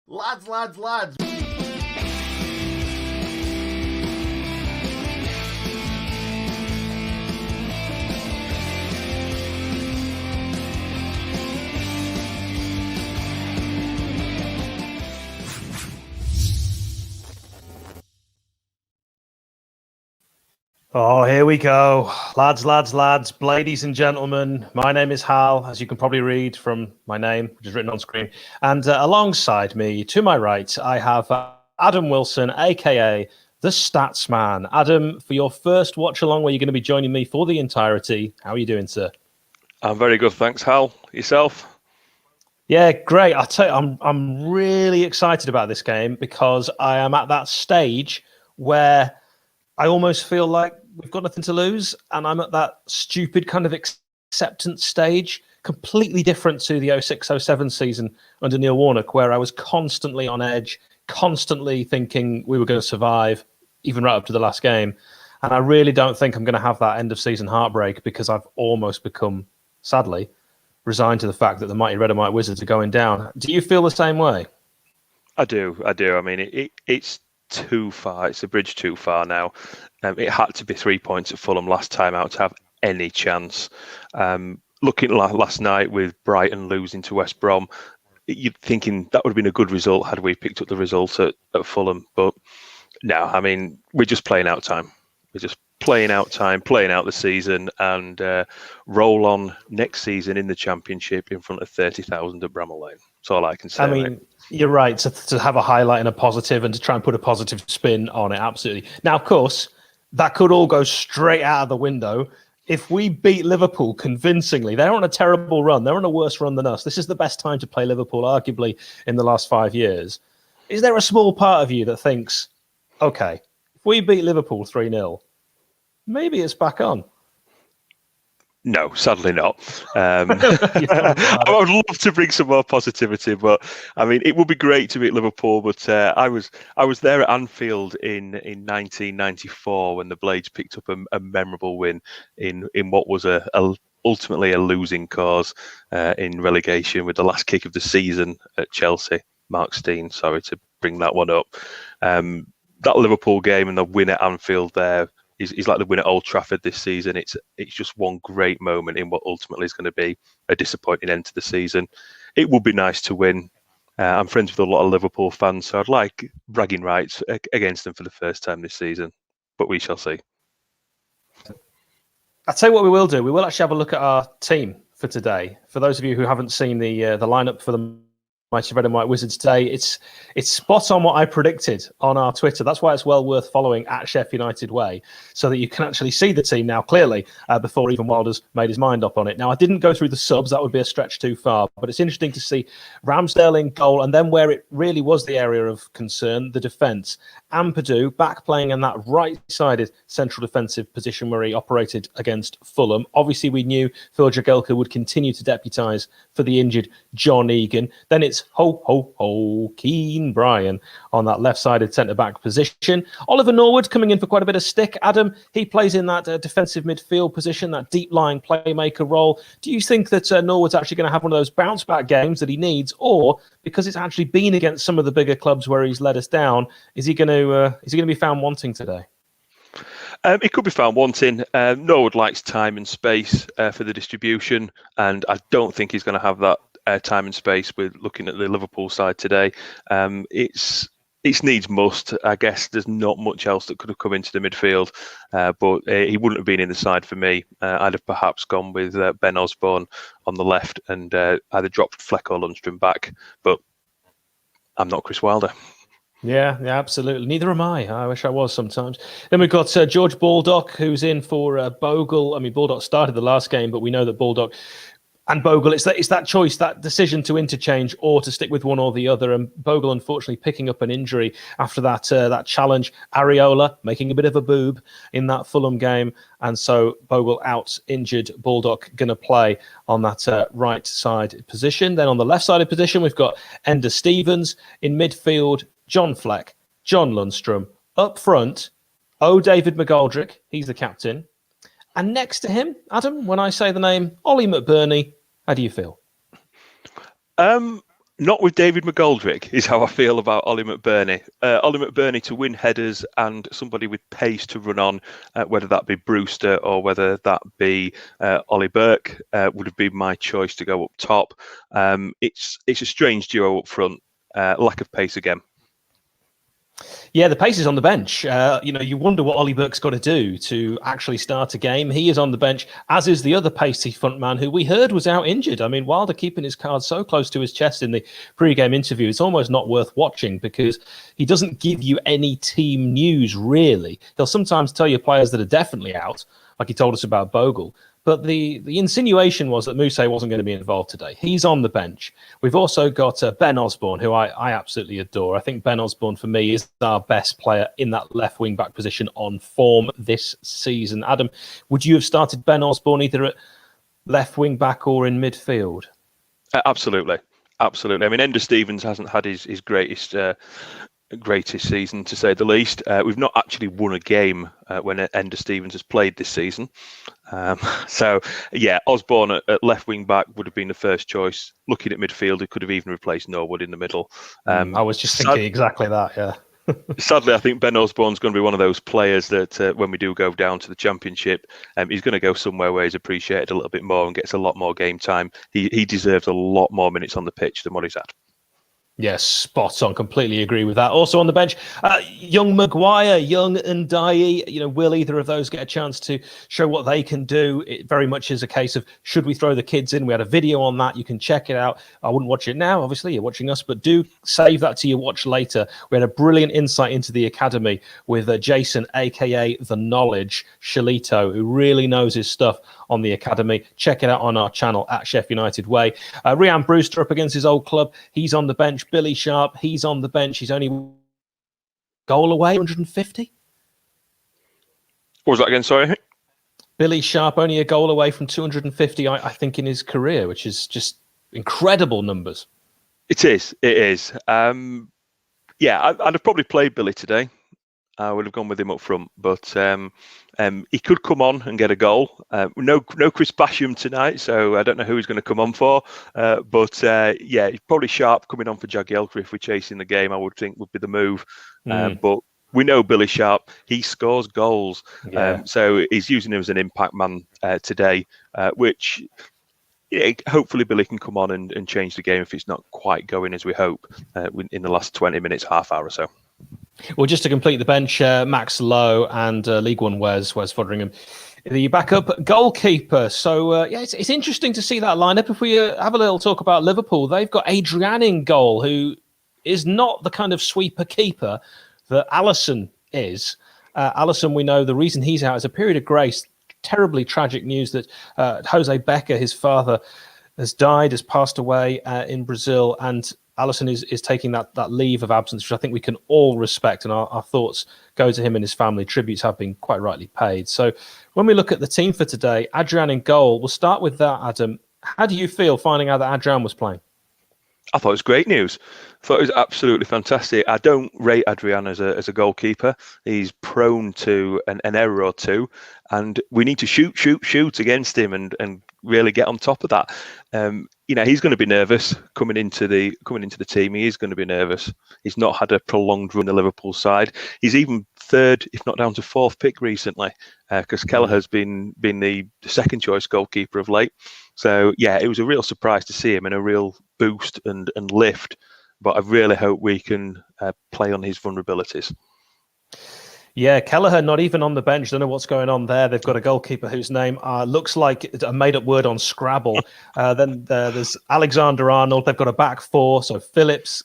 Lads. Oh, here we go. Lads, ladies and gentlemen, my name is Hal, as you can probably read from my name, which is written on screen. And alongside me, to my right, I have Adam Wilson, a.k.a. the Stats Man. Adam, for your first watch-along where you're going to be joining me for the entirety, how are you doing, sir? I'm very good, thanks, Hal. Yourself? Yeah, great. I'll tell you, I'm really excited about this game because I am at that stage where I almost feel like we've got nothing to lose, and I'm at that stupid kind of acceptance stage, completely different to the 06-07 season under Neil Warnock, where I was constantly on edge, constantly thinking we were going to survive, even right up to the last game. And I really don't think I'm going to have that end-of-season heartbreak because I've almost become, sadly, resigned to the fact that the mighty Red and White Wizards are going down. Do you feel the same way? I do. I mean, it's too far. It's a bridge too far now. It had to be 3 points at Fulham last time out to have any chance. Looking at last night with Brighton losing to West Brom, you're thinking that would have been a good result had we picked up the result at Fulham. But no, I mean, we're just playing out time. We're just playing out time, playing out the season, and roll on next season in the Championship in front of 30,000 at Bramall Lane. That's all I can say. I mean, mate. You're right, to have a highlight and a positive and to try and put a positive spin on it, absolutely. Now, of course, that could all go straight out of the window. If we beat Liverpool convincingly, they're on a terrible run. They're on a worse run than us. This is the best time to play Liverpool, arguably, in the last 5 years. Is there a small part of you that thinks, okay, if we beat Liverpool 3-0, maybe it's back on? No, sadly not. I would love to bring some more positivity, but I mean, it would be great to beat Liverpool. But I was there at Anfield in 1994 when the Blades picked up a memorable win in what was ultimately a losing cause in relegation with the last kick of the season at Chelsea. Mark Stein, sorry to bring that one up. That Liverpool game and the win at Anfield there. He's like the win at Old Trafford this season. It's just one great moment in what ultimately is going to be a disappointing end to the season. It would be nice to win. I'm friends with a lot of Liverpool fans, so I'd like bragging rights against them for the first time this season. But we shall see. I'll tell you what we will do. We will actually have a look at our team for today. For those of you who haven't seen the lineup for the Mighty Red and White Wizards today, it's spot on what I predicted on our Twitter. That's why it's well worth following at Sheff United Way, so that you can actually see the team now clearly before even Wilder's made his mind up on it. Now, I didn't go through the subs. That would be a stretch too far, but it's interesting to see Ramsdale in goal, and then where it really was the area of concern, the defence. Ampadu back playing in that right-sided central defensive position where he operated against Fulham. Obviously, we knew Phil Jagielka would continue to deputise for the injured John Egan. Then it's Keane Bryan on that left-sided centre-back position. Oliver Norwood coming in for quite a bit of stick. Adam, he plays in that defensive midfield position, that deep-lying playmaker role. Do you think that Norwood's actually going to have one of those bounce-back games that he needs, or because it's actually been against some of the bigger clubs where he's let us down, is he going to be found wanting today? It could be found wanting. Norwood likes time and space for the distribution, and I don't think he's going to have that time and space with looking at the Liverpool side today. It's needs must. I guess there's not much else that could have come into the midfield, but he wouldn't have been in the side for me. I'd have perhaps gone with Ben Osborne on the left and either dropped Fleck or Lundstrom back, but I'm not Chris Wilder. Yeah, absolutely. Neither am I. I wish I was sometimes. Then we've got George Baldock, who's in for Bogle. I mean, Baldock started the last game, but we know that Baldock and Bogle, it's that choice, that decision to interchange or to stick with one or the other. And Bogle, unfortunately, picking up an injury after that challenge. Areola making a bit of a boob in that Fulham game. And so Bogle out, injured. Baldock going to play on that right side position. Then on the left sided position, we've got Ender Stevens. In midfield, John Fleck, John Lundstrom. Up front, David McGoldrick. He's the captain. And next to him, Adam, when I say the name Ollie McBurney, how do you feel? Not with David McGoldrick is how I feel about Ollie McBurney. Ollie McBurney to win headers and somebody with pace to run on, whether that be Brewster or whether that be Ollie Burke, would have been my choice to go up top. It's a strange duo up front. Lack of pace again. Yeah, the pace is on the bench. You wonder what Ollie Burke's got to do to actually start a game. He is on the bench, as is the other pacey front man who we heard was out injured. I mean, Wilder keeping his cards so close to his chest in the pre-game interview, it's almost not worth watching because he doesn't give you any team news, really. He'll sometimes tell you players that are definitely out, like he told us about Bogle. But the insinuation was that Mousse wasn't going to be involved today. He's on the bench. We've also got Ben Osborne, who I absolutely adore. I think Ben Osborne, for me, is our best player in that left wing-back position on form this season. Adam, would you have started Ben Osborne either at left wing-back or in midfield? Absolutely. Absolutely. I mean, Ender Stevens hasn't had his greatest season, to say the least. We've not actually won a game when Ender Stevens has played this season. So, yeah, Osborne at left wing back would have been the first choice. Looking at midfield, he could have even replaced Norwood in the middle. I was just thinking exactly that, yeah. Sadly, I think Ben Osborne's going to be one of those players that when we do go down to the Championship, he's going to go somewhere where he's appreciated a little bit more and gets a lot more game time. He deserves a lot more minutes on the pitch than what he's had. Yes, spot on. Completely agree with that. Also on the bench, young Maguire, young Ndiaye. Will either of those get a chance to show what they can do? It very much is a case of should we throw the kids in? We had a video on that. You can check it out. I wouldn't watch it now. Obviously, you're watching us, but do save that to your watch later. We had a brilliant insight into the academy with Jason, aka The Knowledge, Shalito, who really knows his stuff on the academy. Check it out on our channel at Sheff United Way. Rhian Brewster up against his old club. He's on the bench. Billy Sharp, he's on the bench. He's only goal away, 150. What was that again? Sorry. Billy Sharp only a goal away from 250, I think, in his career, which is just incredible numbers. It is. Yeah, I'd have probably played Billy today. I would have gone with him up front, but he could come on and get a goal. No Chris Basham tonight, so I don't know who he's going to come on for. But yeah, probably Sharp coming on for Jagielka if we're chasing the game, I would think would be the move. But we know Billy Sharp, he scores goals. Yeah. So he's using him as an impact man today, which hopefully Billy can come on and change the game if it's not quite going as we hope in the last 20 minutes, half hour or so. Well, just to complete the bench, Max Lowe and League One Wes Foderingham, the backup goalkeeper. So, yeah, it's interesting to see that lineup. If we have a little talk about Liverpool, they've got Adrian in goal, who is not the kind of sweeper keeper that Alisson is. Alisson, we know the reason he's out is a period of grace. Terribly tragic news that Jose Becker, his father, has died, has passed away in Brazil, and Alisson is taking that leave of absence, which I think we can all respect, and our thoughts go to him and his family. Tributes have been quite rightly paid. So when we look at the team for today, Adrian in goal, we'll start with that, Adam. How do you feel finding out that Adrian was playing? I thought it was great news. I thought it was absolutely fantastic. I don't rate Adrian as a goalkeeper. He's prone to an error or two, and we need to shoot against him and really get on top of that. He's going to be nervous coming into the team. He is going to be nervous. He's not had a prolonged run in the Liverpool side. He's even third, if not down to fourth pick recently, because Kelleher's been the second choice goalkeeper of late. So yeah, it was a real surprise to see him and a real boost and lift. But I really hope we can play on his vulnerabilities. Yeah, Kelleher not even on the bench. Don't know what's going on there. They've got a goalkeeper whose name looks like a made-up word on Scrabble. Then there's Alexander Arnold. They've got a back four. So Phillips,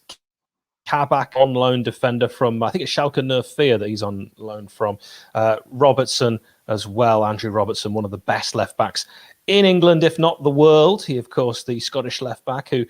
Kabak on loan defender from, I think it's Schalke 04 that he's on loan from. Robertson as well. Andrew Robertson, one of the best left-backs in England, if not the world. He, of course, the Scottish left-back who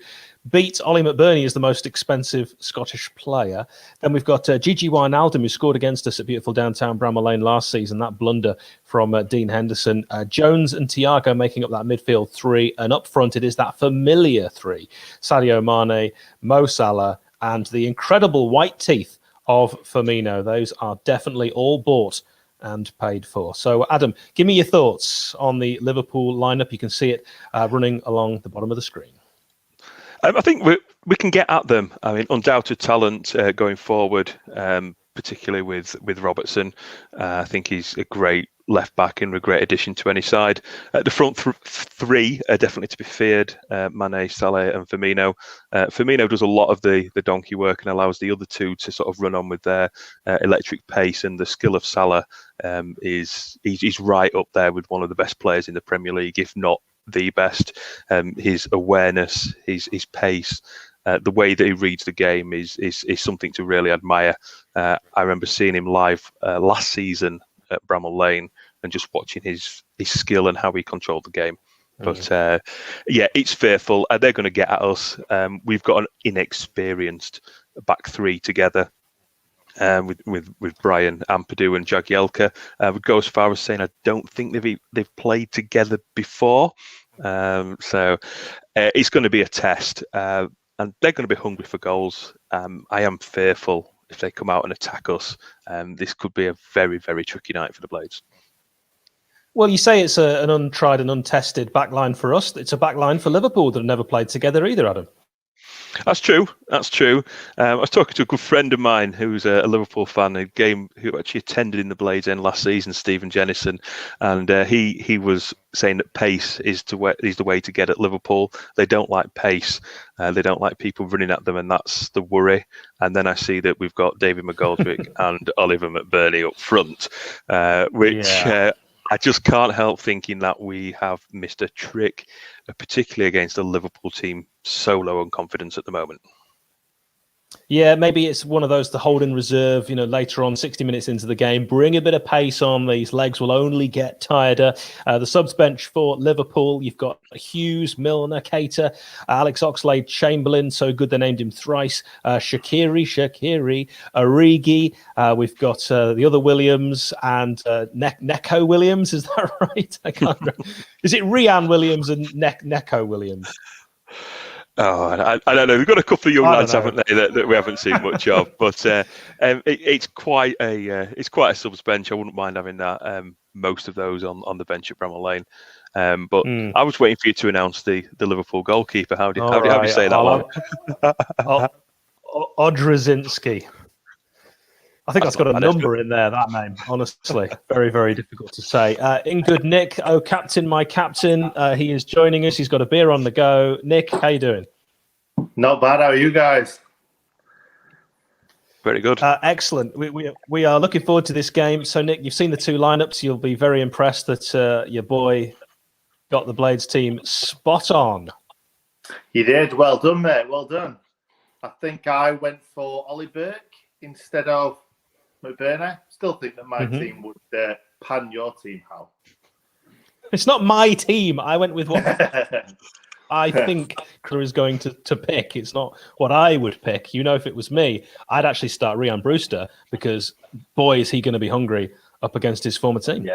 beat Ollie McBurney as the most expensive Scottish player. Then we've got Gigi Wijnaldum, who scored against us at beautiful downtown Bramall Lane last season. That blunder from Dean Henderson. Jones and Thiago making up that midfield three. And up front, it is that familiar three. Sadio Mane, Mo Salah, and the incredible white teeth of Firmino. Those are definitely all bought and paid for. So, Adam, give me your thoughts on the Liverpool lineup. You can see it running along the bottom of the screen. I think we can get at them. I mean, undoubted talent going forward, particularly with Robertson. I think he's a great left back and a great addition to any side. The front three are definitely to be feared: Mane, Salah, and Firmino. Firmino does a lot of the donkey work and allows the other two to sort of run on with their electric pace. And the skill of Salah is right up there with one of the best players in the Premier League, if not the best. His awareness, his pace, the way that he reads the game is something to really admire. I remember seeing him live last season at Bramall Lane and just watching his skill and how he controlled the game. But yeah, it's fearful. They're going to get at us. We've got an inexperienced back three together. With Brian Ampadu and Jagielka. Would go as far as saying I don't think they've played together before. So it's going to be a test, and they're going to be hungry for goals. I am fearful if they come out and attack us. This could be a very, very tricky night for the Blades. Well, you say it's an untried and untested backline for us. It's a backline for Liverpool that have never played together either, Adam. That's true. I was talking to a good friend of mine who's a Liverpool fan, who actually attended in the Blades End last season, Stephen Jennison, and he was saying that pace is the way to get at Liverpool. They don't like pace. They don't like people running at them, and that's the worry. And then I see that we've got David McGoldrick and Oliver McBurney up front, which I just can't help thinking that we have missed a trick, particularly against a Liverpool team so low on confidence at the moment. Yeah, maybe it's one of those to hold in reserve, later on, 60 minutes into the game, bring a bit of pace on. These legs will only get tireder. The subs bench for Liverpool, you've got Hughes, Milner, Keita, Alex Oxlade-Chamberlain, so good they named him thrice, Shaqiri, Origi. We've got the other Williams and Neco Williams, is that right? I can't remember. Is it Rian Williams and Neco Williams? Oh, I don't know. We've got a couple of young lads, haven't they, that we haven't seen much of. But it's quite a subs bench. I wouldn't mind having that. Most of those on the bench at Bramall Lane. But I was waiting for you to announce the Liverpool goalkeeper. How do you say that one? Odrzinski. I think that's got a number in there, that name, honestly. Very, very difficult to say. In good Nick, captain, my captain. He is joining us. He's got a beer on the go. Nick, how you doing? Not bad. How are you guys? Very good. Excellent. We are looking forward to this game. So, Nick, you've seen the two lineups. You'll be very impressed that your boy got the Blades team spot on. You did. Well done, mate. Well done. I think I went for Ollie Burke instead of McBurney. Still think that my team would pan your team, Hal. It's not my team. I went with what I think Crew is going to pick. It's not what I would pick. If it was me, I'd actually start Ryan Brewster because, boy, is he going to be hungry up against his former team.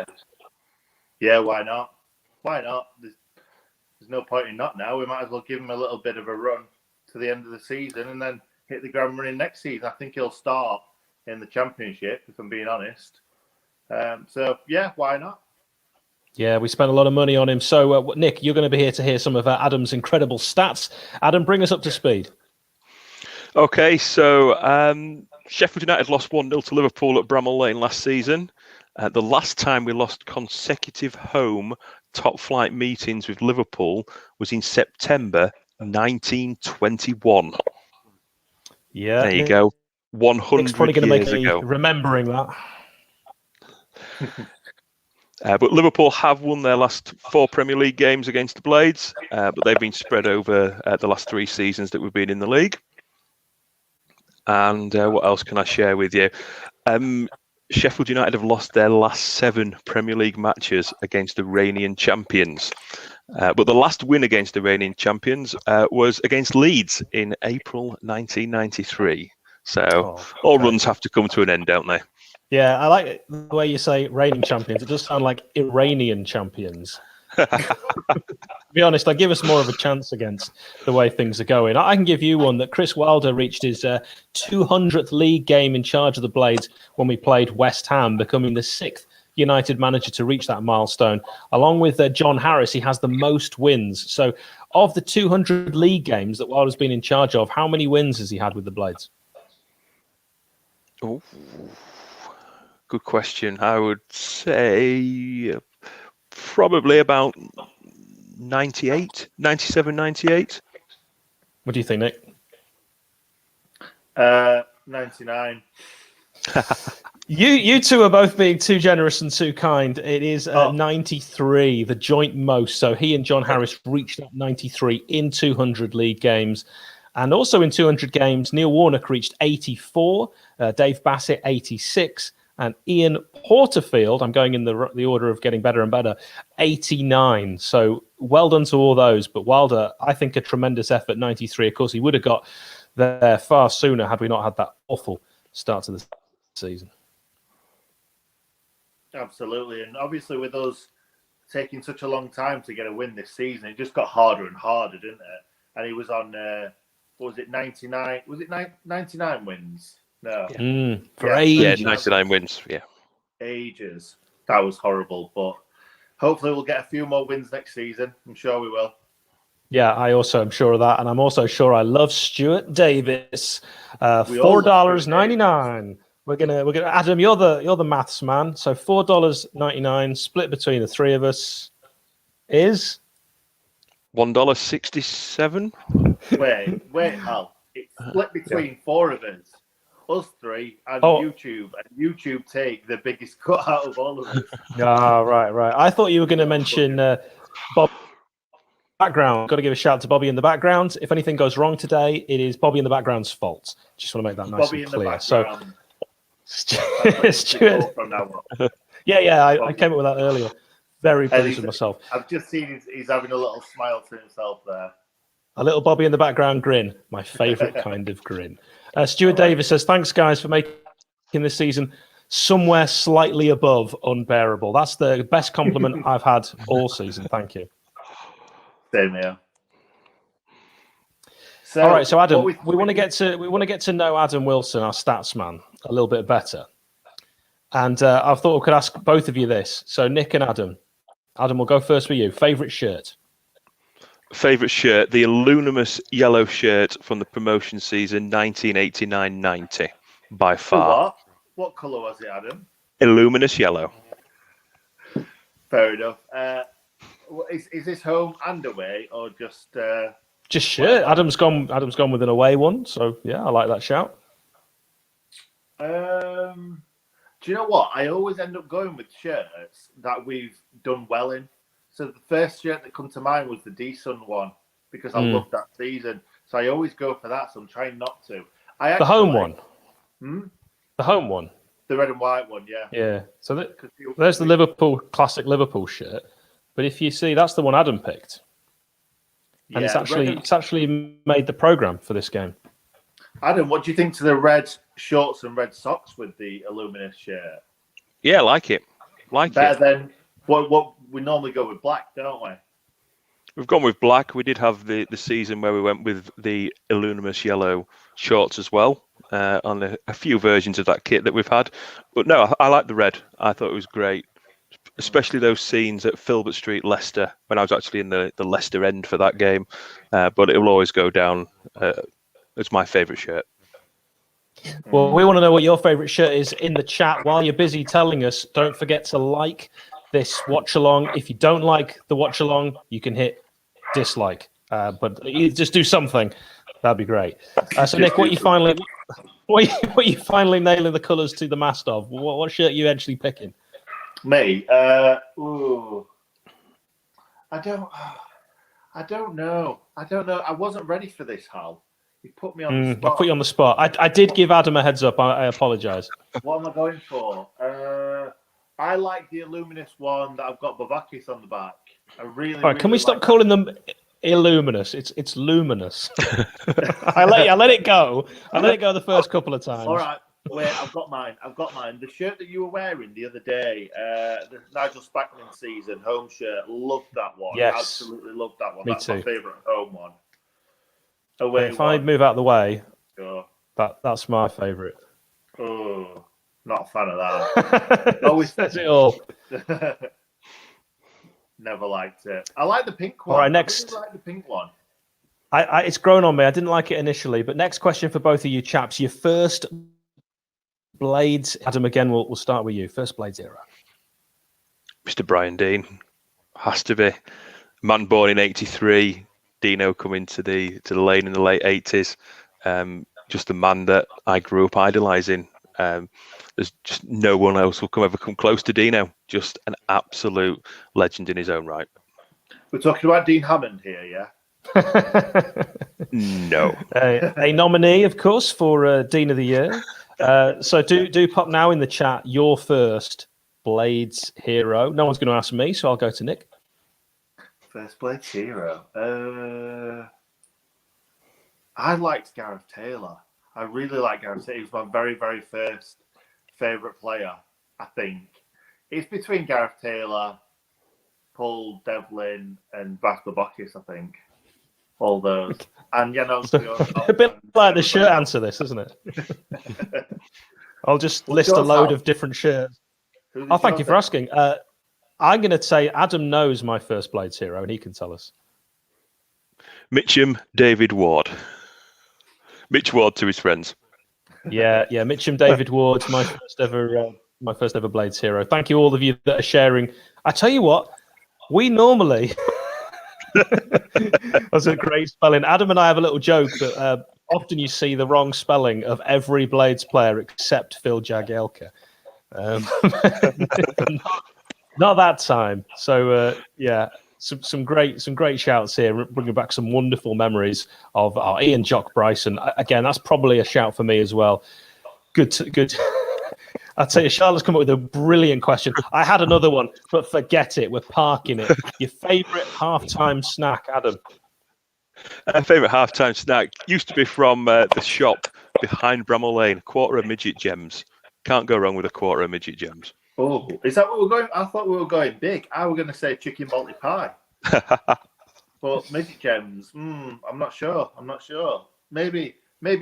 Yeah, why not? Why not? There's no point in not now. We might as well give him a little bit of a run to the end of the season and then hit the ground running next season. I think he'll start in the Championship, if I'm being honest. So, yeah, why not? Yeah, we spent a lot of money on him. So, Nick, you're going to be here to hear some of Adam's incredible stats. Adam, bring us up to speed. Okay, so Sheffield United lost 1-0 to Liverpool at Bramall Lane last season. The last time we lost consecutive home top-flight meetings with Liverpool was in September 1921. Yeah. There you go. 100 Nick's probably going to make ago. Remembering that. But Liverpool have won their last 4 Premier League games against the Blades, but they've been spread over the last 3 seasons that we've been in the league. And what else can I share with you? Sheffield United have lost their last 7 Premier League matches against the reigning champions. But the last win against the reigning champions was against Leeds in April 1993. So all runs have to come to an end, don't they? Yeah, I like the way you say reigning champions. It does sound like Iranian champions. To be honest, give us more of a chance against the way things are going. I can give you one that Chris Wilder reached his 200th league game in charge of the Blades when we played West Ham, becoming the 6th United manager to reach that milestone. Along with John Harris, he has the most wins. So Of the 200 league games that Wilder's been in charge of, how many wins has he had with the Blades? Oh, good question. I would say probably about 98, 97, 98. What do you think, Nick? 99. You two are both being too generous and too kind. It is 93, the joint most. So he and John Harris reached that 93 in 200 league games. And also in 200 games, Neil Warnock reached 84, Dave Bassett 86, and Ian Porterfield, I'm going in the order of getting better and better, 89. So well done to all those. But Wilder, I think a tremendous effort, 93. Of course, he would have got there far sooner had we not had that awful start to the season. Absolutely. And obviously with us taking such a long time to get a win this season, it just got harder and harder, didn't it? And he was on, what was it, 99? Was it 99 wins? No. For ages. Yeah, 99 wins, yeah. Ages. That was horrible. But hopefully we'll get a few more wins next season. I'm sure we will. Yeah, I also am sure of that. And I'm also sure I love Stuart Davis. $4.99. We're gonna Adam, you're the maths man. So $4.99 split between the three of us is $1.67. Wait, Hal. It's split between four of us three, and YouTube. And YouTube take the biggest cut out of all of us. Right. I thought you were going to mention Bob. Background. Got to give a shout out to Bobby in the background. If anything goes wrong today, it is Bobby in the background's fault. Just want to make that nice and clear. So, Stuart. Yeah, I came up with that earlier. Very pleased with myself. I've just seen he's having a little smile to himself there. A little Bobby in the background grin. My favourite kind of grin. Stuart Davis says, thanks, guys, for making this season somewhere slightly above unbearable. That's the best compliment I've had all season. Thank you. Same here. So, all right, so Adam, we want to get to know Adam Wilson, our stats man, a little bit better. And I thought we could ask both of you this. So Nick and Adam. Adam, we'll go first with you. Favourite shirt? Favourite shirt, the Illuminous yellow shirt from the promotion season 1989-90, by far. What colour was it, Adam? Illuminous yellow. Fair enough. Is this home and away or just shirt? Adam's gone with an away one, so yeah, I like that shout. Do you know what? I always end up going with shirts that we've done well in. So the first shirt that come to mind was the D-Sun one because I loved that season. So I always go for that. So I'm trying not to. The home one. The home one. The red and white one, yeah. Yeah. So there's the Liverpool classic Liverpool shirt. But if you see, that's the one Adam picked, and it's actually made the program for this game. Adam, what do you think to the red shorts and red socks with the Illuminous shirt? Yeah, I like it. Better than what we normally go with black, don't we? We've gone with black. We did have the season where we went with the Illuminous yellow shorts as well on a few versions of that kit that we've had. But no, I like the red. I thought it was great. Especially those scenes at Filbert Street, Leicester, when I was actually in the Leicester end for that game. But it will always go down as my favourite shirt. Well, we want to know what your favourite shirt is in the chat. While you're busy telling us, don't forget to like this watch-along. If you don't like the watch-along, you can hit dislike. But you just do something. That'd be great. So, Nick, what you finally nailing the colours to the mast of? What shirt are you actually picking? Me, I don't know. I wasn't ready for this, Hal. You put me on the spot. I put you on the spot. I did give Adam a heads up. I apologise. What am I going for? I like the Illuminous one that I've got Bavakis on the back. I really. All right, can we stop calling them Illuminous? It's luminous. I let it go. I let it go the first couple of times. All right. Wait, I've got mine. The shirt that you were wearing the other day, the Nigel Spackman season home shirt. Loved that one. Yes. Absolutely loved that one. That's my favourite home one. If I move out of the way, sure. That's my favourite. Oh, not a fan of that. Always says it all. Never liked it. I like the pink one. All right, next. I really like the pink one. It's grown on me. I didn't like it initially, but next question for both of you chaps. Your first Blades. Adam, again, we'll start with you. First Blades era. Mr. Brian Dean. Has to be. Man born in 83. Dino coming to the lane in the late 80s. Just a man that I grew up idolising. There's just no one else will ever come close to Dino. Just an absolute legend in his own right. We're talking about Dean Hammond here, yeah? No. A nominee, of course, for Dean of the Year. So do pop now in the chat your first Blades hero. No one's going to ask me, so I'll go to Nick. First Blades hero. I liked Gareth Taylor. I really like Gareth Taylor. He was my very, very first favourite player, I think. It's between Gareth Taylor, Paul Devlin, and Vasco Bokis, I think. All those. And, you know, a bit like the shirt answer, this, isn't it? I'll just list a load of different shirts. Oh, thank you for asking. I'm going to say Adam knows my first Blades hero, and he can tell us. Mitcham David Ward. Mitch Ward to his friends. Yeah, Mitcham David Ward, my first ever Blades hero. Thank you, all of you that are sharing. I tell you what, we normally. That's a great spelling. Adam and I have a little joke that often you see the wrong spelling of every Blades player except Phil Jagielka. Not that time. So yeah, some great shouts here, bringing back some wonderful memories of Ian Jock Bryson. Again, that's probably a shout for me as well. Good. I'd say Charlotte's come up with a brilliant question. I had another one, but forget it. We're parking it. Your favourite halftime snack, Adam? Favourite halftime snack used to be from the shop behind Bramall Lane. Quarter of midget gems. Can't go wrong with a quarter of midget gems. Oh, is that what we're going? I thought we were going big. I was going to say chicken balti pie. But midget gems, I'm not sure. Maybe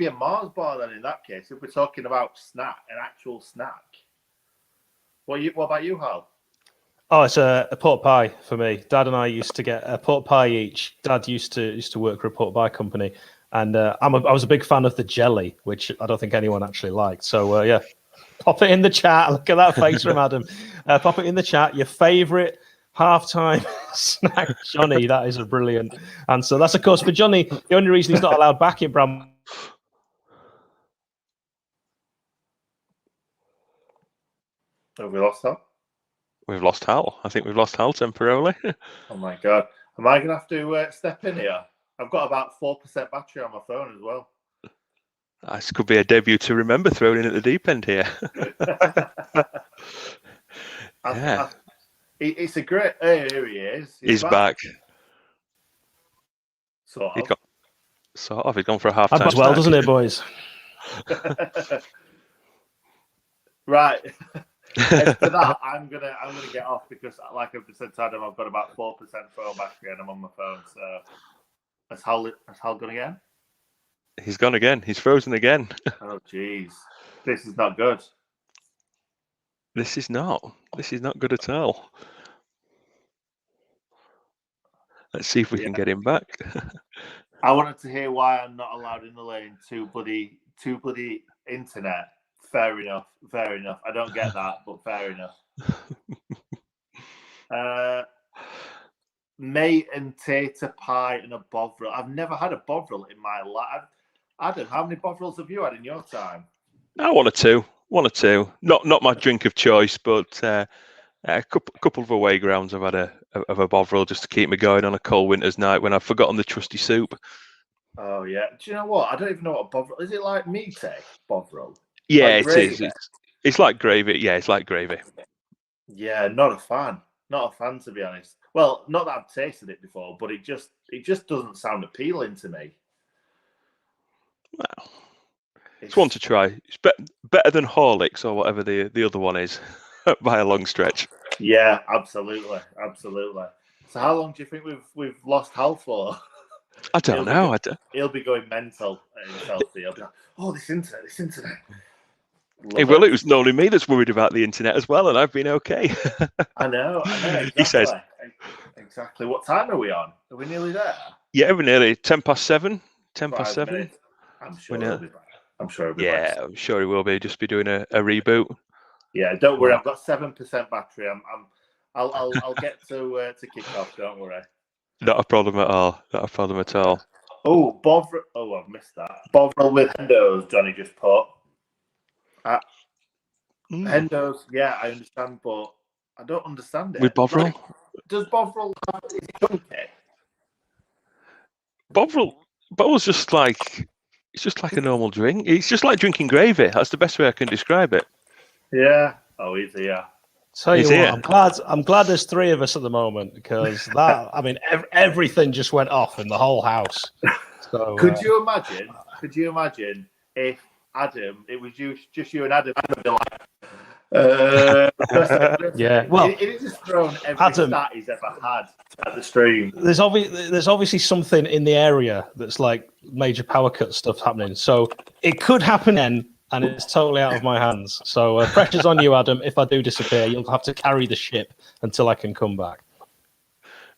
a Mars bar then in that case, if we're talking about an actual snack. What about you, Hal? Oh, it's a pork pie for me. Dad and I used to get a pork pie each. Dad used to work for a pork pie company, and I was a big fan of the jelly, which I don't think anyone actually liked. So yeah, pop it in the chat. Look at that face from Adam. Pop it in the chat. Your favourite halftime snack, Johnny. That is a brilliant answer. That's of course for Johnny. The only reason he's not allowed back in Bram. Have we lost Hal? We've lost Hal. I think we've lost Hal temporarily. Oh my God. Am I going to have to step in here? I've got about 4% battery on my phone as well. This could be a debut to remember thrown in at the deep end here. Yeah. It's a great... here he is. He's back. Sort of. He's gone for a half-time As well, doesn't it, boys? Right. As to that, I'm gonna get off because, like I've just said to Adam, I've got about 4% phone battery and I'm on my phone. So, has Hal gone again? He's gone again. He's frozen again. Oh, jeez. This is not good. This is not good at all. Let's see if we can get him back. I wanted to hear why I'm not allowed in the lane. Too bloody internet. Fair enough. I don't get that, but fair enough. Mate and tater pie and a bovril. I've never had a bovril in my life. Adam, how many bovrils have you had in your time? One or two. Not my drink of choice, but a couple of away grounds I've had a bovril just to keep me going on a cold winter's night when I've forgotten the trusty soup. Oh yeah. Do you know what? I don't even know what bovril is. It like meaty bovril? Yeah, like it is. It's like gravy. Yeah, it's like gravy. Yeah, not a fan. Not a fan, to be honest. Well, not that I've tasted it before, but it just doesn't sound appealing to me. Well, it's one to try. It's better than Horlicks or whatever the other one is by a long stretch. Yeah, absolutely. So how long do you think we've lost Hal for? I don't know. He'll be going mental himself. He'll be like, oh, this internet. Hey, well, it was only me that's worried about the internet as well, and I've been okay. I know. Exactly. He says, exactly. What time are we on? Are we nearly there? Yeah, we're nearly 7:10. 10:07. 5 minutes. I'm sure he'll be back. I'm sure he'll be Yeah, back. I'm sure he will be. Just be doing a reboot. Yeah, don't worry. I've got 7% battery. I'll get to kick off. Don't worry. Not a problem at all. Not a problem at all. Oh, Bovril. Oh, I've missed that. Bovril with Hendo's. Johnny just put. Hendo's. Yeah, I understand, but I don't understand it. With Bovril? Like, does Bovril have? Is it chunky? Bobril's just like it's just like a normal drink. It's just like drinking gravy. That's the best way I can describe it. Yeah. Oh, he's here. Tell you He's what, I'm glad there's three of us at the moment because that everything just went off in the whole house. So, Could you imagine? If Adam, it was just you and Adam, I'd be like, yeah. Well, it just thrown every Adam, stat he's ever had at the stream. there's obviously something in the area that's like major power cut stuff happening. So it could happen then, and it's totally out of my hands. So pressure's on you, Adam. If I do disappear, you'll have to carry the ship until I can come back.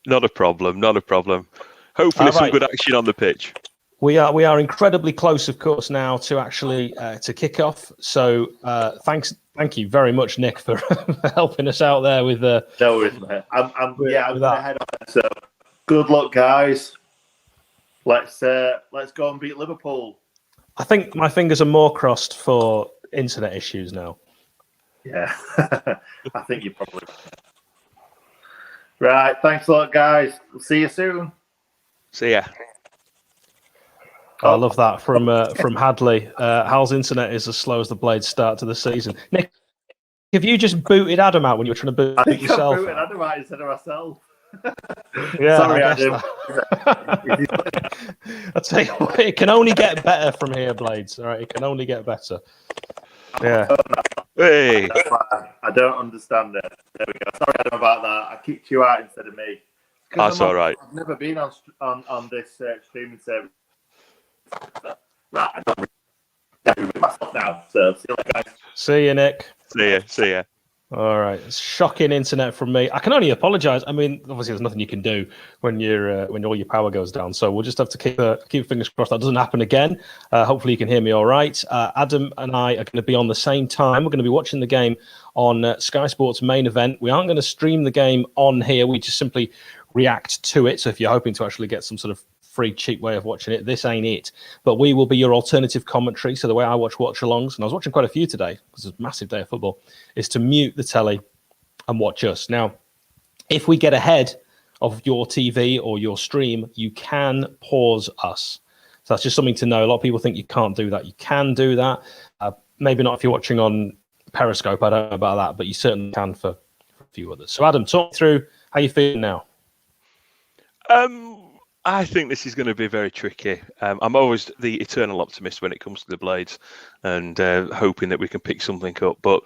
Not a problem. Not a problem. Hopefully, some good action on the pitch. We are incredibly close, of course, now to actually to kick off. So thank you very much, Nick, for helping us out there with the. No worries, mate. I'm going to head on. So good luck, guys. Let's go and beat Liverpool. I think my fingers are more crossed for internet issues now. Yeah, I think you probably. Right, thanks a lot, guys. We'll see you soon. See ya. I love that from Hadley. Hal's internet is as slow as the Blades start to the season. Nick, have you just booted Adam out when you were trying to boot yourself? I booted Adam out instead of myself. Yeah, sorry, Adam. I tell you what, it can only get better from here, Blades. All right, it can only get better. Yeah. Hey. I don't understand it. There we go. Sorry, Adam, about that. I kicked you out instead of me. That's all right. I've never been on this streaming service. Right, I don't really myself now. So see you later, guys. See you, Nick. See ya. All right, shocking internet from me. I can only apologise. I mean, obviously, there's nothing you can do when when all your power goes down. So we'll just have to keep fingers crossed that doesn't happen again. Hopefully, you can hear me all right. Adam and I are going to be on the same time. We're going to be watching the game on Sky Sports main event. We aren't going to stream the game on here. We just simply react to it. So if you're hoping to actually get some sort of free, cheap way of watching it, this ain't it. But we will be your alternative commentary. So the way I watch Watchalongs, and I was watching quite a few today because it's a massive day of football, is to mute the telly and watch us. Now, if we get ahead of your TV or your stream, you can pause us. So that's just something to know. A lot of people think you can't do that. You can do that. Maybe not if you're watching on Periscope. I don't know about that, but you certainly can for a few others. So Adam, talk through how you feel now. I think this is going to be very tricky. I'm always the eternal optimist when it comes to the Blades and hoping that we can pick something up. But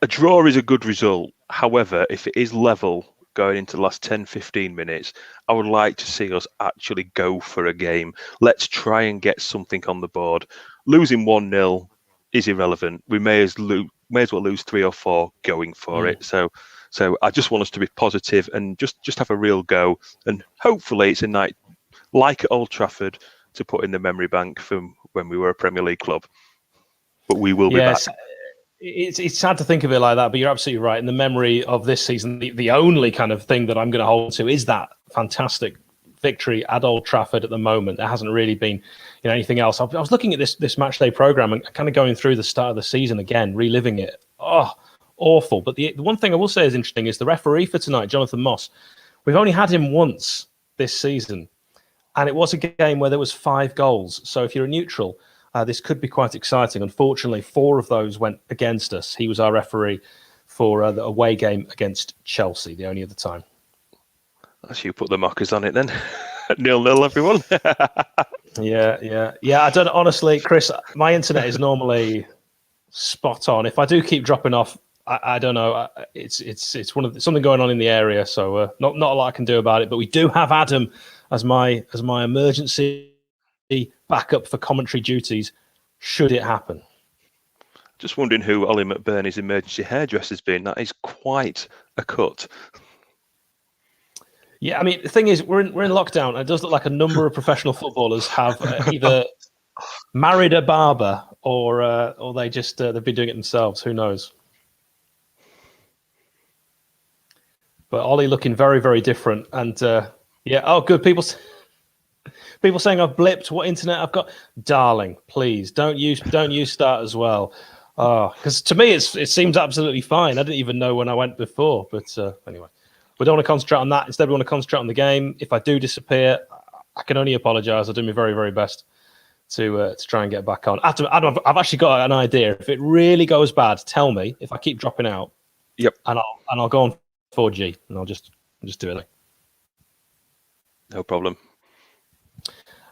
a draw is a good result. However, if it is level going into the last 10, 15 minutes, I would like to see us actually go for a game. Let's try and get something on the board. Losing 1-0 is irrelevant. We may as well lose 3 or 4 going for it. So I just want us to be positive and just have a real go. And hopefully it's a night like at Old Trafford to put in the memory bank from when we were a Premier League club. But we will be back. It's sad to think of it like that, but you're absolutely right. In the memory of this season, the only kind of thing that I'm going to hold to is that fantastic victory at Old Trafford at the moment. There hasn't really been anything else. I was looking at this match day program and kind of going through the start of the season again, reliving it. Oh, awful. But the one thing I will say is interesting is the referee for tonight, Jonathan Moss. We've only had him once this season, and it was a game where there was 5 goals. So if you're a neutral, this could be quite exciting. Unfortunately, 4 of those went against us. He was our referee for the away game against Chelsea, the only other time. That's you put the mockers on it then. 0-0, everyone. Yeah. I don't honestly, Chris. My internet is normally spot on. If I do keep dropping off, I don't know. It's something going on in the area, so not a lot I can do about it. But we do have Adam as my emergency backup for commentary duties, should it happen. Just wondering who Ollie McBurney's emergency hairdresser's been. That is quite a cut. Yeah, I mean, the thing is, we're in lockdown, and it does look like a number of professional footballers have either married a barber or they just they've been doing it themselves. Who knows? But Ollie looking very, very different, and yeah. Oh, good. People saying I've blipped. What internet I've got? Darling, please don't use that as well. Because to me, it seems absolutely fine. I didn't even know when I went before. But anyway, we don't want to concentrate on that. Instead, we want to concentrate on the game. If I do disappear, I can only apologise. I'll do my very, very best to try and get back on. Adam, I've actually got an idea. If it really goes bad, tell me. If I keep dropping out, Yep. and I'll go on 4G and I'll just do it. No problem.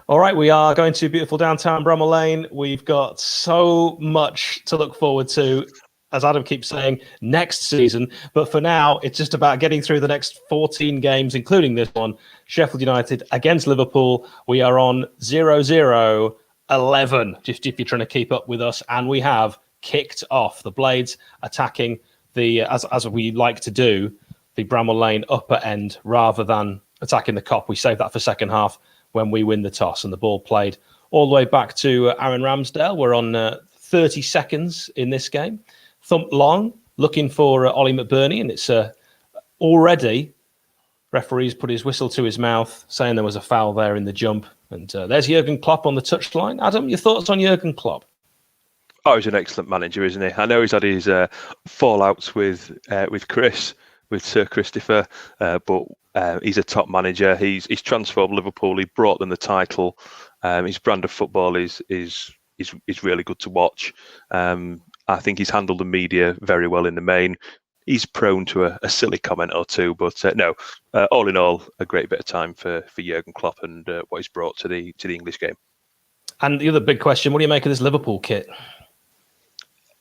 All right, we are going to beautiful downtown Bramall Lane. We've got so much to look forward to, as Adam keeps saying, next season. But for now, it's just about getting through the next 14 games, including this one, Sheffield United against Liverpool. We are on 0-0-11, just if you're trying to keep up with us. And we have kicked off. The Blades attacking the, as we like to do, the Bramall Lane upper end rather than attacking the Kop. We save that for second half when we win the toss, and the ball played all the way back to Aaron Ramsdale. We're on 30 seconds in this game. Thump long, looking for Ollie McBurney, and it's already referee's put his whistle to his mouth, saying there was a foul there in the jump. And there's Jurgen Klopp on the touchline. Adam, your thoughts on Jurgen Klopp? Oh, he's an excellent manager, isn't he? I know he's had his fallouts with Chris, with Sir Christopher, but he's a top manager. He's transformed Liverpool. He brought them the title. His brand of football is really good to watch. I think he's handled the media very well in the main. He's prone to a silly comment or two, but no, all in all, a great bit of time for Jurgen Klopp and what he's brought to the English game. And the other big question: what do you make of this Liverpool kit?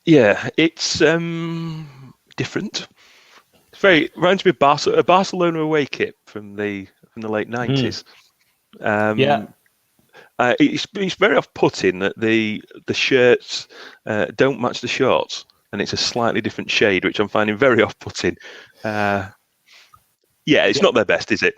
Yeah, it's different. Reminds me of a Barcelona away kit from the late 90s. Yeah. It's very off-putting that the shirts don't match the shorts, and it's a slightly different shade, which I'm finding very off-putting. It's not their best, is it?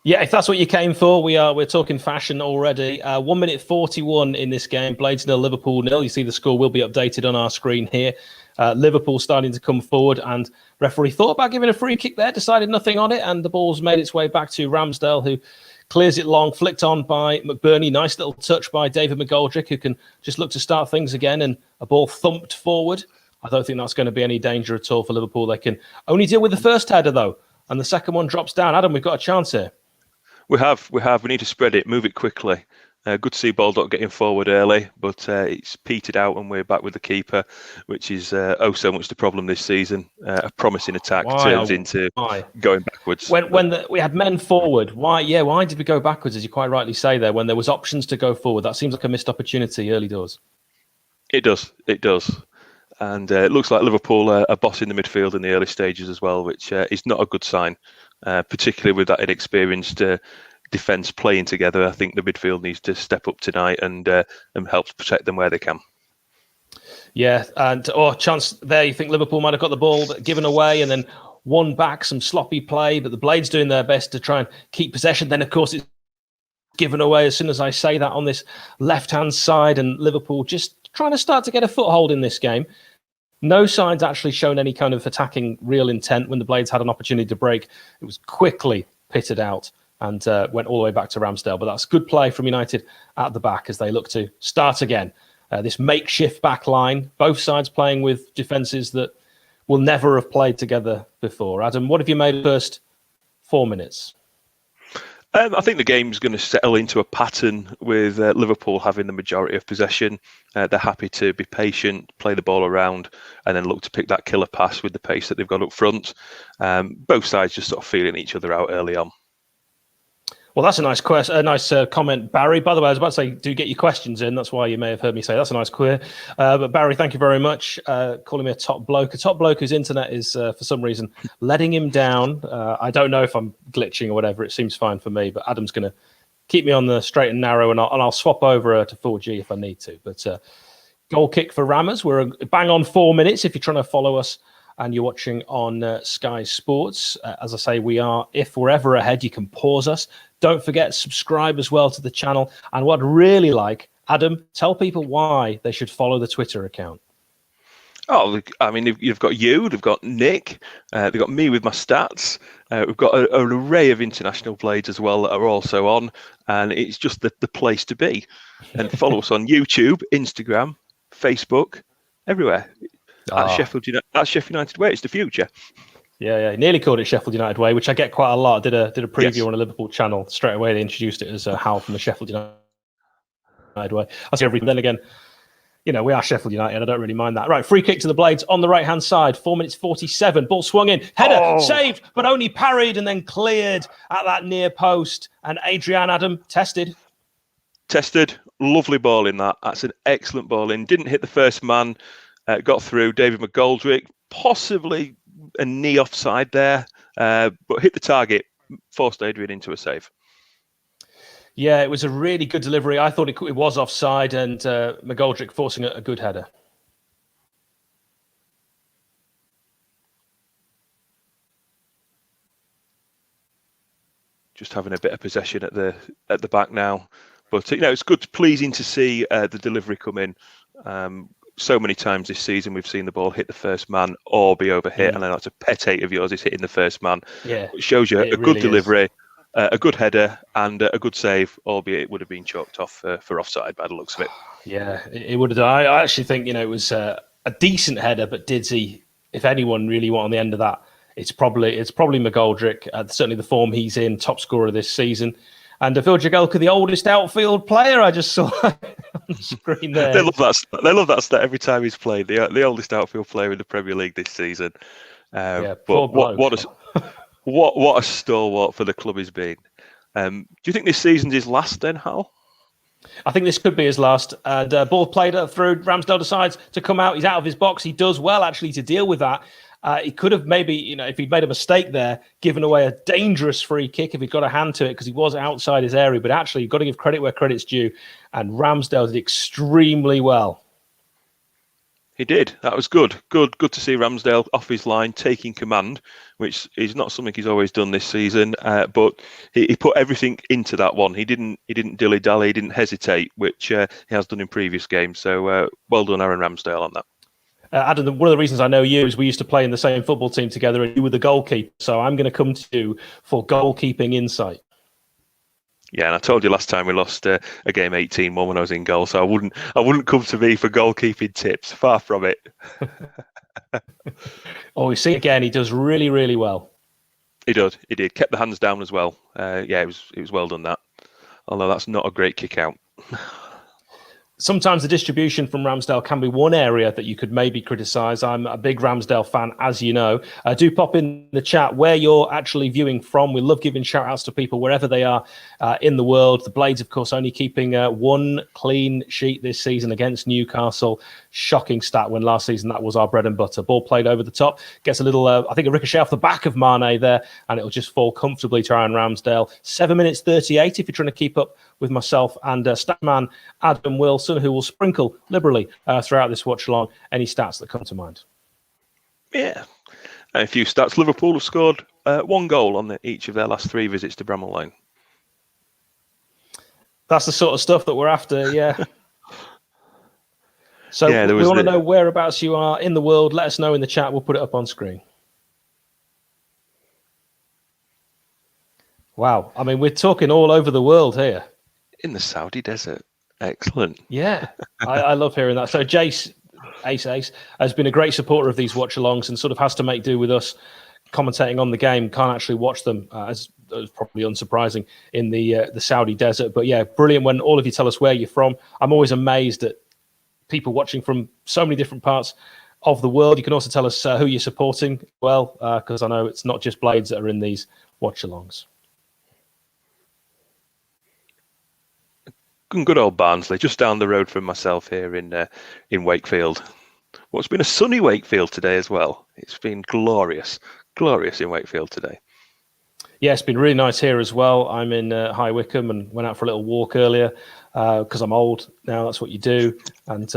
Yeah, if that's what you came for, we're talking fashion already. 1 minute 41 in this game. Blades 0, Liverpool 0. You see the score will be updated on our screen here. Liverpool starting to come forward, and referee thought about giving a free kick there, decided nothing on it, and the ball's made its way back to Ramsdale, who clears it long, flicked on by McBurney. Nice little touch by David McGoldrick, who can just look to start things again, and a ball thumped forward. I don't think that's going to be any danger at all for Liverpool. They can only deal with the first header, though, and the second one drops down. Adam, we've got a chance here. We have. We need to spread it, move it quickly. Good to see Baldock getting forward early, but it's petered out and we're back with the keeper, which is so much the problem this season. A promising attack turns into going backwards. When we had men forward, why did we go backwards, as you quite rightly say there, when there was options to go forward? That seems like a missed opportunity early doors. It does. And it looks like Liverpool are bossing the midfield in the early stages as well, which is not a good sign, particularly with that inexperienced defence playing together. I think the midfield needs to step up tonight and help protect them where they can. Yeah, and chance there. You think Liverpool might have got the ball given away and then won back, some sloppy play, but the Blades doing their best to try and keep possession. Then, of course, it's given away as soon as I say that on this left-hand side, and Liverpool just trying to start to get a foothold in this game. No signs actually shown any kind of attacking real intent. When the Blades had an opportunity to break, it was quickly pitted out and went all the way back to Ramsdale. But that's good play from United at the back as they look to start again. This makeshift back line, both sides playing with defences that will never have played together before. Adam, what have you made of the first 4 minutes? I think the game's going to settle into a pattern with Liverpool having the majority of possession. They're happy to be patient, play the ball around, and then look to pick that killer pass with the pace that they've got up front. Both sides just sort of feeling each other out early on. Well, that's a nice comment, Barry. By the way, I was about to say, do get your questions in. That's why you may have heard me say that's a nice query. But Barry, thank you very much. Calling me a top bloke whose internet is, for some reason, letting him down. I don't know if I'm glitching or whatever. It seems fine for me. But Adam's going to keep me on the straight and narrow, and I'll swap over to 4G if I need to. But goal kick for Rammers. We're bang on 4 minutes if you're trying to follow us and you're watching on Sky Sports. As I say, if we're ever ahead, you can pause us. Don't forget, subscribe as well to the channel. And what I'd really like, Adam, tell people why they should follow the Twitter account. Oh, I mean, you've got you, they've got Nick, they've got me with my stats. We've got an array of international blades as well that are also on, and it's just the place to be. And follow us on YouTube, Instagram, Facebook, everywhere. At Sheffield United Way. It's the future. Yeah. Nearly called it Sheffield United Way, which I get quite a lot. I did a preview on a Liverpool channel straight away. They introduced it as Hal from the Sheffield United Way. I see everything. Then again, we are Sheffield United. I don't really mind that. Right, free kick to the Blades on the right-hand side. 4 minutes 47. Ball swung in. Header saved, but only parried and then cleared at that near post. And Adrian, Adam, tested. Lovely ball in that. That's an excellent ball in. Didn't hit the first man. Got through. David McGoldrick. Possibly a knee offside there. But hit the target. Forced Adrian into a save. Yeah, it was a really good delivery. I thought it was offside, and McGoldrick forcing a good header. Just having a bit of possession at the back now, but it's good, pleasing to see the delivery come in. So many times this season we've seen the ball hit the first man or be overhit, and then that's a pet hate of yours is hitting the first man. Yeah, it shows you a good really delivery. A good header and a good save, albeit it would have been chalked off for offside by the looks of it. Yeah, it would have done. I actually think it was a decent header, but Didsey, if anyone really went on the end of that, it's probably McGoldrick. Certainly the form he's in, top scorer this season. And Phil Jagielka, the oldest outfield player, I just saw on the screen there. They love that stat every time he's played. The oldest outfield player in the Premier League this season. But what a stalwart for the club he's been. Do you think this season's his last then, Hal? I think this could be his last. Ball played through. Ramsdale decides to come out. He's out of his box. He does well, actually, to deal with that. He could have maybe, if he'd made a mistake there, given away a dangerous free kick if he'd got a hand to it because he was outside his area. But actually, you've got to give credit where credit's due. And Ramsdale did extremely well. He did. That was good. Good to see Ramsdale off his line, taking command, which is not something he's always done this season. But he put everything into that one. He didn't dilly-dally, he didn't hesitate, which he has done in previous games. So well done, Aaron Ramsdale, on that. Adam, one of the reasons I know you is we used to play in the same football team together and you were the goalkeeper. So I'm going to come to you for goalkeeping insight. Yeah, and I told you last time we lost a game 18-1 when I was in goal, so I wouldn't come to me for goalkeeping tips. Far from it. We see again, he does really, really well. He did. Kept the hands down as well. It was well done, that. Although that's not a great kick out. Sometimes the distribution from Ramsdale can be one area that you could maybe criticise. I'm a big Ramsdale fan, as you know. Do pop in the chat where you're actually viewing from. We love giving shout-outs to people wherever they are in the world. The Blades, of course, only keeping one clean sheet this season against Newcastle. Shocking stat when last season that was our bread and butter. Ball played over the top. Gets a little, I think, a ricochet off the back of Mane there, and it'll just fall comfortably to Aaron Ramsdale. 7 minutes 38 if you're trying to keep up with myself and Statman Adam Wilson, who will sprinkle liberally throughout this watch along any stats that come to mind. Yeah, a few stats. Liverpool have scored 1 goal on each of their last 3 visits to Bramall Lane. That's the sort of stuff that we're after, yeah. So yeah, we want to know whereabouts you are in the world. Let us know in the chat. We'll put it up on screen. Wow. I mean, we're talking all over the world here. In the Saudi desert. Excellent. Yeah, I love hearing that. So Jace, Ace, has been a great supporter of these watch-alongs and sort of has to make do with us commentating on the game. Can't actually watch them, as probably unsurprising, in the Saudi desert. But yeah, brilliant when all of you tell us where you're from. I'm always amazed at people watching from so many different parts of the world. You can also tell us who you're supporting, because I know it's not just Blades that are in these watch-alongs. Good old Barnsley, just down the road from myself here in Wakefield. Well, it's been a sunny Wakefield today as well. It's been glorious in Wakefield today. Yeah, it's been really nice here as well. I'm in High Wycombe and went out for a little walk earlier because I'm old now. That's what you do. And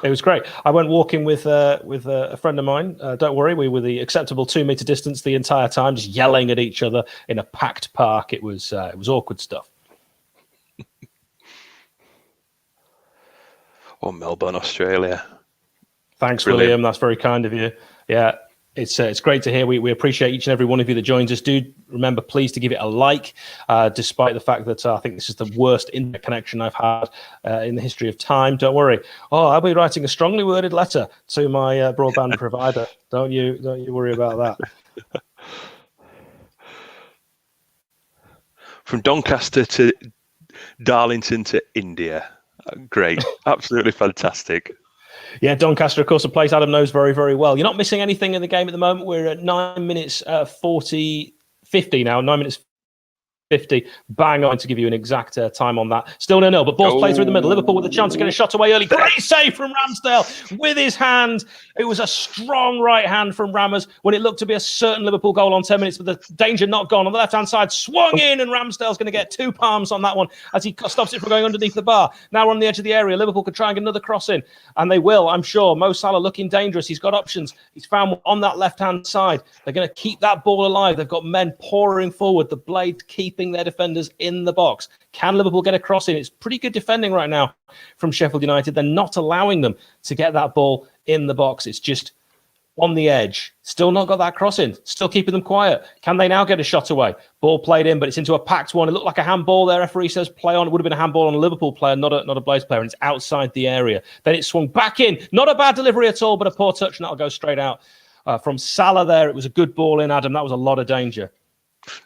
It was great. I went walking with a friend of mine. Don't worry, we were the acceptable 2 meter distance the entire time, just yelling at each other in a packed park. It was awkward stuff. Or Melbourne, Australia. Thanks, Brilliant. William. That's very kind of you. Yeah, it's great to hear. We appreciate each and every one of you that joins us. Do remember, please, to give it a like, despite the fact that I think this is the worst internet connection I've had in the history of time. Don't worry. Oh, I'll be writing a strongly worded letter to my broadband provider. Don't you worry about that. From Doncaster to Darlington to India. Great. Absolutely fantastic. Yeah, Doncaster, of course, a place Adam knows very, very well. You're not missing anything in the game at the moment. We're at 9 minutes 50 now, 9 minutes 50. Bang on to give you an exact time on that. Still 0-0, but ball's played through the middle. Liverpool with a chance to get a shot away early. Great save from Ramsdale with his hand. It was a strong right hand from Rammers when it looked to be a certain Liverpool goal on 10 minutes, but the danger not gone. On the left-hand side, swung in, and Ramsdale's going to get 2 palms on that one as he stops it from going underneath the bar. Now we're on the edge of the area. Liverpool could try and get another cross in, and they will, I'm sure. Mo Salah looking dangerous. He's got options. He's found one on that left-hand side. They're going to keep that ball alive. They've got men pouring forward, the Blade keeping their defenders in the box. Can Liverpool get a cross in? It's pretty good defending right now from Sheffield United. They're not allowing them to get that ball in the box. It's just on the edge. Still not got that cross in. Still keeping them quiet. Can they now get a shot away? Ball played in, but it's into a packed one. It looked like a handball there. Referee says play on. It would have been a handball on a Liverpool player, not a Blades player, and it's outside the area. Then it swung back in. Not a bad delivery at all, but a poor touch, and that'll go straight out. From Salah there, it was a good ball in, Adam. That was a lot of danger.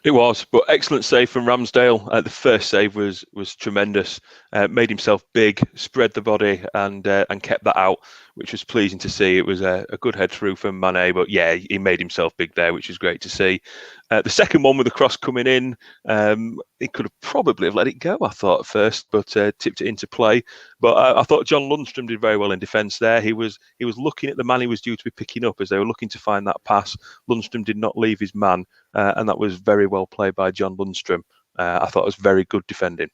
It was, but excellent save from Ramsdale. The first save was tremendous. Made himself big, spread the body, and kept that out, which was pleasing to see. It was a good head through from Mane, but yeah, he made himself big there, which was great to see. The second one with the cross coming in, he could have probably have let it go, I thought at first, but tipped it into play. But I thought John Lundstram did very well in defence there. He was looking at the man he was due to be picking up as they were looking to find that pass. Lundstram did not leave his man, and that was very well played by John Lundstram. I thought it was very good defending.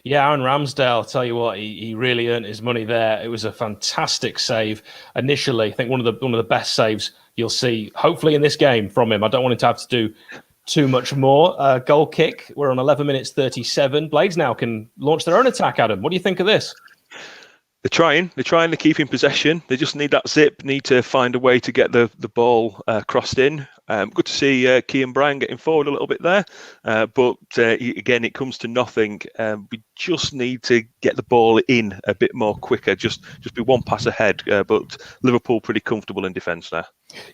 Yeah, Aaron Ramsdale, I'll tell you what, he really earned his money there. It was a fantastic save initially. I think one of the best saves you'll see, hopefully, in this game from him. I don't want him to have to do too much more. Goal kick, we're on 11 minutes 37. Blades now can launch their own attack, Adam. What do you think of this? They're trying to keep in possession. They just need that zip, need to find a way to get the ball crossed in. Good to see Kean Bryan getting forward a little bit there. But again, it comes to nothing. We just need to get the ball in a bit more quicker, just be one pass ahead. But Liverpool pretty comfortable in defence now.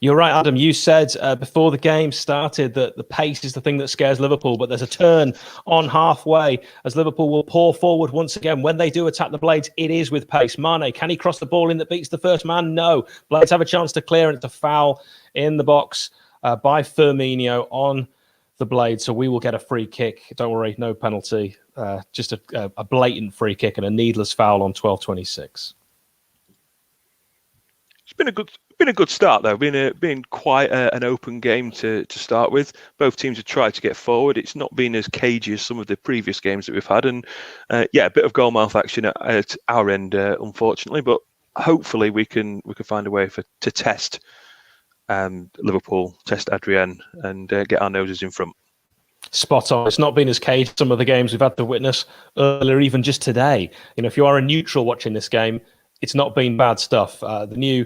You're right, Adam. You said before the game started that the pace is the thing that scares Liverpool, but there's a turn on halfway as Liverpool will pour forward once again. When they do attack the Blades, it is with pace. Mane, can he cross the ball in that beats the first man? No. Blades have a chance to clear, and it's a foul in the box by Firmino on the Blade. So we will get a free kick. Don't worry, no penalty. Just a blatant free kick and a needless foul on 12:26. It's been a good start though. Been quite an open game to start with. Both teams have tried to get forward. It's not been as cagey as some of the previous games that we've had, and a bit of goalmouth action at our end, unfortunately. But hopefully we can find a way to test Liverpool, test Adrian, and get our noses in front. Spot on. It's not been as cagey as some of the games we've had to witness earlier, even just today. You know, if you are a neutral watching this game, it's not been bad stuff. The new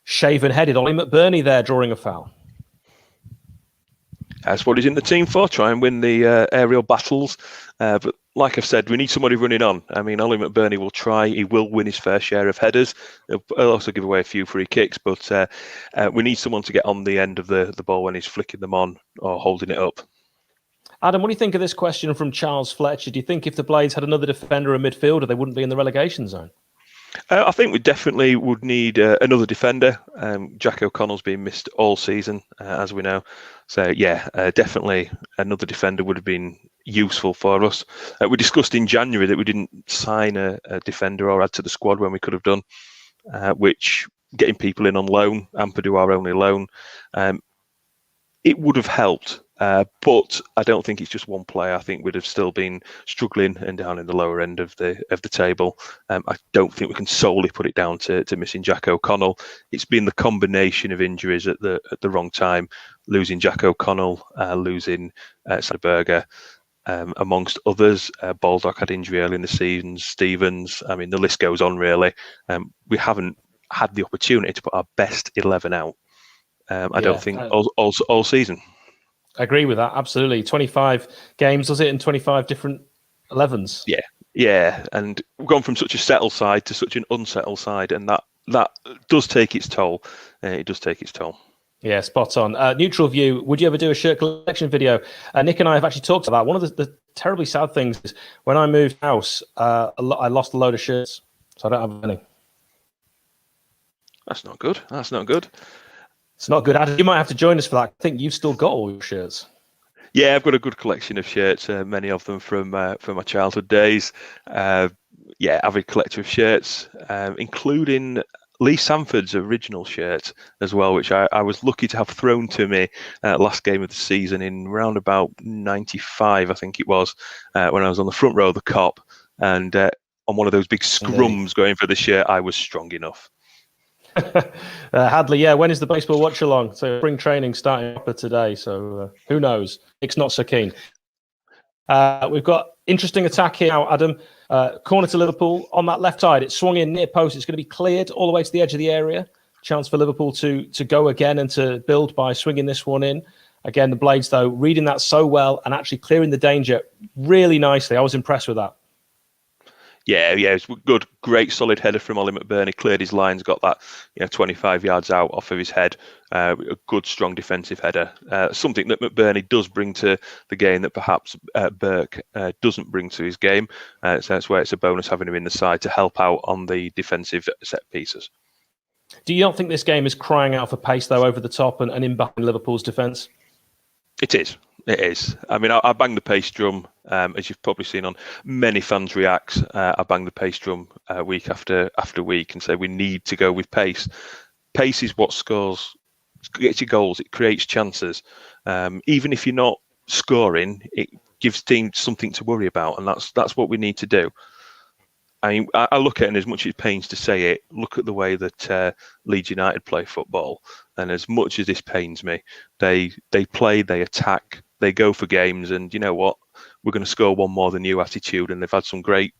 shaven-headed Ollie McBurney there drawing a foul. That's what he's in the team for, try and win the aerial battles. But like I've said, we need somebody running on. I mean, Ollie McBurney will try. He will win his fair share of headers. He'll also give away a few free kicks, but we need someone to get on the end of the ball when he's flicking them on or holding it up. Adam, what do you think of this question from Charles Fletcher? Do you think if the Blades had another defender and midfielder, they wouldn't be in the relegation zone? I think we definitely would need another defender. Jack O'Connell's been missed all season, as we know. So, definitely another defender would have been useful for us. We discussed in January that we didn't sign a defender or add to the squad when we could have done, which getting people in on loan, Ampadu our only loan, it would have helped. But I don't think it's just one player. I think we'd have still been struggling and down in the lower end of the table. I don't think we can solely put it down to missing Jack O'Connell. It's been the combination of injuries at the wrong time, losing Jack O'Connell, losing Sadberger, amongst others. Baldock had injury early in the season, Stevens. I mean, the list goes on, really. We haven't had the opportunity to put our best 11 out. I don't think all season. I agree with that, absolutely. 25 games, was it, in 25 different 11s? Yeah, and we've gone from such a settled side to such an unsettled side, and that does take its toll. It does take its toll. Yeah, spot on. Neutral view, would you ever do a shirt collection video? Nick and I have actually talked about that. One of the terribly sad things is when I moved house, I lost a load of shirts, so I don't have any. That's not good. It's not good. Adam, you might have to join us for that. I think you've still got all your shirts. Yeah, I've got a good collection of shirts, many of them from my childhood days. Avid collector of shirts, including Lee Sanford's original shirt as well, which I was lucky to have thrown to me last game of the season in round about 95, I think it was, when I was on the front row of the Cop, and on one of those big scrums going for the shirt, I was strong enough. Hadley, when is the baseball watch along? So spring training starting up today, so who knows? Nick's not so keen. We've got interesting attack here now, Adam. Corner to Liverpool on that left side. It's swung in near post. It's going to be cleared all the way to the edge of the area. Chance for Liverpool to go again and to build by swinging this one in. Again, the Blades, though, reading that so well and actually clearing the danger really nicely. I was impressed with that. Yeah, it's good, great, solid header from Ollie McBurney. Cleared his lines, got that 25 yards out off of his head. A good, strong defensive header. Something that McBurney does bring to the game that perhaps Burke doesn't bring to his game. So that's where it's a bonus having him in the side to help out on the defensive set pieces. Do you not think this game is crying out for pace, though, over the top and in behind Liverpool's defence? It is. I mean, I bang the pace drum, as you've probably seen on many fans' reacts. I bang the pace drum week after week and say we need to go with pace. Pace is what gets you goals. It creates chances. Even if you're not scoring, it gives teams something to worry about, and that's what we need to do. I mean, I look at it, and as much as it pains to say it, look at the way that Leeds United play football. And as much as this pains me, they play, they attack, they go for games, and you know what? We're going to score one more than you attitude. And they've had some great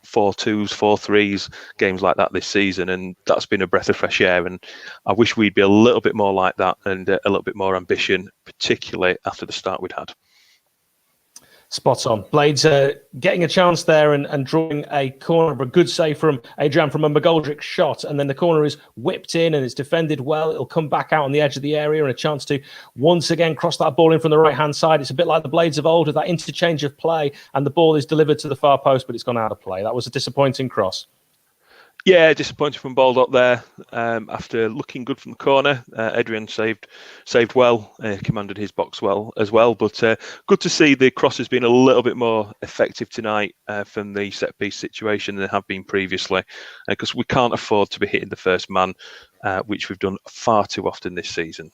4-2s, 4-3s, games like that this season, and that's been a breath of fresh air. And I wish we'd be a little bit more like that and a little bit more ambition, particularly after the start we'd had. Spot on. Blades getting a chance there and drawing a corner, a good save from Adrian from a McGoldrick shot, and then the corner is whipped in and it's defended well. It'll come back out on the edge of the area and a chance to once again cross that ball in from the right-hand side. It's a bit like the Blades of old with that interchange of play, and the ball is delivered to the far post, but it's gone out of play. That was a disappointing cross. Yeah, disappointing from Baldock there. After looking good from the corner, Adrian saved well, commanded his box well as well. But good to see the crosses being a little bit more effective tonight from the set piece situation than they have been previously, because we can't afford to be hitting the first man, which we've done far too often this season.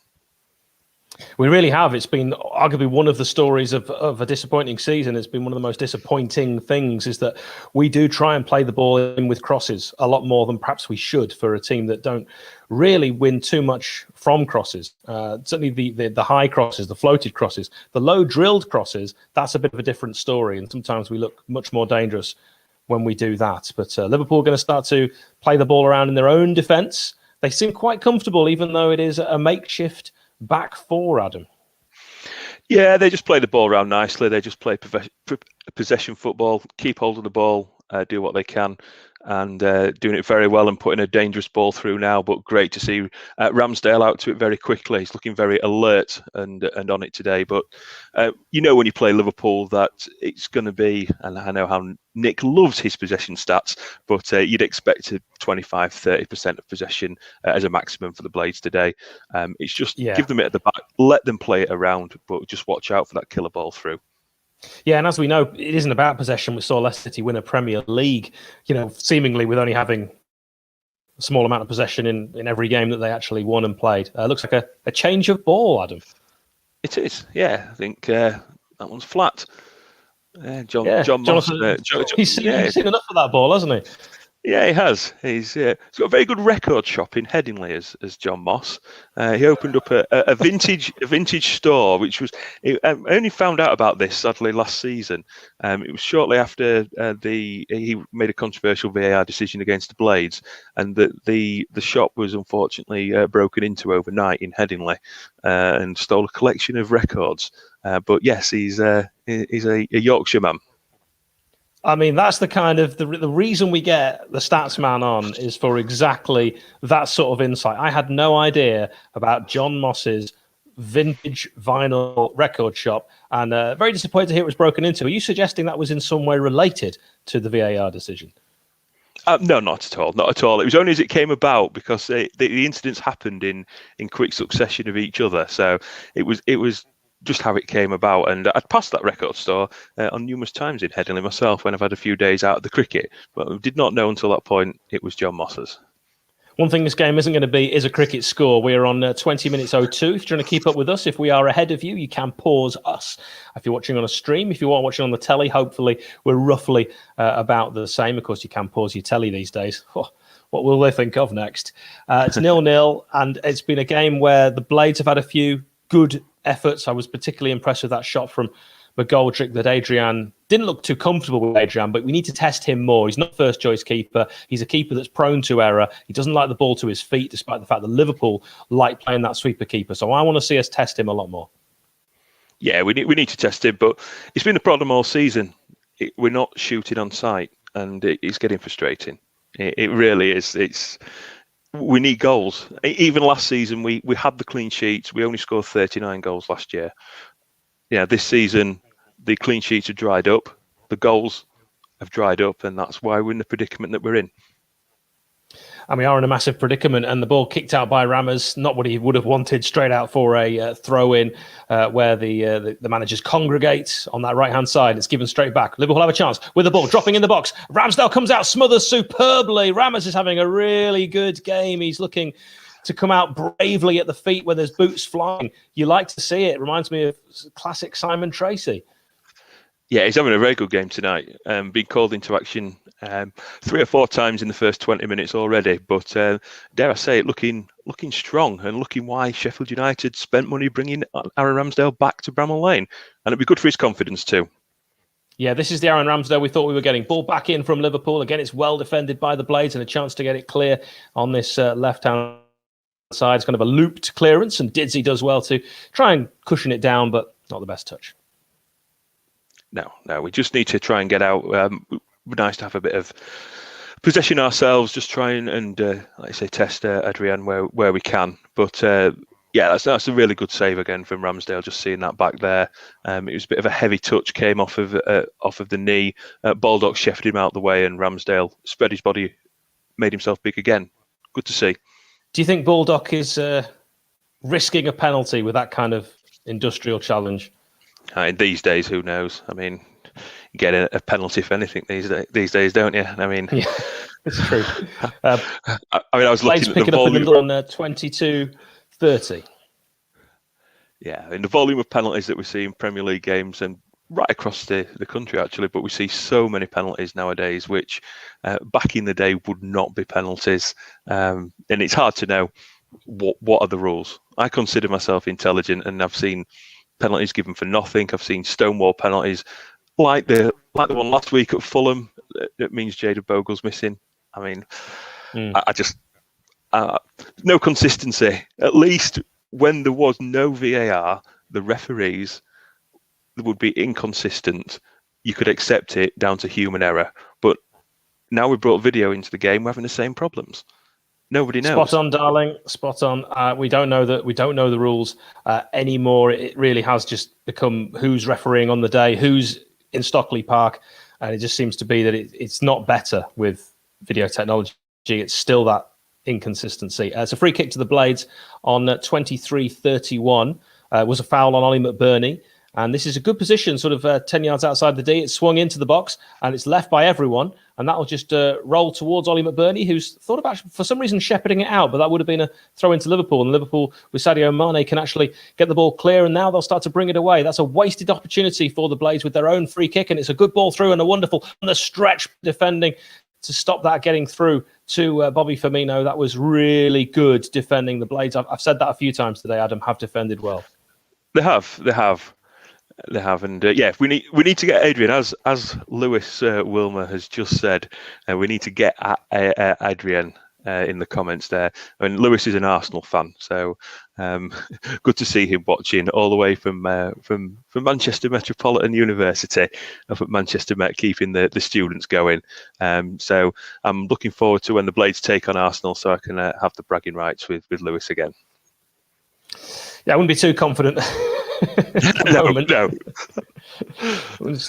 We really have. It's been arguably one of the stories of a disappointing season. It's been one of the most disappointing things is that we do try and play the ball in with crosses a lot more than perhaps we should for a team that don't really win too much from crosses. Certainly the high crosses, the floated crosses, the low drilled crosses, that's a bit of a different story. And sometimes we look much more dangerous when we do that. But Liverpool are going to start to play the ball around in their own defence. They seem quite comfortable, even though it is a makeshift back four, Adam. Yeah, they just play the ball around nicely. They just play possession football, keep hold of the ball, do what they can, and doing it very well and putting a dangerous ball through now. But great to see Ramsdale out to it very quickly. He's looking very alert and on it today. But when you play Liverpool, that it's going to be, and I know how Nick loves his possession stats, but you'd expect 25-30% of possession as a maximum for the Blades today. It's just give them it at the back, let them play it around, but just watch out for that killer ball through. Yeah, and as we know, it isn't about possession. We saw Leicester City win a Premier League, seemingly with only having a small amount of possession in every game that they actually won and played. Looks like a change of ball, Adam. It is, yeah. I think that one's flat. John Moss. Jonathan, he's seen enough of that ball, hasn't he? Yeah, he has. He's got a very good record shop in Headingley, as John Moss. He opened up a vintage store, which was. I only found out about this sadly last season. It was shortly after he made a controversial VAR decision against the Blades, and the shop was unfortunately broken into overnight in Headingley, and stole a collection of records. But yes, he's a Yorkshire man. I mean, that's the kind of the reason we get the stats man on is for exactly that sort of insight. I had no idea about John Moss's vintage vinyl record shop, and very disappointed to hear it was broken into. Are you suggesting that was in some way related to the VAR decision? No, not at all. Not at all. It was only as it came about because the incidents happened in quick succession of each other. So it was just how it came about. And I'd passed that record store on numerous times in Headingley myself when I've had a few days out of the cricket, but I did not know until that point it was John Moss's. One thing this game isn't going to be is a cricket score. We're on 20 minutes 02. If you're trying to keep up with us, if we are ahead of you, you can pause us. If you're watching on a stream, if you are watching on the telly, hopefully we're roughly about the same. Of course, you can pause your telly these days. Oh, what will they think of next? It's 0-0, and it's been a game where the Blades have had a few good efforts. I was particularly impressed with that shot from McGoldrick that Adrian didn't look too comfortable with Adrian, but we need to test him more. He's not first choice keeper. He's a keeper that's prone to error. He doesn't like the ball to his feet, despite the fact that Liverpool like playing that sweeper keeper. So I want to see us test him a lot more. Yeah, we need to test him, but it's been a problem all season. We're not shooting on sight, and it's getting frustrating. It really is. We need goals. Even last season, we had the clean sheets. We only scored 39 goals last year. Yeah, this season, the clean sheets have dried up. The goals have dried up, and that's why we're in the predicament that we're in. And we are in a massive predicament, and the ball kicked out by Rammers, not what he would have wanted, straight out for a throw-in where the managers congregate on that right-hand side. It's given straight back. Liverpool have a chance with the ball dropping in the box. Ramsdale comes out, smothers superbly. Rammers is having a really good game. He's looking to come out bravely at the feet when there's boots flying. You like to see it. Reminds me of classic Simon Tracy. Yeah, he's having a very good game tonight. Been called into action 3 or 4 times in the first 20 minutes already. But dare I say it, looking strong and looking why Sheffield United spent money bringing Aaron Ramsdale back to Bramall Lane. And it'd be good for his confidence too. Yeah, this is the Aaron Ramsdale we thought we were getting. Ball back in from Liverpool. Again, it's well defended by the Blades and a chance to get it clear on this left-hand side. It's kind of a looped clearance, and Didsey does well to try and cushion it down, but not the best touch. No, we just need to try and get out. It'd be nice to have a bit of possession ourselves, just try and like I say, test Adrian where we can. But yeah, that's a really good save again from Ramsdale. Just seeing that back there, it was a bit of a heavy touch, came off of the knee. Baldock sheffed him out the way, and Ramsdale spread his body, made himself big again. Good to see. Do you think Baldock is risking a penalty with that kind of industrial challenge? In these days, who knows? I mean, you get a penalty for anything these days, don't you? I mean, yeah, it's true. I was looking at the volume on 22-30. Yeah, in the volume of penalties that we see in Premier League games and right across the country, actually, but we see so many penalties nowadays, which back in the day would not be penalties, and it's hard to know what are the rules. I consider myself intelligent, and I've seen penalties given for nothing. I've seen stonewall penalties like the one last week at Fulham. That means Jada Bogle's missing. I mean, I just no consistency. At least when there was no VAR, the referees would be inconsistent. You could accept it down to human error, but now we've brought video into the game, we're having the same problems. Nobody knows. Spot on, darling. Spot on. We don't know the rules anymore. It really has just become who's refereeing on the day, who's in Stockley Park, and it just seems to be that it's not better with video technology. It's still that inconsistency. It's a free kick to the Blades on 23-31. Was a foul on Ollie McBurney. And this is a good position, sort of 10 yards outside the D. It's swung into the box, and it's left by everyone. And that'll just roll towards Ollie McBurney, who's thought about, for some reason, shepherding it out. But that would have been a throw into Liverpool. And Liverpool, with Sadio Mane, can actually get the ball clear. And now they'll start to bring it away. That's a wasted opportunity for the Blades with their own free kick. And it's a good ball through and a wonderful on the stretch defending to stop that getting through to Bobby Firmino. That was really good defending. The Blades, I've said that a few times today, Adam, have defended well. They have. And we need to get Adrian, as Lewis Wilmer has just said. We need to get Adrian in the comments there. I mean, Lewis is an Arsenal fan, so good to see him watching all the way from Manchester Metropolitan University up at Manchester Met, keeping the students going. So I'm looking forward to when the Blades take on Arsenal, so I can have the bragging rights with Lewis again. Yeah, I wouldn't be too confident. No.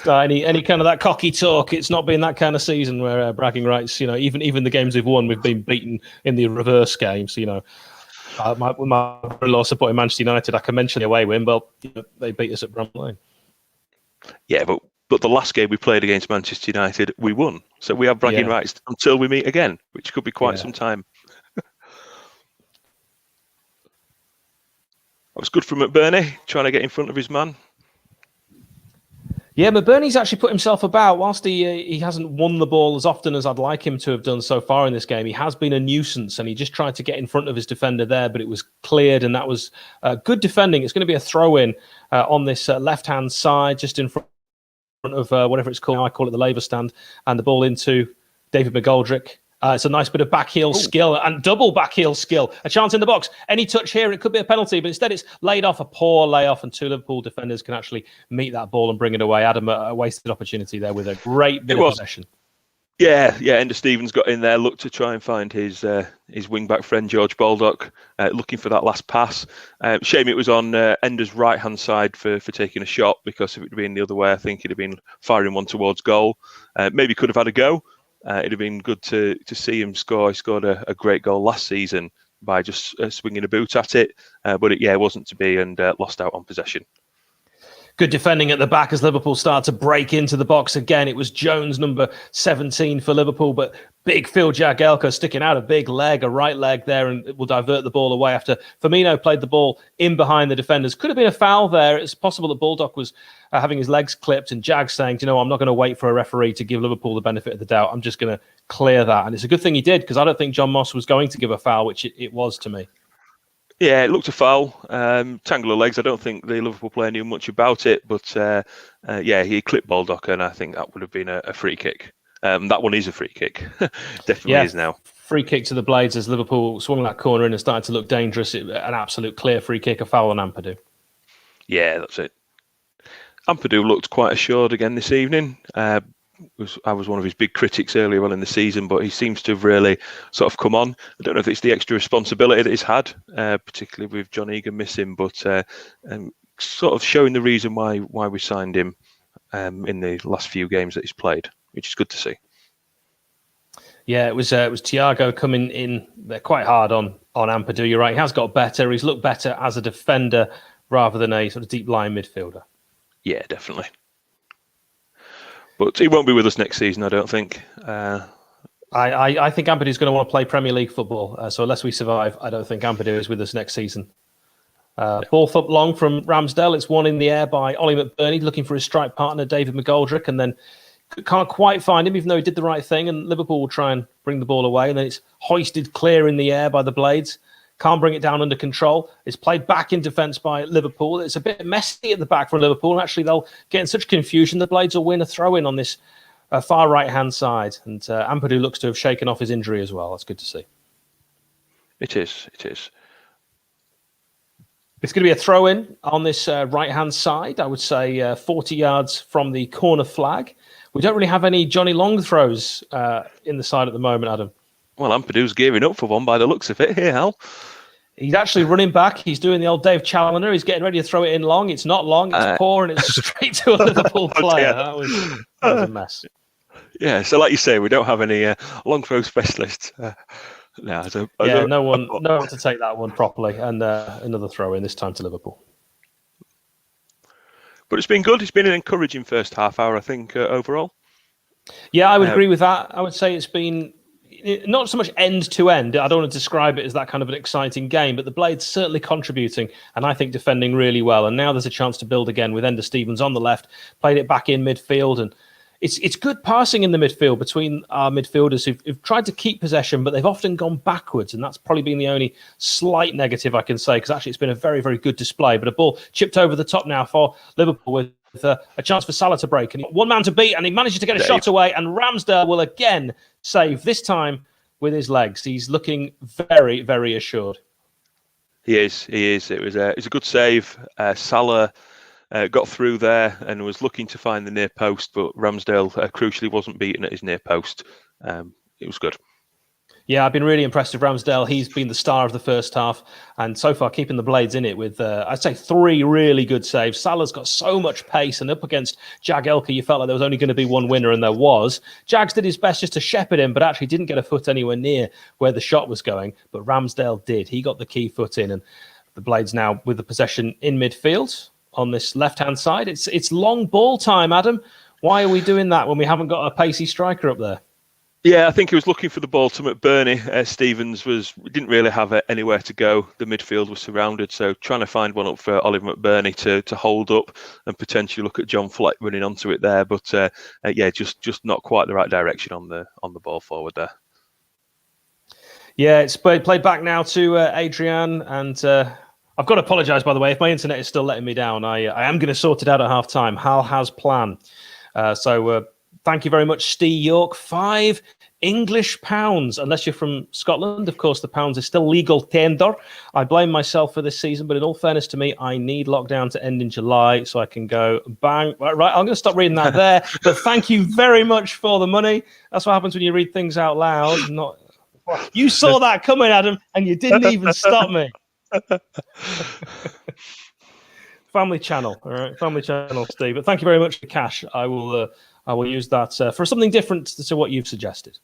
Any kind of that cocky talk. It's not been that kind of season where bragging rights. Even the games we've won, we've been beaten in the reverse games. My brother-in-law supporting Manchester United, I can mention the away win. Well, they beat us at Bramall Lane. Yeah, but the last game we played against Manchester United, we won. So we have bragging rights until we meet again, which could be quite some time. That was good from McBurney, trying to get in front of his man. Yeah, McBurney's actually put himself about. Whilst he hasn't won the ball as often as I'd like him to have done so far in this game, he has been a nuisance, and he just tried to get in front of his defender there, but it was cleared, and that was good defending. It's going to be a throw-in on this left-hand side, just in front of whatever it's called. I call it the Labour stand, and the ball into David McGoldrick. It's a nice bit of backheel skill and double backheel skill. A chance in the box. Any touch here, it could be a penalty, but instead it's laid off, a poor layoff, and two Liverpool defenders can actually meet that ball and bring it away. Adam, a wasted opportunity there with a great bit of possession. Yeah, Ender Stevens got in there, looked to try and find his wing-back friend, George Baldock, looking for that last pass. Shame it was on Ender's right-hand side for taking a shot, because if it had been the other way, I think he'd have been firing one towards goal. Maybe could have had a go. It'd have been good to see him score. He scored a great goal last season by just swinging a boot at it, but it wasn't to be, and lost out on possession. Good defending at the back as Liverpool start to break into the box again. It was Jones, number 17 for Liverpool, but big Phil Jagielka sticking out a big leg, a right leg there, and it will divert the ball away after Firmino played the ball in behind the defenders. Could have been a foul there. It's possible that Baldock was having his legs clipped, and Jag saying, I'm not going to wait for a referee to give Liverpool the benefit of the doubt. I'm just going to clear that. And it's a good thing he did, because I don't think John Moss was going to give a foul, which it was to me. Yeah, it looked a foul. Tangle of legs. I don't think the Liverpool player knew much about it, but he clipped Baldock, and I think that would have been a free kick. That one is a free kick. Definitely is now. Free kick to the Blades as Liverpool swung that corner in and started to look dangerous. An absolute clear free kick, a foul on Ampadu. Yeah, that's it. Ampadu looked quite assured again this evening. I was one of his big critics earlier on in the season, but he seems to have really sort of come on. I don't know if it's the extra responsibility that he's had, particularly with John Egan missing, but sort of showing the reason why we signed him in the last few games that he's played, which is good to see. Yeah, it was Thiago coming in there quite hard on Ampadu. You're right, he has got better. He's looked better as a defender rather than a sort of deep line midfielder. Yeah, definitely. But he won't be with us next season, I don't think. I think Ampadu's going to want to play Premier League football. So unless we survive, I don't think Ampadu is with us next season. Ball up long from Ramsdale. It's one in the air by Ollie McBurney, looking for his strike partner, David McGoldrick, and then can't quite find him, even though he did the right thing. And Liverpool will try and bring the ball away. And then it's hoisted clear in the air by the Blades. Can't bring it down under control. It's played back in defence by Liverpool. It's a bit messy at the back for Liverpool. And actually, they'll get in such confusion. The Blades will win a throw-in on this far right-hand side. And Ampadu looks to have shaken off his injury as well. That's good to see. It is. It's going to be a throw-in on this right-hand side. I would say 40 yards from the corner flag. We don't really have any Johnny Long throws in the side at the moment, Adam. Well, Ampadu's gearing up for one by the looks of it. Here, Hal. He's actually running back. He's doing the old Dave Challoner. He's getting ready to throw it in long. It's not long. It's poor, and it's straight to a Liverpool player. That was a mess. Yeah, so like you say, we don't have any long throw specialists. No one to take that one properly. And another throw in, this time to Liverpool. But it's been good. It's been an encouraging first half hour, I think, overall. Yeah, I would agree with that. I would say it's been not so much end to end. I don't want to describe it as that kind of an exciting game, but the Blades certainly contributing and I think defending really well. And now there's a chance to build again with Ender Stevens on the left, played it back in midfield. And it's good passing in the midfield between our midfielders who've tried to keep possession, but they've often gone backwards. And that's probably been the only slight negative I can say, because actually it's been a very, very good display. But a ball chipped over the top now for Liverpool with a chance for Salah to break, and one man to beat, and he manages to get a shot away, and Ramsdale will again save, this time with his legs. He's looking very, very assured. He is. It was a good save. Salah got through there and was looking to find the near post, but Ramsdale crucially wasn't beaten at his near post. It was good. Yeah, I've been really impressed with Ramsdale. He's been the star of the first half, and so far keeping the Blades in it with, I'd say, 3 really good saves. Salah's got so much pace, and up against Jagielka, you felt like there was only going to be one winner, and there was. Jags did his best just to shepherd him, but actually didn't get a foot anywhere near where the shot was going. But Ramsdale did. He got the key foot in, and the Blades now with the possession in midfield on this left-hand side. It's long ball time, Adam. Why are we doing that when we haven't got a pacey striker up there? Yeah, I think he was looking for the ball to McBurney. Stevens didn't really have anywhere to go. The midfield was surrounded, so trying to find one up for Oliver McBurney to hold up and potentially look at John Fleck running onto it there. But just not quite the right direction on the ball forward there. Yeah, it's played back now to Adrian, and I've got to apologise, by the way, if my internet is still letting me down. I am going to sort it out at half time. Hal has plan. Thank you very much, Steve York. £5 English, unless you're from Scotland. Of course, the pounds is still legal tender. I blame myself for this season, but in all fairness to me, I need lockdown to end in July so I can go bang. Right, I'm going to stop reading that there. But thank you very much for the money. That's what happens when you read things out loud. You saw that coming, Adam, and you didn't even stop me. Family channel, all right, family channel, Steve. But thank you very much for cash. I will use that for something different to what you've suggested.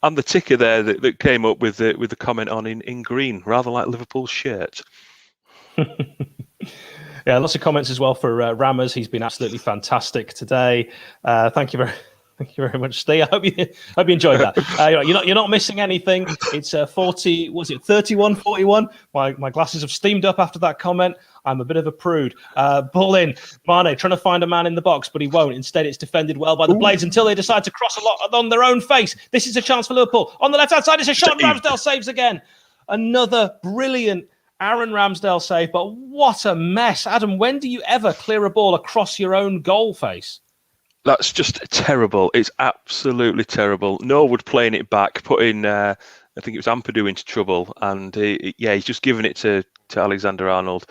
And the ticker there that came up with the comment on in green, rather like Liverpool's shirt. Yeah, lots of comments as well for Rammers. He's been absolutely fantastic today. Thank you very much, Steve. I hope you enjoyed that. You're not missing anything. It's 31-41. My glasses have steamed up after that comment. I'm a bit of a prude. Ball in. Mane trying to find a man in the box, but he won't. Instead, it's defended well by the Blades until they decide to cross a lot on their own face. This is a chance for Liverpool. On the left-hand side, it's a shot. Ramsdale saves again. Another brilliant Aaron Ramsdale save, but what a mess. Adam, when do you ever clear a ball across your own goal face? That's just terrible. It's absolutely terrible. Norwood playing it back, putting, I think it was Ampadu into trouble, and he's just given it to Alexander-Arnold.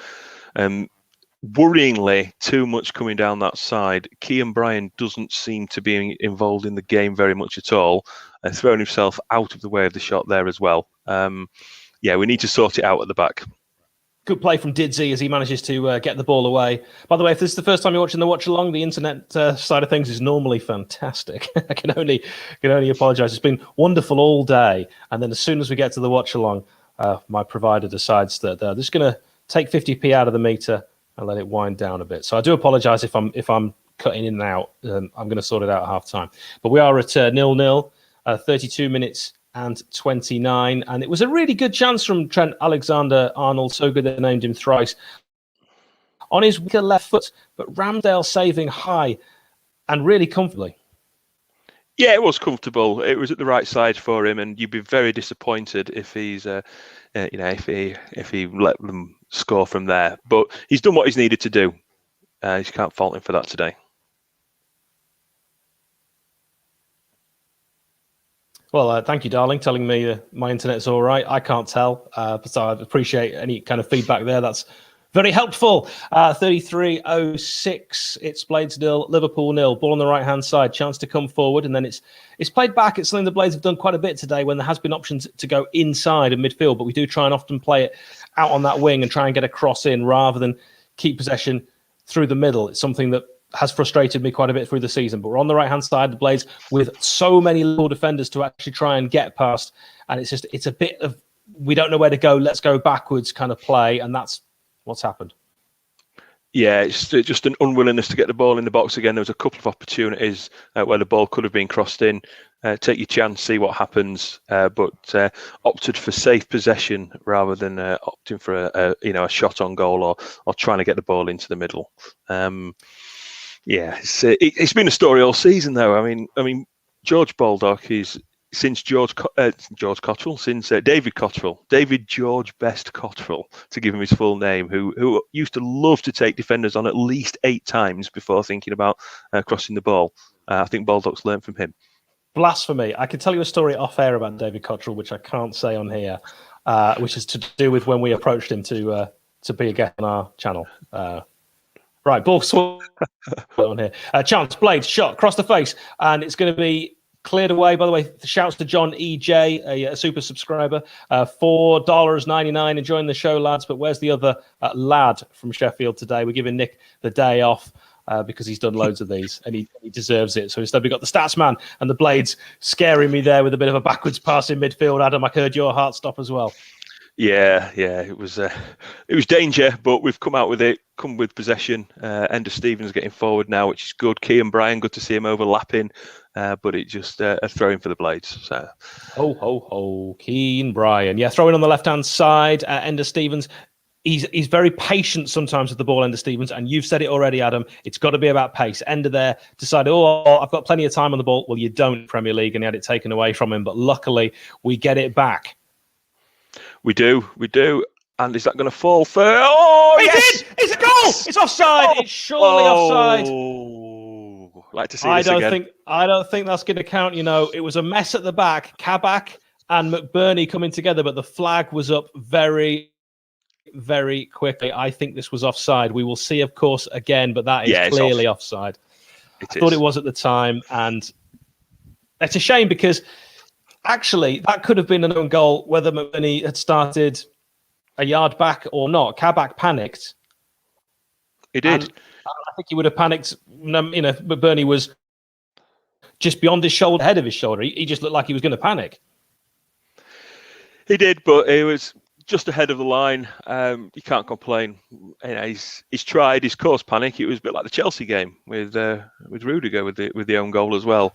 Worryingly, too much coming down that side. Kean Bryan doesn't seem to be involved in the game very much at all, and throwing himself out of the way of the shot there as well. We need to sort it out at the back. Good play from Didzy as he manages to get the ball away. By the way, if this is the first time you're watching the Watchalong, the internet side of things is normally fantastic. I can only apologise. It's been wonderful all day, and then as soon as we get to the Watchalong, my provider decides that they're just going to take 50p out of the meter and let it wind down a bit. So I do apologise if I'm cutting in and out. I'm going to sort it out at half time. But we are at 0-0, 32 minutes and 29, and it was a really good chance from Trent Alexander-Arnold, so good they named him thrice, on his weaker left foot, but Ramsdale saving high and really comfortably. Yeah, it was comfortable. It was at the right side for him, and you'd be very disappointed if he's, if he let them score from there. But he's done what he's needed to do. You can't fault him for that today. Well, thank you, darling, telling me my internet's all right. I can't tell, so I appreciate any kind of feedback there. That's very helpful. 33:06. It's Blades 0, Liverpool 0. Ball on the right-hand side. Chance to come forward, and then it's played back. It's something the Blades have done quite a bit today when there has been options to go inside of midfield, but we do try and often play it out on that wing and try and get a cross in rather than keep possession through the middle. It's something that has frustrated me quite a bit through the season, but we're on the right-hand side, the Blades, with so many Liverpool defenders to actually try and get past, and it's a bit of, we don't know where to go, let's go backwards kind of play, and that's what's happened. Yeah, it's just an unwillingness to get the ball in the box again. There was a couple of opportunities where the ball could have been crossed in. Take your chance, see what happens, but opted for safe possession rather than opting for a shot on goal or trying to get the ball into the middle. It's been a story all season though. I mean, George Baldock is since David George Best Cottrell, to give him his full name, who used to love to take defenders on at least 8 times before thinking about crossing the ball. I think Baldock's learned from him. Blasphemy. I could tell you a story off air about David Cottrell, which I can't say on here, which is to do with when we approached him to be a guest on our channel. Right, ball swung on here. Chance, Blades, shot, across the face, and it's going to be cleared away. By the way, shouts to John EJ, a super subscriber. $4.99. Enjoying the show, lads. But where's the other lad from Sheffield today? We're giving Nick the day off because he's done loads of these and he deserves it. So instead, we've got the stats man and the Blades scaring me there with a bit of a backwards pass in midfield. Adam, I heard your heart stop as well. Yeah, it was danger, but we've come out with it. Come with possession. Ender Stevens getting forward now, which is good. Kean Bryan, good to see him overlapping, but it just a throw-in for the Blades. So, ho, Kean Bryan, yeah, throwing on the left-hand side. Ender Stevens, he's very patient sometimes with the ball. Ender Stevens, and you've said it already, Adam. It's got to be about pace. Ender there decided, I've got plenty of time on the ball. Well, you don't, Premier League, and he had it taken away from him. But luckily, we get it back. We do. And is that going to fall for? Oh, yes! Did! It's a goal! Yes! It's offside! It's surely offside. Like to see this again. I don't think that's going to count. You know, it was a mess at the back. Kabak and McBurney coming together, but the flag was up very, very quickly. I think this was offside. We will see, of course, again, but that is clearly offside. I thought it was at the time, and it's a shame because actually, that could have been an own goal, whether McBurney had started a yard back or not. Kabak panicked. He did. And I think he would have panicked. McBurney was just beyond his shoulder, head of his shoulder. He just looked like he was going to panic. He did, but he was just ahead of the line. You can't complain. He's tried. He's caused panic. It was a bit like the Chelsea game with Rudiger with the own goal as well,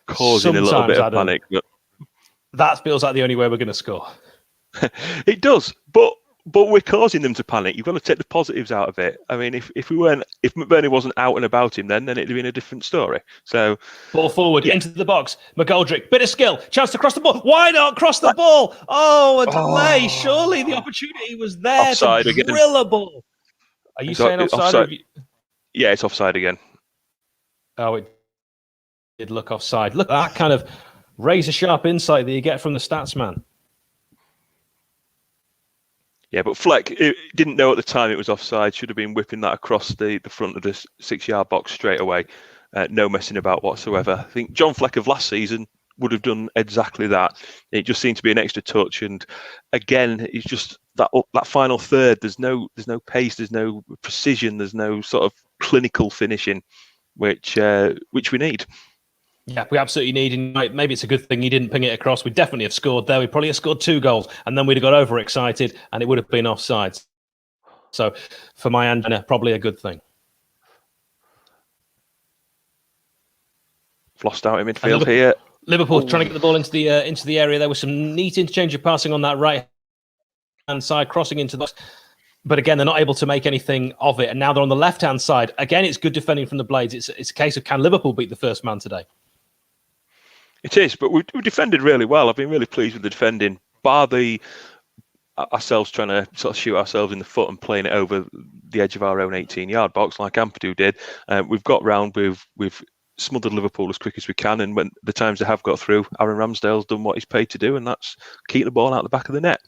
causing sometimes, a little bit of Adam, panic. But that feels like the only way we're going to score. It does, but we're causing them to panic. You've got to take the positives out of it. I mean, if McBurney wasn't out and about him, then it'd have been a different story. So, ball forward into the box. McGoldrick, bit of skill, chance to cross the ball. Why not cross the ball? Oh, a delay. Surely the opportunity was there offside to drill a ball. Are you saying offside? Yeah, it's offside again. Oh, it did look offside. Look at that kind of razor sharp insight that you get from the stats man. Yeah, but Fleck didn't know at the time it was offside. Should have been whipping that across the front of the 6-yard box straight away. No messing about whatsoever. I think John Fleck of last season would have done exactly that. It just seemed to be an extra touch, and again, it's just that final third. There's no pace. There's no precision. There's no sort of clinical finishing, which we need. Yeah, we absolutely need. And maybe it's a good thing he didn't ping it across. We'd definitely have scored there. We'd probably have scored 2 goals, and then we'd have got overexcited, and it would have been offside. So, for my Anna, probably a good thing. Lost out in midfield here. Liverpool trying to get the ball into the area. There was some neat interchange of passing on that right hand side, crossing into the. But again, they're not able to make anything of it. And now they're on the left hand side. Again, it's good defending from the Blades. It's a case of, can Liverpool beat the first man today? It is, but we defended really well. I've been really pleased with the defending, bar ourselves trying to sort of shoot ourselves in the foot and playing it over the edge of our own 18-yard box like Ampadu did. We've got round, we've smothered Liverpool as quick as we can, and when the times they have got through, Aaron Ramsdale's done what he's paid to do, and that's keep the ball out the back of the net.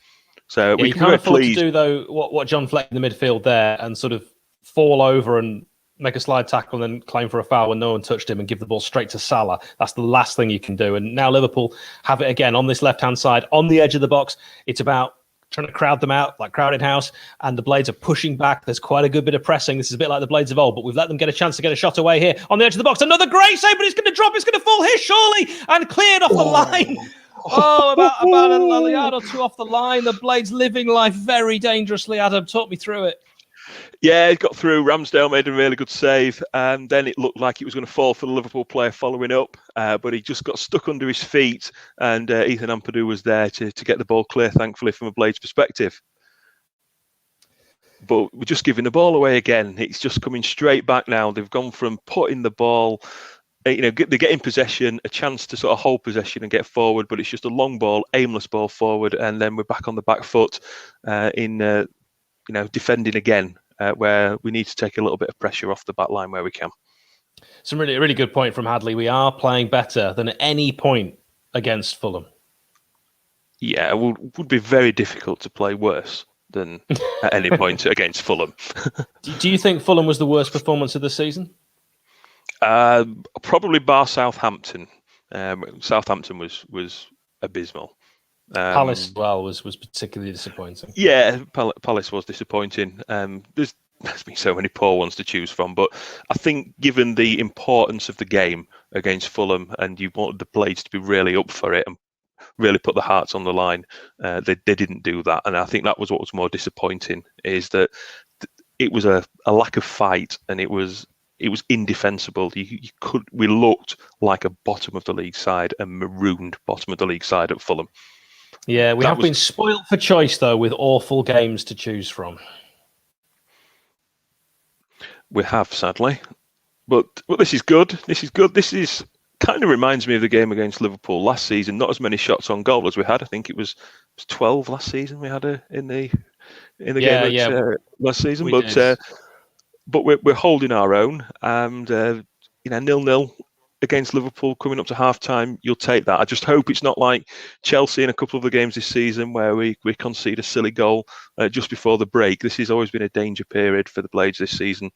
So we can be afford pleased to do though what John Fleck in the midfield there and sort of fall over and make a slide tackle and then claim for a foul when no one touched him and give the ball straight to Salah. That's the last thing you can do. And now Liverpool have it again on this left-hand side, on the edge of the box. It's about trying to crowd them out like crowded house, and the Blades are pushing back. There's quite a good bit of pressing. This is a bit like the Blades of old, but we've let them get a chance to get a shot away here on the edge of the box. Another great save, but it's going to drop. It's going to fall here, surely, and cleared off the line. About a yard or 2 off the line. The Blades living life very dangerously. Adam, talk me through it. Yeah, it got through. Ramsdale made a really good save, and then it looked like it was going to fall for the Liverpool player following up, but he just got stuck under his feet, and Ethan Ampadu was there to get the ball clear, thankfully, from a Blades perspective. But we're just giving the ball away again. It's just coming straight back now. They've gone from putting the ball, they're getting possession, a chance to sort of hold possession and get forward, but it's just a long ball, aimless ball forward, and then we're back on the back foot in defending again, where we need to take a little bit of pressure off the back line where we can. Some really good point from Hadley. We are playing better than at any point against Fulham. Yeah, it would be very difficult to play worse than at any point against Fulham. Do you think Fulham was the worst performance of the season? Probably bar Southampton. Southampton was abysmal. Palace as well was particularly disappointing. Yeah, Palace was disappointing. There's been so many poor ones to choose from, but I think given the importance of the game against Fulham, and you wanted the Blades to be really up for it and really put the hearts on the line, they didn't do that, and I think that was what was more disappointing, is that it was a lack of fight, and it was indefensible. We looked like a bottom of the league side, a marooned bottom of the league side at Fulham. Yeah, we have been spoiled for choice, though, with awful games to choose from. We have, sadly. But this is good. This is good. This is kind of reminds me of the game against Liverpool last season. Not as many shots on goal as we had. I think it was 12 last season we had in the game last season. But we're holding our own, and 0-0 against Liverpool coming up to half-time, you'll take that. I just hope it's not like Chelsea in a couple of the games this season where we concede a silly goal just before the break. This has always been a danger period for the Blades this season.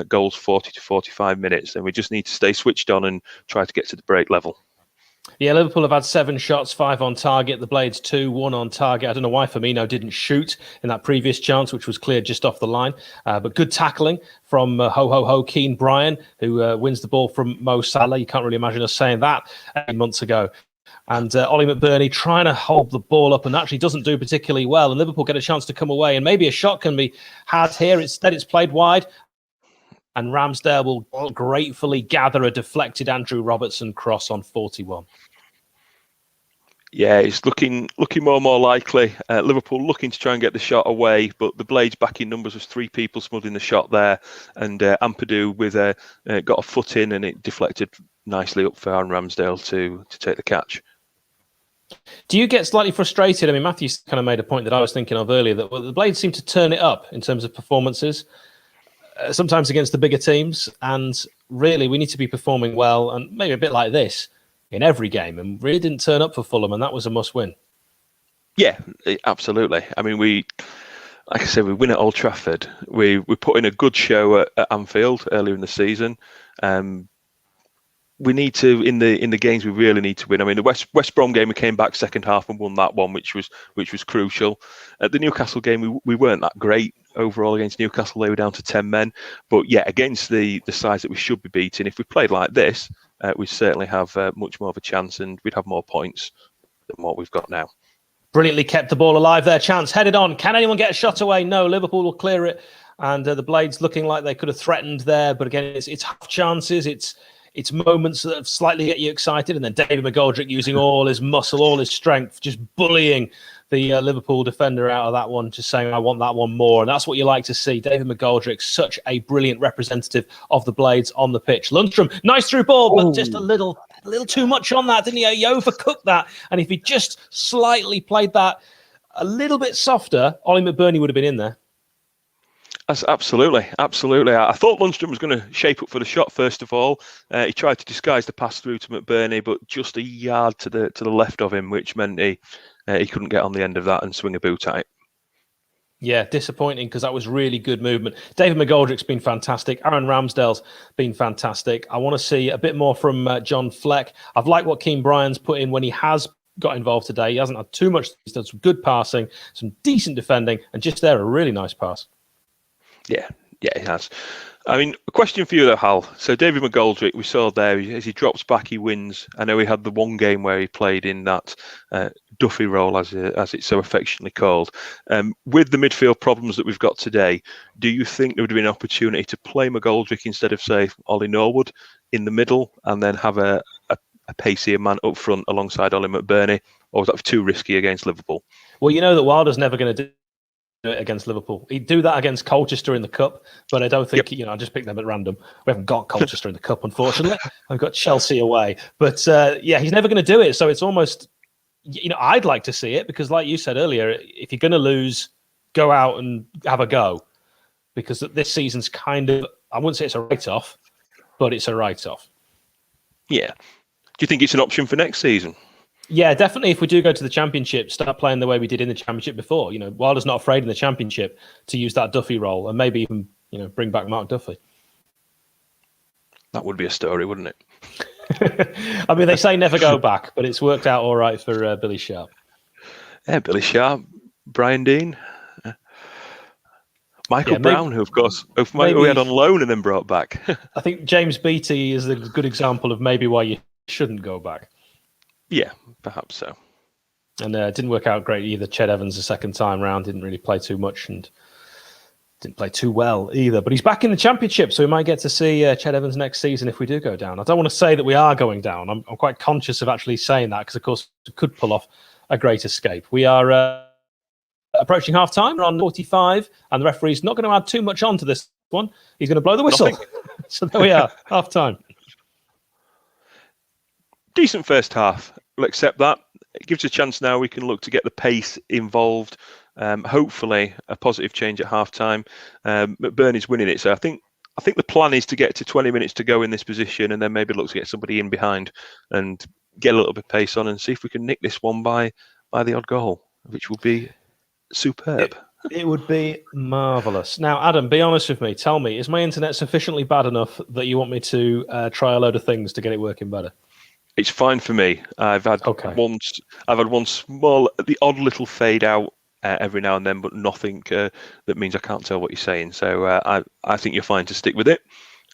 Goals 40 to 45 minutes, and we just need to stay switched on and try to get to the break level. Yeah, Liverpool have had 7 shots, 5 on target. The Blades 2, 1 on target. I don't know why Firmino didn't shoot in that previous chance, which was cleared just off the line. But good tackling from Keane Bryan, who wins the ball from Mo Salah. You can't really imagine us saying that 8 months ago. And Ollie McBurney trying to hold the ball up and actually doesn't do particularly well. And Liverpool get a chance to come away. And maybe a shot can be had here. Instead, it's played wide. And Ramsdale will gratefully gather a deflected Andrew Robertson cross on 41. Yeah, it's looking more and more likely. Liverpool looking to try and get the shot away, but the Blades back in numbers was 3 people smuggling the shot there, and Ampadu got a foot in and it deflected nicely up for Aaron Ramsdale to take the catch. Do you get slightly frustrated? I mean, Matthew's kind of made a point that I was thinking of earlier, that the Blades seem to turn it up in terms of performances. Sometimes against the bigger teams, and really we need to be performing well, and maybe a bit like this in every game, and really didn't turn up for Fulham, and that was a must-win. Yeah, absolutely. I mean, like I said, we win at Old Trafford. We put in a good show at Anfield earlier in the season. We need to in the games we really need to win. I mean, the West Brom game, we came back second half and won that one, which was crucial. At the Newcastle game, we weren't that great overall against Newcastle. They were down to 10 men, but yeah, against the sides that we should be beating, if we played like this, we certainly have much more of a chance, and we'd have more points than what we've got now. Brilliantly kept the ball alive there. Chance headed on. Can anyone get a shot away? No. Liverpool will clear it, and the Blades looking like they could have threatened there, but again, it's half chances. It's moments that slightly get you excited, and then David McGoldrick using all his muscle, all his strength, just bullying the Liverpool defender out of that one, just saying, I want that one more. And that's what you like to see. David McGoldrick, such a brilliant representative of the Blades on the pitch. Lundstrom, nice through ball, but just a little too much on that, didn't he? He overcooked that. And if he just slightly played that a little bit softer, Ollie McBurney would have been in there. Absolutely. I thought Lundstrom was going to shape up for the shot first of all. He tried to disguise the pass through to McBurney, but just a yard to the left of him, which meant he couldn't get on the end of that and swing a boot at it. Yeah, disappointing, because that was really good movement. David McGoldrick's been fantastic. Aaron Ramsdale's been fantastic. I want to see a bit more from John Fleck. I've liked what Keane Bryan's put in when he has got involved today. He hasn't had too much. He's done some good passing, some decent defending, and just there, a really nice pass. Yeah, he has. I mean, a question for you though, Hal. So David McGoldrick, we saw there, as he drops back, he wins. I know he had the one game where he played in that Duffy role, as it's so affectionately called. With the midfield problems that we've got today, do you think there would have been an opportunity to play McGoldrick instead of, say, Ollie Norwood in the middle, and then have a pacier man up front alongside Ollie McBurney, or was that too risky against Liverpool? Well, you know that Wilder's never going to do it against Liverpool. He'd do that against Colchester in the Cup, but I don't think, I just picked them at random. We haven't got Colchester in the Cup, unfortunately. I've got Chelsea away. But he's never going to do it. So it's almost, I'd like to see it because, like you said earlier, if you're going to lose, go out and have a go. Because this season's kind of, I wouldn't say it's a write-off, but it's a write-off. Yeah. Do you think it's an option for next season? Yeah, definitely. If we do go to the Championship, start playing the way we did in the Championship before. Wilder's not afraid in the Championship to use that Duffy role and maybe even, bring back Mark Duffy. That would be a story, wouldn't it? I mean, they say never go back, but it's worked out all right for Billy Sharp. Yeah, Billy Sharp, Brian Dean, Michael Brown, who, of course, we had on loan and then brought back. I think James Beattie is a good example of maybe why you shouldn't go back. Yeah, perhaps so. And it didn't work out great either. Ched Evans the second time round didn't really play too much and didn't play too well either. But he's back in the Championship, so we might get to see Ched Evans next season if we do go down. I don't want to say that we are going down. I'm quite conscious of actually saying that because, of course, we could pull off a great escape. We are approaching half-time. We're on 45, and the referee's not going to add too much on to this one. He's going to blow the whistle. So there we are, half-time. Decent first half. We'll accept that. It gives us a chance now. We can look to get the pace involved. Hopefully, a positive change at half time. McBurney's winning it, so I think the plan is to get to 20 minutes to go in this position, and then maybe look to get somebody in behind and get a little bit of pace on, and see if we can nick this one by the odd goal, which would be superb. It would be marvellous. Now, Adam, be honest with me. Tell me, is my internet sufficiently bad enough that you want me to try a load of things to get it working better? It's fine for me. I've had one small, the odd little fade out every now and then, but nothing that means I can't tell what you're saying. So I think you're fine to stick with it.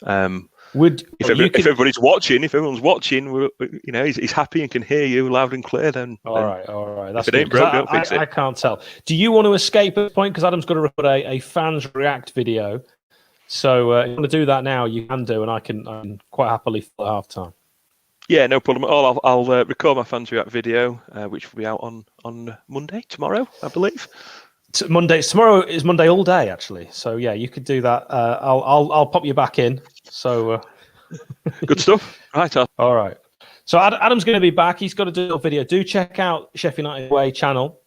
If everybody's watching, if everyone's watching, he's happy and can hear you loud and clear. Then all right. That's if it ain't broke, don't fix it. I can't tell. Do you want to escape at this point? Because Adam's got to record a fans react video. So if you want to do that now, you can do, and I can quite happily for half time. Yeah, no problem at all. I'll record my fans react video, which will be out on Monday, tomorrow, I believe. Tomorrow is Monday all day, actually. So yeah, you could do that. I'll pop you back in. So good stuff. Right. All right. So Adam's going to be back. He's got to do a video. Do check out Sheffield United Way channel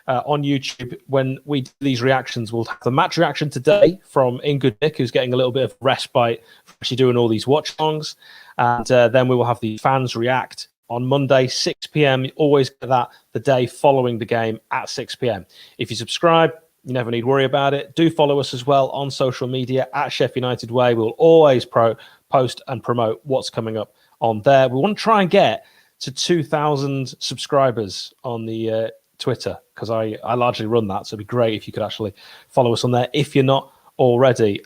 on YouTube. When we do these reactions, we'll have the match reaction today from Ingrid Nick, who's getting a little bit of respite from actually doing all these watchalongs. And then we will have the fans react on Monday, 6 p.m. You always get that the day following the game at 6 p.m. If you subscribe, you never need to worry about it. Do follow us as well on social media at Sheffield United Way. We'll always post and promote what's coming up on there. We want to try and get to 2,000 subscribers on the Twitter because I largely run that. So it'd be great if you could actually follow us on there if you're not already.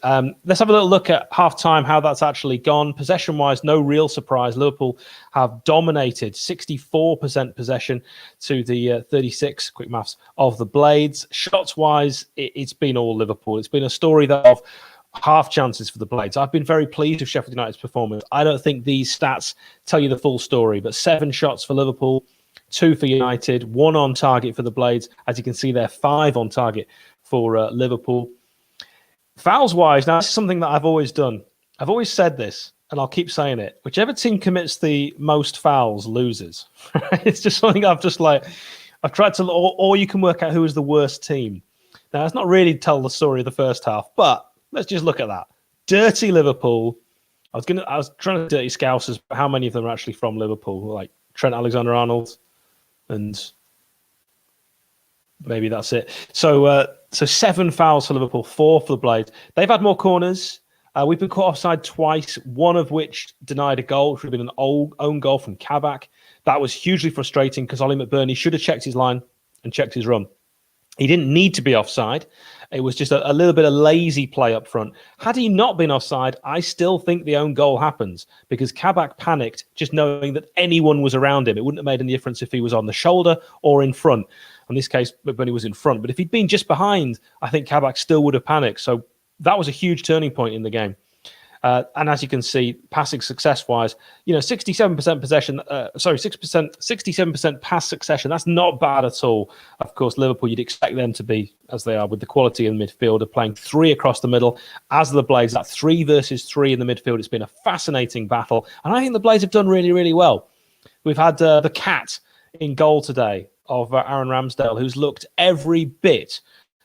Let's have a little look at half-time, how that's actually gone. Possession-wise, no real surprise. Liverpool have dominated 64% possession to the 36, quick maths, of the Blades. Shots-wise, it's been all Liverpool. It's been a story of half chances for the Blades. I've been very pleased with Sheffield United's performance. I don't think these stats tell you the full story, but 7 shots for Liverpool, 2 for United, 1 on target for the Blades. As you can see there, 5 on target for Liverpool. Fouls-wise, now this is something that I've always done. I've always said this, and I'll keep saying it. Whichever team commits the most fouls loses. It's just something I've tried to, or you can work out who is the worst team. Now, it's not really tell the story of the first half, but let's just look at that. Dirty Liverpool. I was trying to dirty Scousers, but how many of them are actually from Liverpool? Like Trent Alexander-Arnold, and maybe that's it. So 7 fouls for Liverpool, 4 for the Blades. They've had more corners. We've been caught offside twice, one of which denied a goal, which would have been an own goal from Kabak. That was hugely frustrating because Ollie McBurney should have checked his line and checked his run. He didn't need to be offside. It was just a little bit of lazy play up front. Had he not been offside, I still think the own goal happens because Kabak panicked just knowing that anyone was around him. It wouldn't have made any difference if he was on the shoulder or in front. In this case, McBurney was in front. But if he'd been just behind, I think Kabak still would have panicked. So that was a huge turning point in the game. And as you can see, passing success-wise, 67% possession, 67% pass succession. That's not bad at all. Of course, Liverpool, you'd expect them to be, as they are, with the quality in the midfield, of playing 3 across the middle. As the Blades, that 3 versus 3 in the midfield, it's been a fascinating battle. And I think the Blades have done really, really well. We've had the cat in goal today of Aaron Ramsdale, who's looked every bit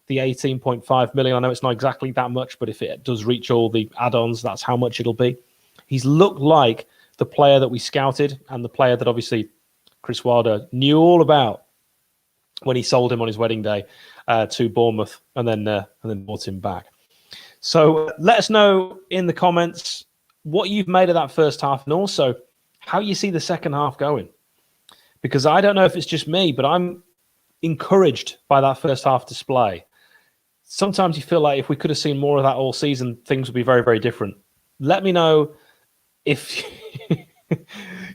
the 18.5 million. I know it's not exactly that much, but if it does reach all the add-ons, that's how much it'll be. He's looked like the player that we scouted and the player that obviously Chris Wilder knew all about when he sold him on his wedding day to Bournemouth and then bought him back. So let us know in the comments what you've made of that first half and also how you see the second half going. Because I don't know if it's just me, but I'm encouraged by that first half display. Sometimes you feel like if we could have seen more of that all season, things would be very, very different. Let me know if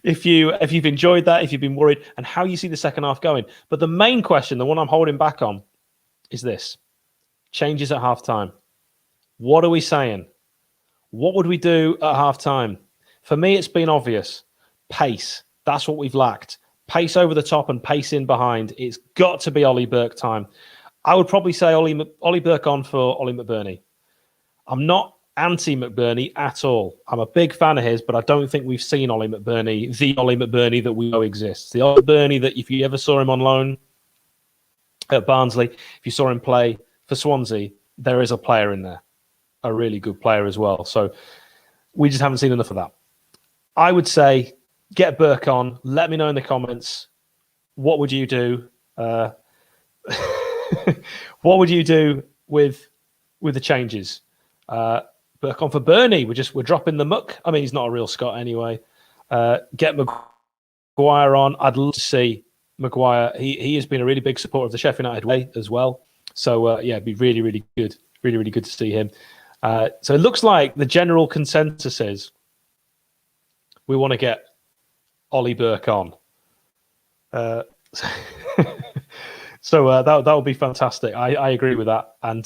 if you've enjoyed that, if you've been worried, and how you see the second half going. But the main question, the one I'm holding back on, is this: changes at halftime. What are we saying? What would we do at halftime? For me, it's been obvious. Pace. That's what we've lacked. Pace over the top and pace in behind. It's got to be Ollie Burke time. I would probably say Ollie Burke on for Ollie McBurney. I'm not anti-McBurney at all. I'm a big fan of his, but I don't think we've seen Ollie McBurney, the Ollie McBurney that we know exists. The Ollie McBurney that if you ever saw him on loan at Barnsley, if you saw him play for Swansea, there is a player in there, a really good player as well. So we just haven't seen enough of that. I would say get Burke on. Let me know in the comments. What would you do? What would you do with the changes? Burke on for Burnley. We're dropping the muck. I mean, he's not a real Scot anyway. Get Maguire on. I'd love to see Maguire. He has been a really big supporter of the Sheffield United way as well. So it'd be really, really good. Really, really good to see him. So it looks like the general consensus is we want to get Ollie Burke on. So that would be fantastic. I agree with that. And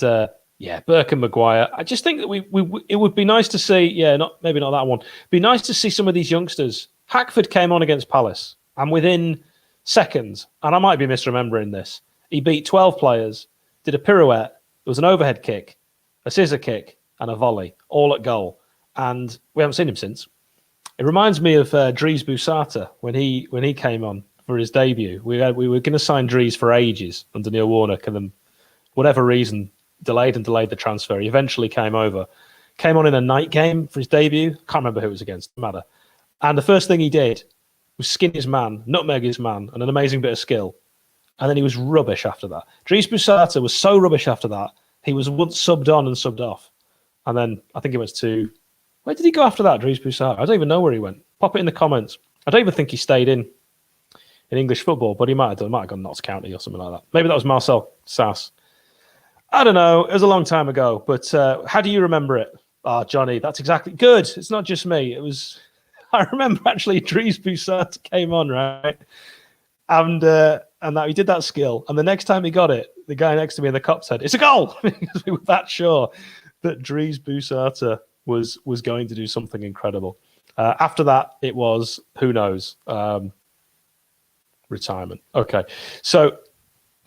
Burke and Maguire. I just think that it would be nice to see. Yeah, maybe not that one. Be nice to see some of these youngsters. Hackford came on against Palace, and within seconds, and I might be misremembering this, he beat 12 players, did a pirouette. There was an overhead kick, a scissor kick, and a volley, all at goal. And we haven't seen him since. It reminds me of Dries Boussata when he came on for his debut. We were going to sign Dries for ages under Neil Warnock, and then whatever reason delayed the transfer. He eventually came over, came on in a night game for his debut. Can't remember who it was against. Doesn't matter. And the first thing he did was skin his man, nutmeg his man, and an amazing bit of skill. And then he was rubbish after that. Dries Boussata was so rubbish after that. He was once subbed on and subbed off. And then I think he went to... Where did he go after that, Dries Boussata? I don't even know where he went. Pop it in the comments. I don't even think he stayed in English football, but he might have done. Might have gone Notts County or something like that. Maybe that was Marcel Sass. I don't know. It was a long time ago. But how do you remember it? Ah, Johnny, that's exactly... Good. It's not just me. It was... I remember actually Dries Boussata came on, right? And that he did that skill. And the next time he got it, the guy next to me in the cop said, "It's a goal!" Because we were that sure that Dries Boussata was going to do something incredible. After that, it was, who knows, retirement. Okay. So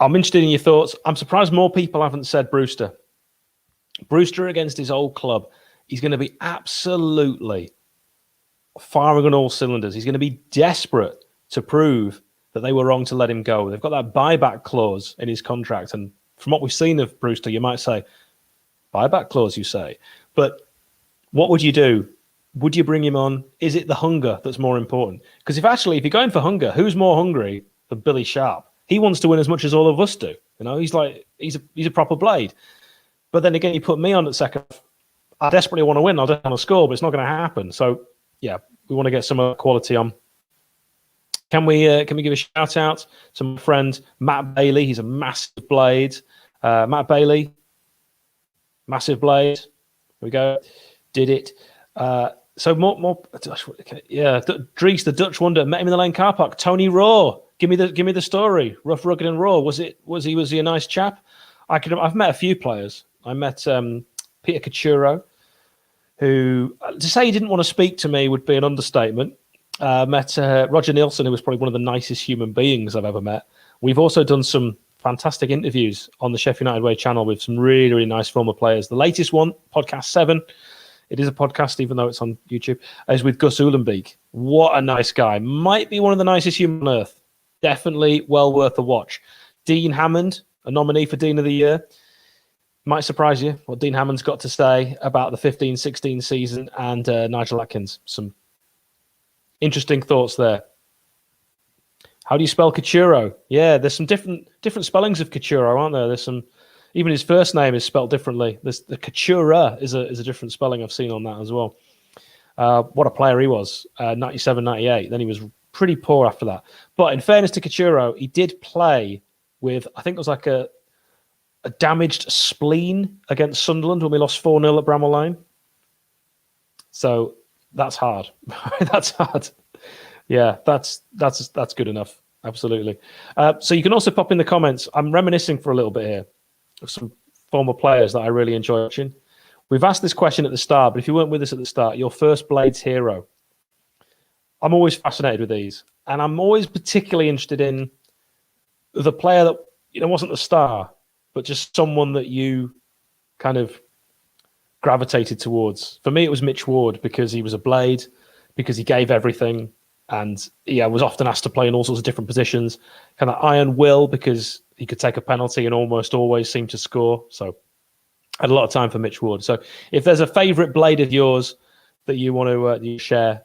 I'm interested in your thoughts. I'm surprised more people haven't said Brewster. Brewster against his old club. He's going to be absolutely firing on all cylinders. He's going to be desperate to prove that they were wrong to let him go. They've got that buyback clause in his contract. And from what we've seen of Brewster, you might say, buyback clause, you say. But what would you do? Would you bring him on? Is it the hunger that's more important? Because if you're going for hunger, who's more hungry than Billy Sharp? He wants to win as much as all of us do. You know, he's a proper blade. But then again, you put me on at second. I desperately want to win. I'll just want to score, but it's not going to happen. So yeah, we want to get some quality on. Can we give a shout out to my friend Matt Bailey? He's a massive blade. Matt Bailey, Massive Blade. Here we go. Did it. So more. Yeah, Dries, the Dutch wonder, met him in the lane car park. Tony Raw. Give me the story. Rough, rugged, and raw. Was he a nice chap? I've met a few players. I met Peter Cachuro, who, to say he didn't want to speak to me would be an understatement. Met Roger Nielsen, who was probably one of the nicest human beings I've ever met. We've also done some fantastic interviews on the Sheffield United Way channel with some really, really nice former players. The latest one, podcast 7, it is a podcast, even though it's on YouTube, is with Gus Uhlenbeek. What a nice guy. Might be one of the nicest humans on earth. Definitely well worth a watch. Dean Hammond, a nominee for Dean of the Year. Might surprise you what Dean Hammond's got to say about the 15-16 season and Nigel Atkins. Some interesting thoughts there. How do you spell Cachuro? Yeah, there's some different spellings of Cachuro, aren't there? There's some. Even his first name is spelled differently. The Cachura is a different spelling I've seen on that as well. What a player he was, 97, 98. Then he was pretty poor after that. But in fairness to Cachuro, he did play with, I think it was like a damaged spleen against Sunderland when we lost 4-0 at Bramall Lane. So that's hard. That's hard. Yeah, that's good enough. Absolutely. So you can also pop in the comments. I'm reminiscing for a little bit here of some former players that I really enjoy watching. We've asked this question at the start, but if you weren't with us at the start, your first Blades hero. I'm always fascinated with these, and I'm always particularly interested in the player that wasn't the star, but just someone that you kind of gravitated towards. For me, it was Mitch Ward, because he was a Blade, because he gave everything, and was often asked to play in all sorts of different positions. Kind of iron will, because he could take a penalty and almost always seem to score. So I had a lot of time for Mitch Ward. So if there's a favourite Blade of yours that you want to share,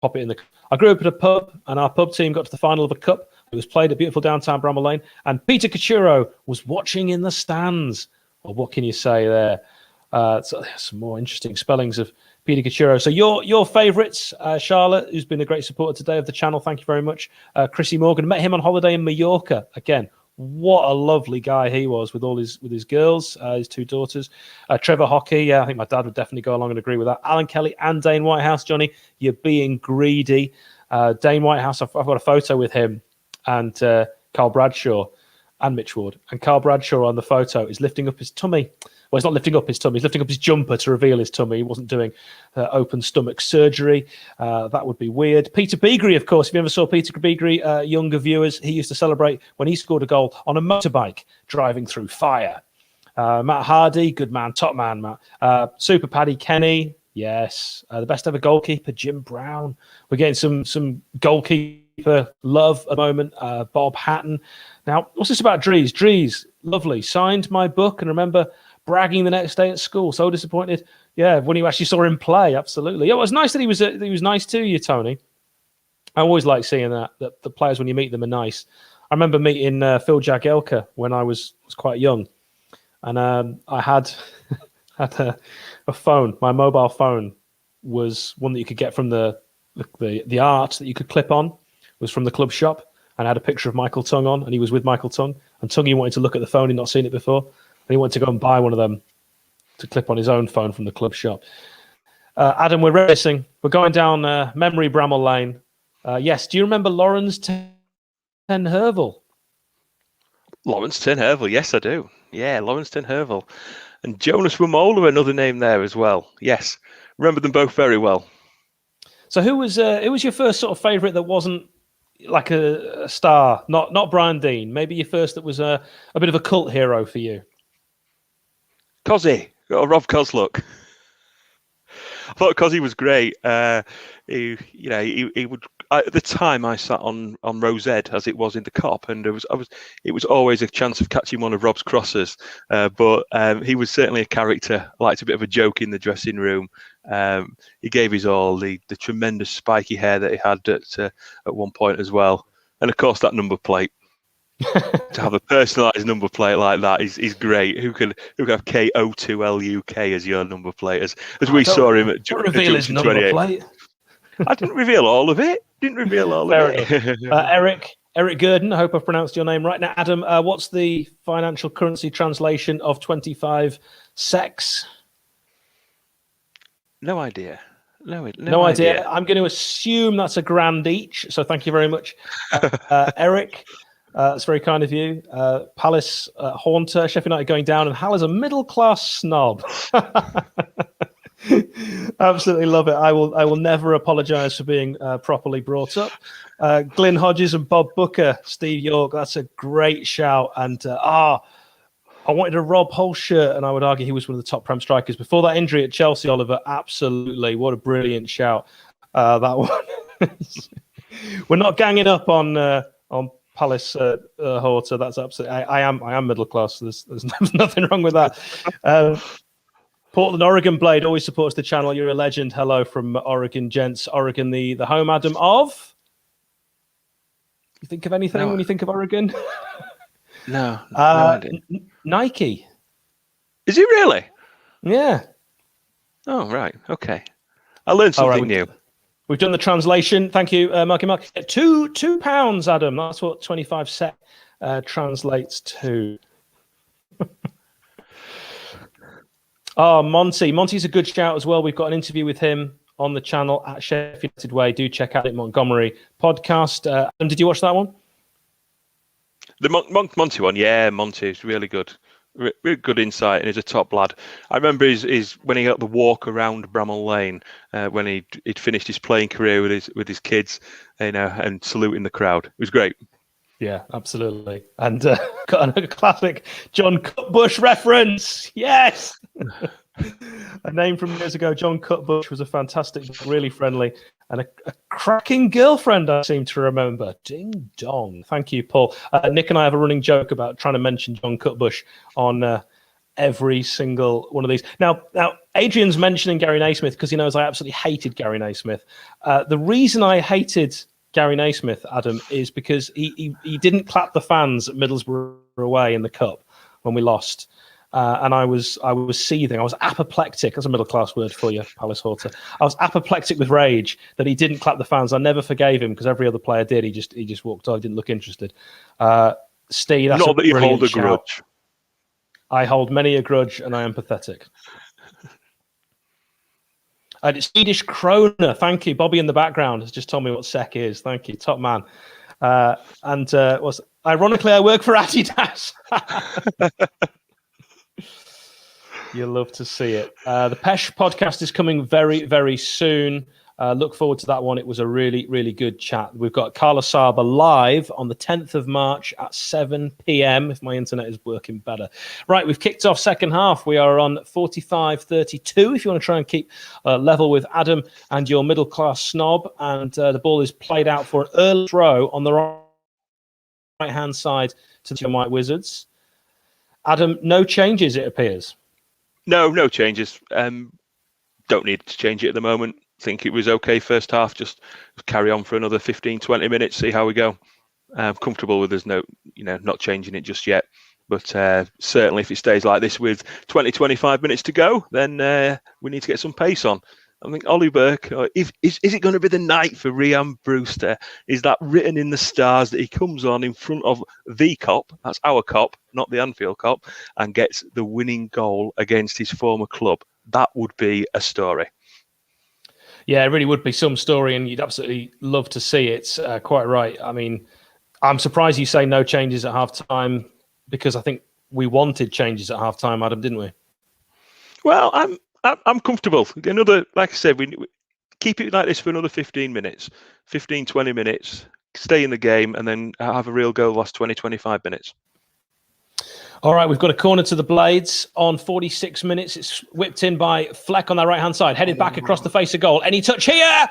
pop it in the... I grew up at a pub, and our pub team got to the final of a cup. It was played at beautiful downtown Bramall Lane, and Peter Cachuro was watching in the stands. Well, what can you say there? So there's some more interesting spellings of Peter Cachuro. So your favourites, Charlotte, who's been a great supporter today of the channel, thank you very much. Chrissy Morgan, met him on holiday in Mallorca. Again, what a lovely guy he was with his girls, his 2 daughters. Trevor Hockey, I think my dad would definitely go along and agree with that. Alan Kelly and Dane Whitehouse. Johnny, you're being greedy. Dane Whitehouse, I've got a photo with him and Carl Bradshaw and Mitch Ward. And Carl Bradshaw on the photo is lifting up his tummy. Well, he's not lifting up his tummy. He's lifting up his jumper to reveal his tummy. He wasn't doing open stomach surgery. That would be weird. Peter Beagrie, of course. If you ever saw Peter Beagrie, younger viewers, he used to celebrate when he scored a goal on a motorbike driving through fire. Matt Hardy, good man, top man, Matt. Super Paddy Kenny, yes. The best ever goalkeeper, Jim Brown. We're getting some goalkeeper love at the moment. Bob Hatton. Now, what's this about Dries? Dries, lovely. Signed my book, and remember bragging the next day at school. So disappointed. Yeah, when you actually saw him play, absolutely. It was nice that he was nice to you, Tony. I always like seeing that the players, when you meet them, are nice. I remember meeting Phil Jagielka when I was quite young, and I had a phone. My mobile phone was one that you could get from the art that you could clip on. It was from the club shop, and I had a picture of Michael Tongue on, and he was with Michael Tongue. And Tongue wanted to look at the phone; he'd not seen it before. And he wanted to go and buy one of them to clip on his own phone from the club shop. Adam, we're racing. We're going down memory Bramall Lane. Yes, do you remember Lawrence Ten Hervel? Lawrence Ten Hervel, yes, I do. Yeah, Lawrence Ten Hervel. And Jonas Wamola, another name there as well. Yes, remember them both very well. So who was your first sort of favourite that wasn't like a star? Not Brian Deane. Maybe your first that was a bit of a cult hero for you. Cozzy, Rob Coslook. I thought Cozzy was great. He would. At the time, I sat on Rosette as it was in the Cop, and it was always a chance of catching one of Rob's crosses. But he was certainly a character. I liked a bit of a joke in the dressing room. He gave his all. The tremendous spiky hair that he had at one point as well, and of course that number plate. To have a personalised number plate like that is great. Who can have KO2LUK as your number plate? As we saw him at his number 28. Plate. I didn't reveal all of it. Eric, Eric Gurdon, I hope I've pronounced your name right. Now, Adam, what's the financial currency translation of 25 secs? No idea. No idea. I'm going to assume that's a grand each. So thank you very much, Eric. That's very kind of you. Palace Haunter, Sheffield United going down, and Hal is a middle-class snob. Absolutely love it. I will never apologise for being properly brought up. Glyn Hodges and Bob Booker, Steve York. That's a great shout. And I wanted a Rob Hull shirt, and I would argue he was one of the top Prem strikers before that injury at Chelsea. Oliver, absolutely, what a brilliant shout that one. We're not ganging up on Palace Horta. That's absolutely. I am middle class. So there's nothing wrong with that. Portland, Oregon Blade always supports the channel. You're a legend. Hello from Oregon, gents. Oregon, the home, Adam, of. You think of anything when you think of Oregon? No idea. Nike. Is it really? Yeah. Oh, right. Okay. I learned something new. We've done the translation. Thank you, Marky Mark. £2, Adam. That's what 25 sec translates to. Monty. Monty's a good shout as well. We've got an interview with him on the channel at Sheffield United Way. Do check out the Montgomery podcast. Adam, did you watch that one? The Monty one, yeah, Monty is really good. Really good insight, and he's a top lad. I remember his when he got the walk around Bramall Lane when he'd finished his playing career with his kids, and saluting the crowd. It was great. Yeah, absolutely. And got a classic John Cutbush reference. Yes. A name from years ago. John Cutbush was a fantastic, really friendly, and a cracking girlfriend, I seem to remember. Ding dong. Thank you, Paul. Nick and I have a running joke about trying to mention John Cutbush on every single one of these. Now, Adrian's mentioning Gary Naismith because he knows I absolutely hated Gary Naismith. The reason I hated Gary Naismith, Adam, is because he didn't clap the fans at Middlesbrough away in the cup when we lost. And I was seething. I was apoplectic. That's a middle class word for you, Palace Horta. I was apoplectic with rage that he didn't clap the fans. I never forgave him because every other player did. He just walked on. He didn't look interested. Steve, that's not that you hold a grudge. I hold many a grudge, and I am pathetic. It's Swedish krona. Thank you, Bobby in the background has just told me what SEK is. Thank you, top man. Ironically, I work for Adidas. You'll love to see it. The Pesh podcast is coming very, very soon. Look forward to that one. It was a really, really good chat. We've got Carla Saba live on the 10th of March at 7 p.m. if my internet is working better. Right, we've kicked off second half. We are on 45-32 if you want to try and keep level with Adam and your middle-class snob. And the ball is played out for an early throw on the right-hand side to the White Wizards. Adam, no changes, it appears. No changes. Don't need to change it at the moment. Think it was okay first half. Just carry on for another 15-20 minutes. See how we go. I'm comfortable with there's not changing it just yet. But certainly, if it stays like this with 20-25 minutes to go, then we need to get some pace on. I think Ollie Burke. Is it going to be the night for Rhian Brewster? Is that written in the stars that he comes on in front of the Kop? That's our Kop, not the Anfield Kop, and gets the winning goal against his former club. That would be a story. Yeah, it really would be some story, and you'd absolutely love to see it. Quite right. I mean, I'm surprised you say no changes at half-time because I think we wanted changes at half-time, Adam, didn't we? Well, I'm comfortable. Like I said, we keep it like this for another 15 minutes, 20 minutes, stay in the game, and then have a real go last 20-25 minutes. All right, we've got a corner to the Blades on 46 minutes. It's whipped in by Fleck on their right-hand side, headed back across the face of goal. Any touch here?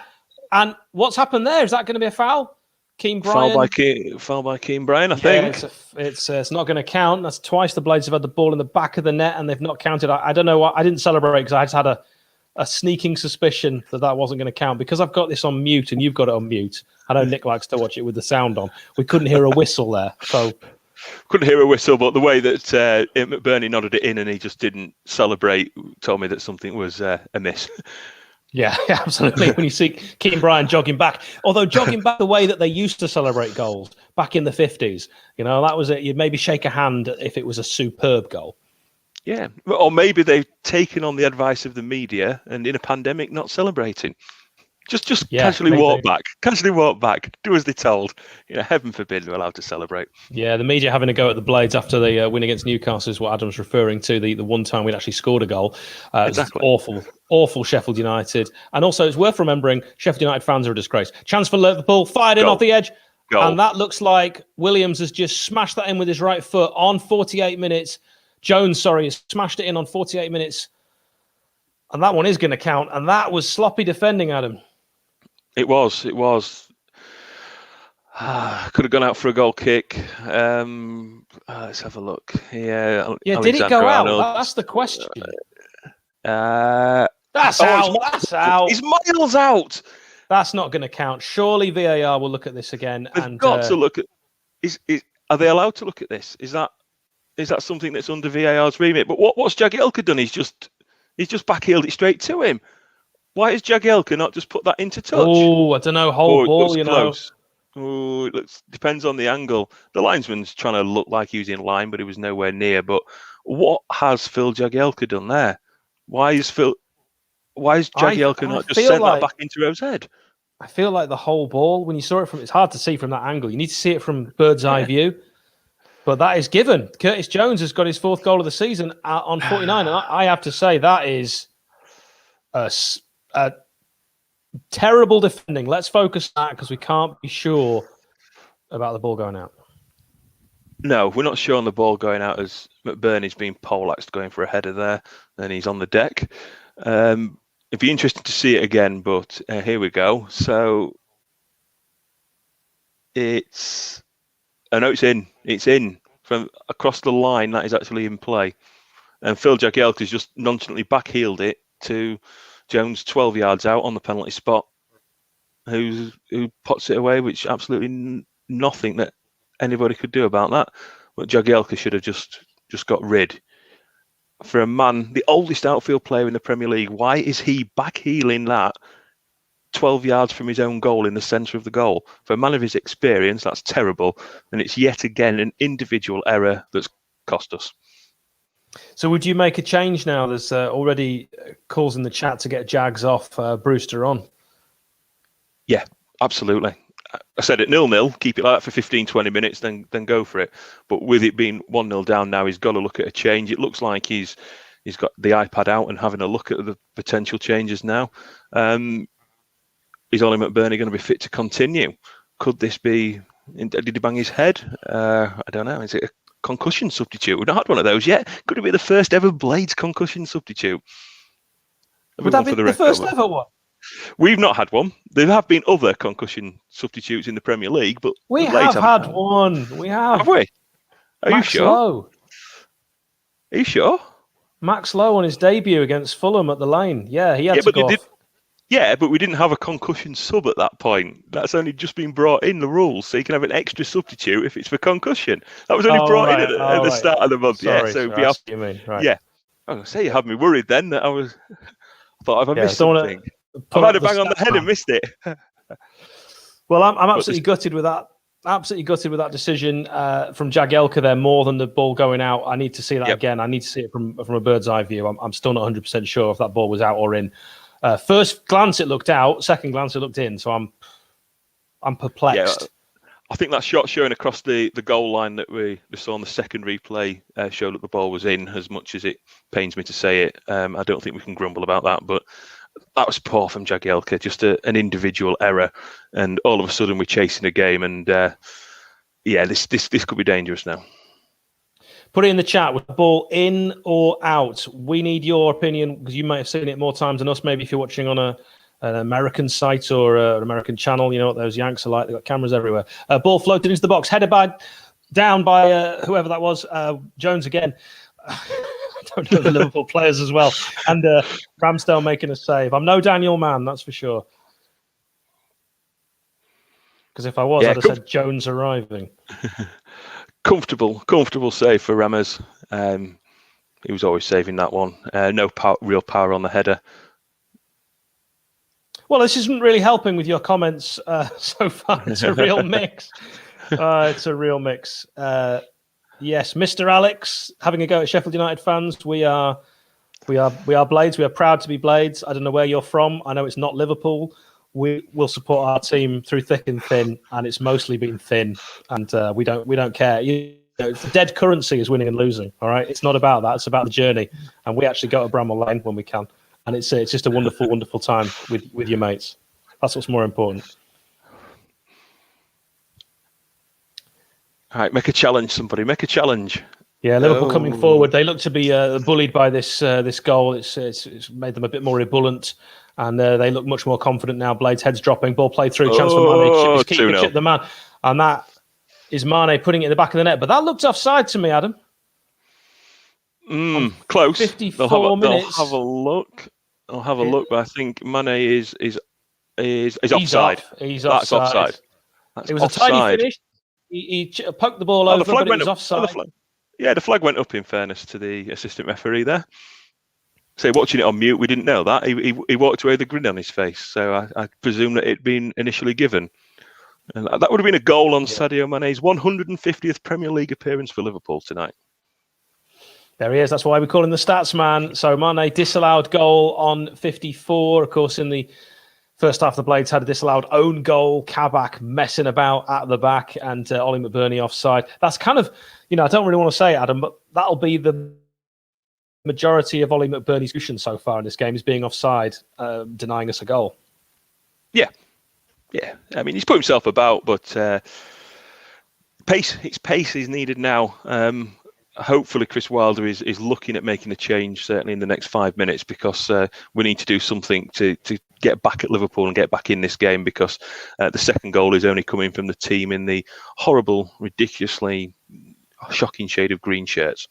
And what's happened there? Is that going to be a foul? Keane Bryan? Foul by Keane Bryan, I think. It's not going to count. That's twice the Blades have had the ball in the back of the net and they've not counted. I don't know why. I didn't celebrate because I just had a sneaking suspicion that wasn't going to count. Because I've got this on mute and you've got it on mute. I know Nick likes to watch it with the sound on. We couldn't hear a whistle there. So... Couldn't hear a whistle, but the way that McBurney nodded it in and he just didn't celebrate told me that something was amiss. Yeah, absolutely. When you see Keaton Bryan jogging back, although jogging back the way that they used to celebrate goals back in the 50s, that was it. You'd maybe shake a hand if it was a superb goal. Yeah, or maybe they've taken on the advice of the media and in a pandemic not celebrating. Just casually walk back, do as they're told. Heaven forbid they're allowed to celebrate. Yeah, the media having a go at the Blades after the win against Newcastle is what Adam's referring to. The one time we'd actually scored a goal. Exactly. Awful Sheffield United. And also, it's worth remembering, Sheffield United fans are a disgrace. Chance for Liverpool, fired in off the edge. Goal. And that looks like Williams has just smashed that in with his right foot on 48 minutes. Jones, has smashed it in on 48 minutes. And that one is going to count. And that was sloppy defending, Adam. It was. Could have gone out for a goal kick. Let's have a look. Yeah, did it go out? That's the question. That's out. He's miles out. That's not going to count. Surely VAR will look at this again. They've got to look at. Are they allowed to look at this? Is that something that's under VAR's remit? But what's Jagielka done? He's just backheeled it straight to him. Why has Jagielka not just put that into touch? Oh, I don't know. Ball, close. Oh, it depends on the angle. The linesman's trying to look like he was in line, but he was nowhere near. But what has Phil Jagielka done there? Why is Jagielka not just sent that back into Rowe's head? I feel like the whole ball, when you saw it it's hard to see from that angle. You need to see it from bird's eye view. But that is given. Curtis Jones has got his 4th goal of the season on 49. And I have to say, that is a terrible defending. Let's focus on that because we can't be sure about the ball going out. No, we're not sure on the ball going out as McBurney's been poleaxed going for a header there. And he's on the deck. It'd be interesting to see it again, but here we go. So it's in. It's in from across the line. That is actually in play, and Phil Jagielka's just nonchalantly backheeled it to Jones 12 yards out on the penalty spot, who pots it away, which absolutely nothing that anybody could do about that. But Jagielka should have just got rid. For a man, the oldest outfield player in the Premier League, why is he backheeling that 12 yards from his own goal in the centre of the goal? For a man of his experience, that's terrible. And it's yet again an individual error that's cost us. So would you make a change now? There's already calls in the chat to get Jags off, Brewster on. Yeah, absolutely. I said at 0-0, keep it like that for 15, 20 minutes, then go for it. But with it being 1-0 down now, he's got to look at a change. It looks like he's got the iPad out and having a look at the potential changes now. Is Ollie McBurney going to be fit to continue? Could this be, did he bang his head? I don't know. Is it a concussion substitute? We've not had one of those yet. Could it be the first ever Blades concussion substitute? Would that be the first ever one? We've not had one. There have been other concussion substitutes in the Premier League, but we have had one. We have. Have we? Are you sure? Lowe. Are you sure? Max Lowe on his debut against Fulham at the Lane. Yeah, he had to go off. Yeah, but we didn't have a concussion sub at that point. That's only just been brought in the rules, so you can have an extra substitute if it's for concussion. That was only brought in at the start of the month. Sorry, you mean, right? Yeah. I was going to say, you had me worried then that I thought, have I missed something? I've had a bang on the head and missed it. Well, I'm absolutely gutted with that. Absolutely gutted with that decision from Jagielka there, more than the ball going out. I need to see that again. I need to see it from a bird's eye view. I'm still not 100% sure if that ball was out or in. First glance, it looked out. Second glance, it looked in. So I'm perplexed. Yeah, I think that shot showing across the goal line that we saw on the second replay showed that the ball was in, as much as it pains me to say it. I don't think we can grumble about that, but that was poor from Jagielka, just an individual error, and all of a sudden we're chasing a game, and this could be dangerous now. Put it in the chat, with the ball in or out. We need your opinion, because you might have seen it more times than us, maybe if you're watching on an American site or an American channel. You know what those Yanks are like, they've got cameras everywhere. Ball floated into the box, headed down by whoever that was, Jones again. I don't know the Liverpool players as well. And Ramsdale making a save. I'm no Daniel Mann, that's for sure. Because if I was, I'd have said Jones arriving. Comfortable save for Rames. He was always saving that one. No real power on the header. Well, this isn't really helping with your comments so far. It's a real mix. It's a real mix. Yes, Mr. Alex, having a go at Sheffield United fans. We are Blades. We are proud to be Blades. I don't know where you're from. I know it's not Liverpool. We will support our team through thick and thin, and it's mostly been thin. And we don't care. It's the dead currency is winning and losing. All right, it's not about that. It's about the journey. And we actually go to Bramall Lane when we can, and it's just a wonderful, wonderful time with your mates. That's what's more important. All right, make a challenge, somebody. Make a challenge. Yeah, Liverpool coming forward. They look to be bullied by this goal. It's made them a bit more ebullient, and they look much more confident now. Blades heads dropping, ball played through, chance for Mane. Chip the man, and that is Mane putting it in the back of the net. But that looked offside to me, Adam. Close. 54 minutes. They'll have a look. I'll have a look, but I think Mane is offside. He's That's offside. It was offside. A tiny finish. He poked the ball over, but it was offside. The flag went up, in fairness to the assistant referee there. So watching it on mute, we didn't know that. He walked away with a grin on his face. So I presume that it'd been initially given. And that would have been a goal on Sadio Mane's 150th Premier League appearance for Liverpool tonight. There he is. That's why we call him the stats man. So Mane disallowed goal on 54. Of course, in the first half, the Blades had a disallowed own goal. Kabak messing about at the back, and Ollie McBurney offside. That's kind of, I don't really want to say it, Adam, but that'll be the majority of Ollie McBurney's solution so far in this game, is being offside, denying us a goal. Yeah. I mean, he's put himself about, but pace is needed now. Hopefully Chris Wilder is looking at making a change, certainly in the next 5 minutes, because we need to do something to get back at Liverpool and get back in this game, because the second goal is only coming from the team in the horrible, ridiculously shocking shade of green shirts.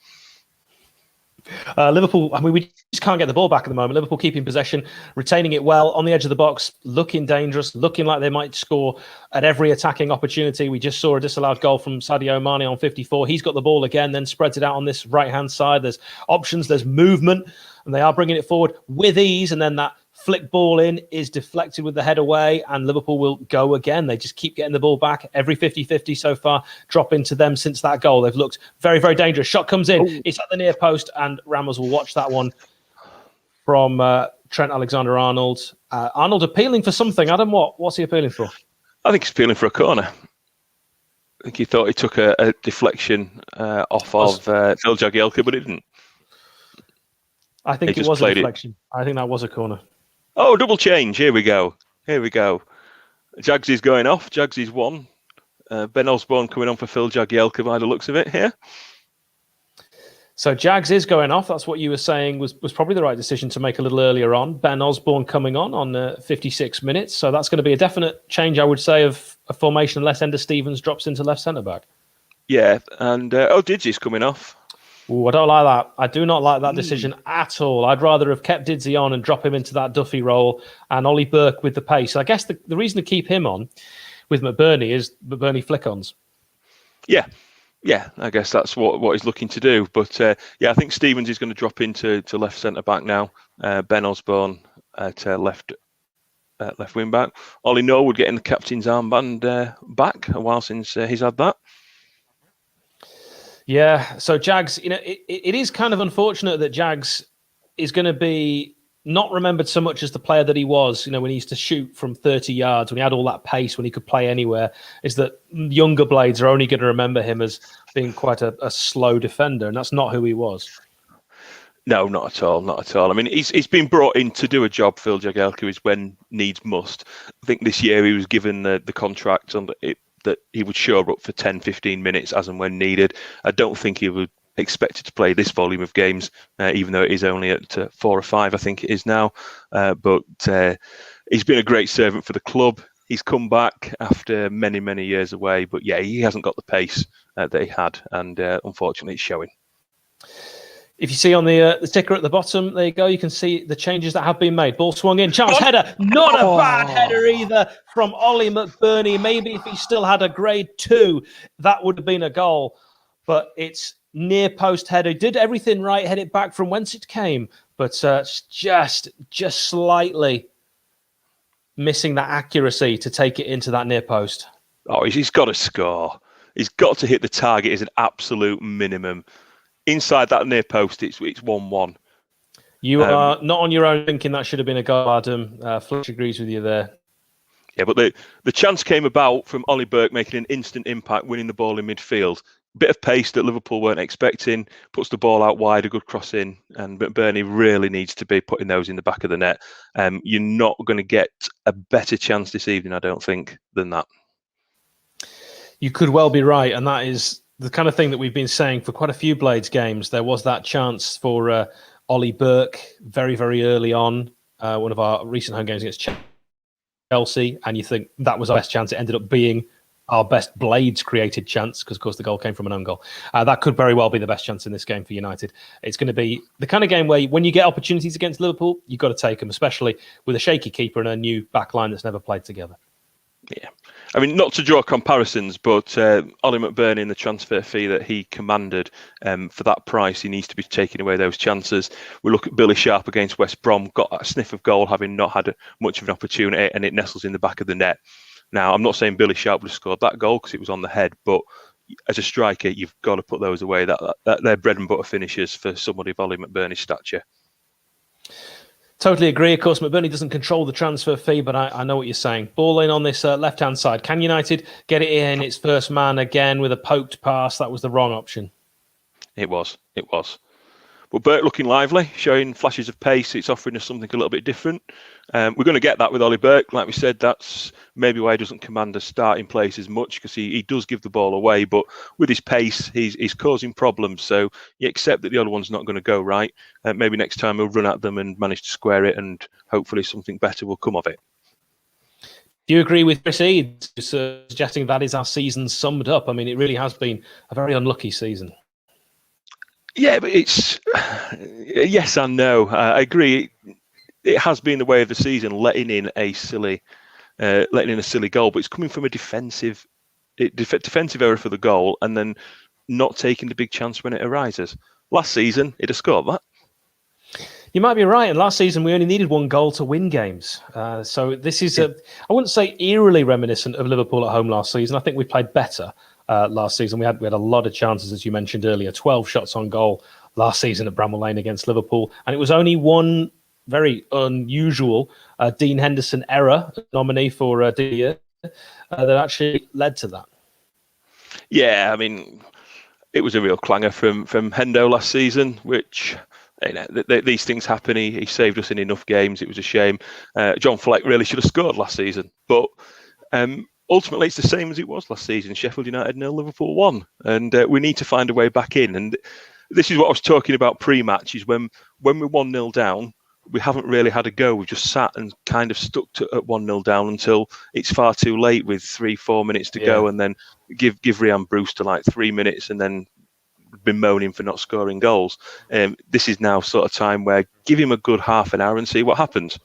Liverpool, I mean, we just can't get the ball back at the moment. Liverpool keeping possession, retaining it well on the edge of the box, looking dangerous, looking like they might score at every attacking opportunity. We just saw a disallowed goal from Sadio Mane on 54. He's got the ball again, then spreads it out on this right-hand side. There's options, there's movement, and they are bringing it forward with ease, and then that flick ball in is deflected with the head away, and Liverpool will go again. They just keep getting the ball back. Every 50-50 so far, drop into them since that goal. They've looked very, very dangerous. Shot comes in. It's at the near post, and Ramos will watch that one from Trent Alexander-Arnold. Arnold appealing for something. Adam, what's he appealing for? I think he's appealing for a corner. I think he thought he took a deflection off of Phil Jagielka, but it didn't. I think it was a deflection. I think that was a corner. Oh, double change. Here we go. Jags is going off. Jags is one. Ben Osborne coming on for Phil Jagielka by the looks of it here. So Jags is going off. That's what you were saying was probably the right decision to make a little earlier on. Ben Osborne coming on 56 minutes. So that's going to be a definite change, I would say, of a formation unless Ender Stevens drops into left centre-back. Yeah, and Didzi's coming off. Ooh, I don't like that. I do not like that decision at all. I'd rather have kept Didzi on and drop him into that Duffy role and Ollie Burke with the pace. I guess the reason to keep him on with McBurney is McBurney flick-ons. Yeah, I guess that's what he's looking to do. But I think Stevens is going to drop into left centre-back now. Ben Osborne at left wing-back. Ollie Norwood getting the captain's armband back. A while since he's had that. Yeah, so Jags, it is kind of unfortunate that Jags is going to be not remembered so much as the player that he was, when he used to shoot from 30 yards, when he had all that pace, when he could play anywhere, is that younger Blades are only going to remember him as being quite a slow defender, and that's not who he was. No, not at all. I mean, he's been brought in to do a job, Phil Jagielka, is when needs must. I think this year he was given the contract on it, that he would show up for 10, 15 minutes as and when needed. I don't think he would expect to play this volume of games, even though it is only at 4 or 5, I think it is now. But he's been a great servant for the club. He's come back after many, many years away. But he hasn't got the pace that he had. And unfortunately, it's showing. If you see on the ticker at the bottom, there you go. You can see the changes that have been made. Ball swung in. Chance header. Not a bad header either from Ollie McBurney. Maybe if he still had a grade 2, that would have been a goal. But it's near post header. Did everything right. Head it back from whence it came. But just slightly missing that accuracy to take it into that near post? Oh, he's got to score. He's got to hit the target as an absolute minimum. Inside that near post, it's 1-1. You are not on your own thinking that should have been a goal, Adam. Fletch agrees with you there. Yeah, but the chance came about from Ollie Burke making an instant impact, winning the ball in midfield. Bit of pace that Liverpool weren't expecting, puts the ball out wide, a good cross in, and Bernie really needs to be putting those in the back of the net. You're not going to get a better chance this evening, I don't think, than that. You could well be right, and that is the kind of thing that we've been saying for quite a few Blades games. There was that chance for Ollie Burke very, very early on, one of our recent home games against Chelsea, and you think that was our best chance. It ended up being our best Blades created chance because, of course, the goal came from an own goal. That could very well be the best chance in this game for United. It's going to be the kind of game where when you get opportunities against Liverpool, you've got to take them, especially with a shaky keeper and a new back line that's never played together. Yeah. I mean, not to draw comparisons, but Ollie McBurnie and the transfer fee that he commanded for that price, he needs to be taking away those chances. We look at Billy Sharp against West Brom, got a sniff of goal, having not had much of an opportunity, and it nestles in the back of the net. Now, I'm not saying Billy Sharp would have scored that goal because it was on the head, but as a striker, you've got to put those away. That they're bread and butter finishes for somebody of Ollie McBurnie's stature. Totally agree. Of course, McBurnie doesn't control the transfer fee, but I know what you're saying. Ball in on this left-hand side. Can United get it in? Its first man again with a poked pass. That was the wrong option. It was. But Burke looking lively, showing flashes of pace. It's offering us something a little bit different. We're going to get that with Ollie Burke. Like we said, that's maybe why he doesn't command a starting place as much, because he does give the ball away. But with his pace, he's causing problems. So you accept that the other one's not going to go right. Maybe next time he'll run at them and manage to square it, and hopefully something better will come of it. Do you agree with Chris Eads, suggesting that is our season summed up? I mean, it really has been a very unlucky season. Yeah, but it's yes and no. I agree. It has been the way of the season, letting in a silly goal, but it's coming from a defensive error for the goal, and then not taking the big chance when it arises. Last season, he'd have scored that. You might be right. And last season, we only needed one goal to win games. So this is, I wouldn't say eerily reminiscent of Liverpool at home last season. I think we played better. Last season, we had a lot of chances, as you mentioned earlier, 12 shots on goal last season at Bramall Lane against Liverpool. And it was only one very unusual Dean Henderson error, nominee for the year, that actually led to that. Yeah, I mean, it was a real clanger from Hendo last season, which... these things happen. He saved us in enough games. It was a shame. John Fleck really should have scored last season. But ultimately, it's the same as it was last season. Sheffield United 0, Liverpool 1. And we need to find a way back in. And this is what I was talking about pre-match, is when we're 1-0 down, we haven't really had a go. We've just sat and kind of stuck at 1-0 down until it's far too late with 3-4 minutes to go, and then give Ryan Brewster like 3 minutes and then been moaning for not scoring goals. This is now sort of time where give him a good half an hour and see what happens.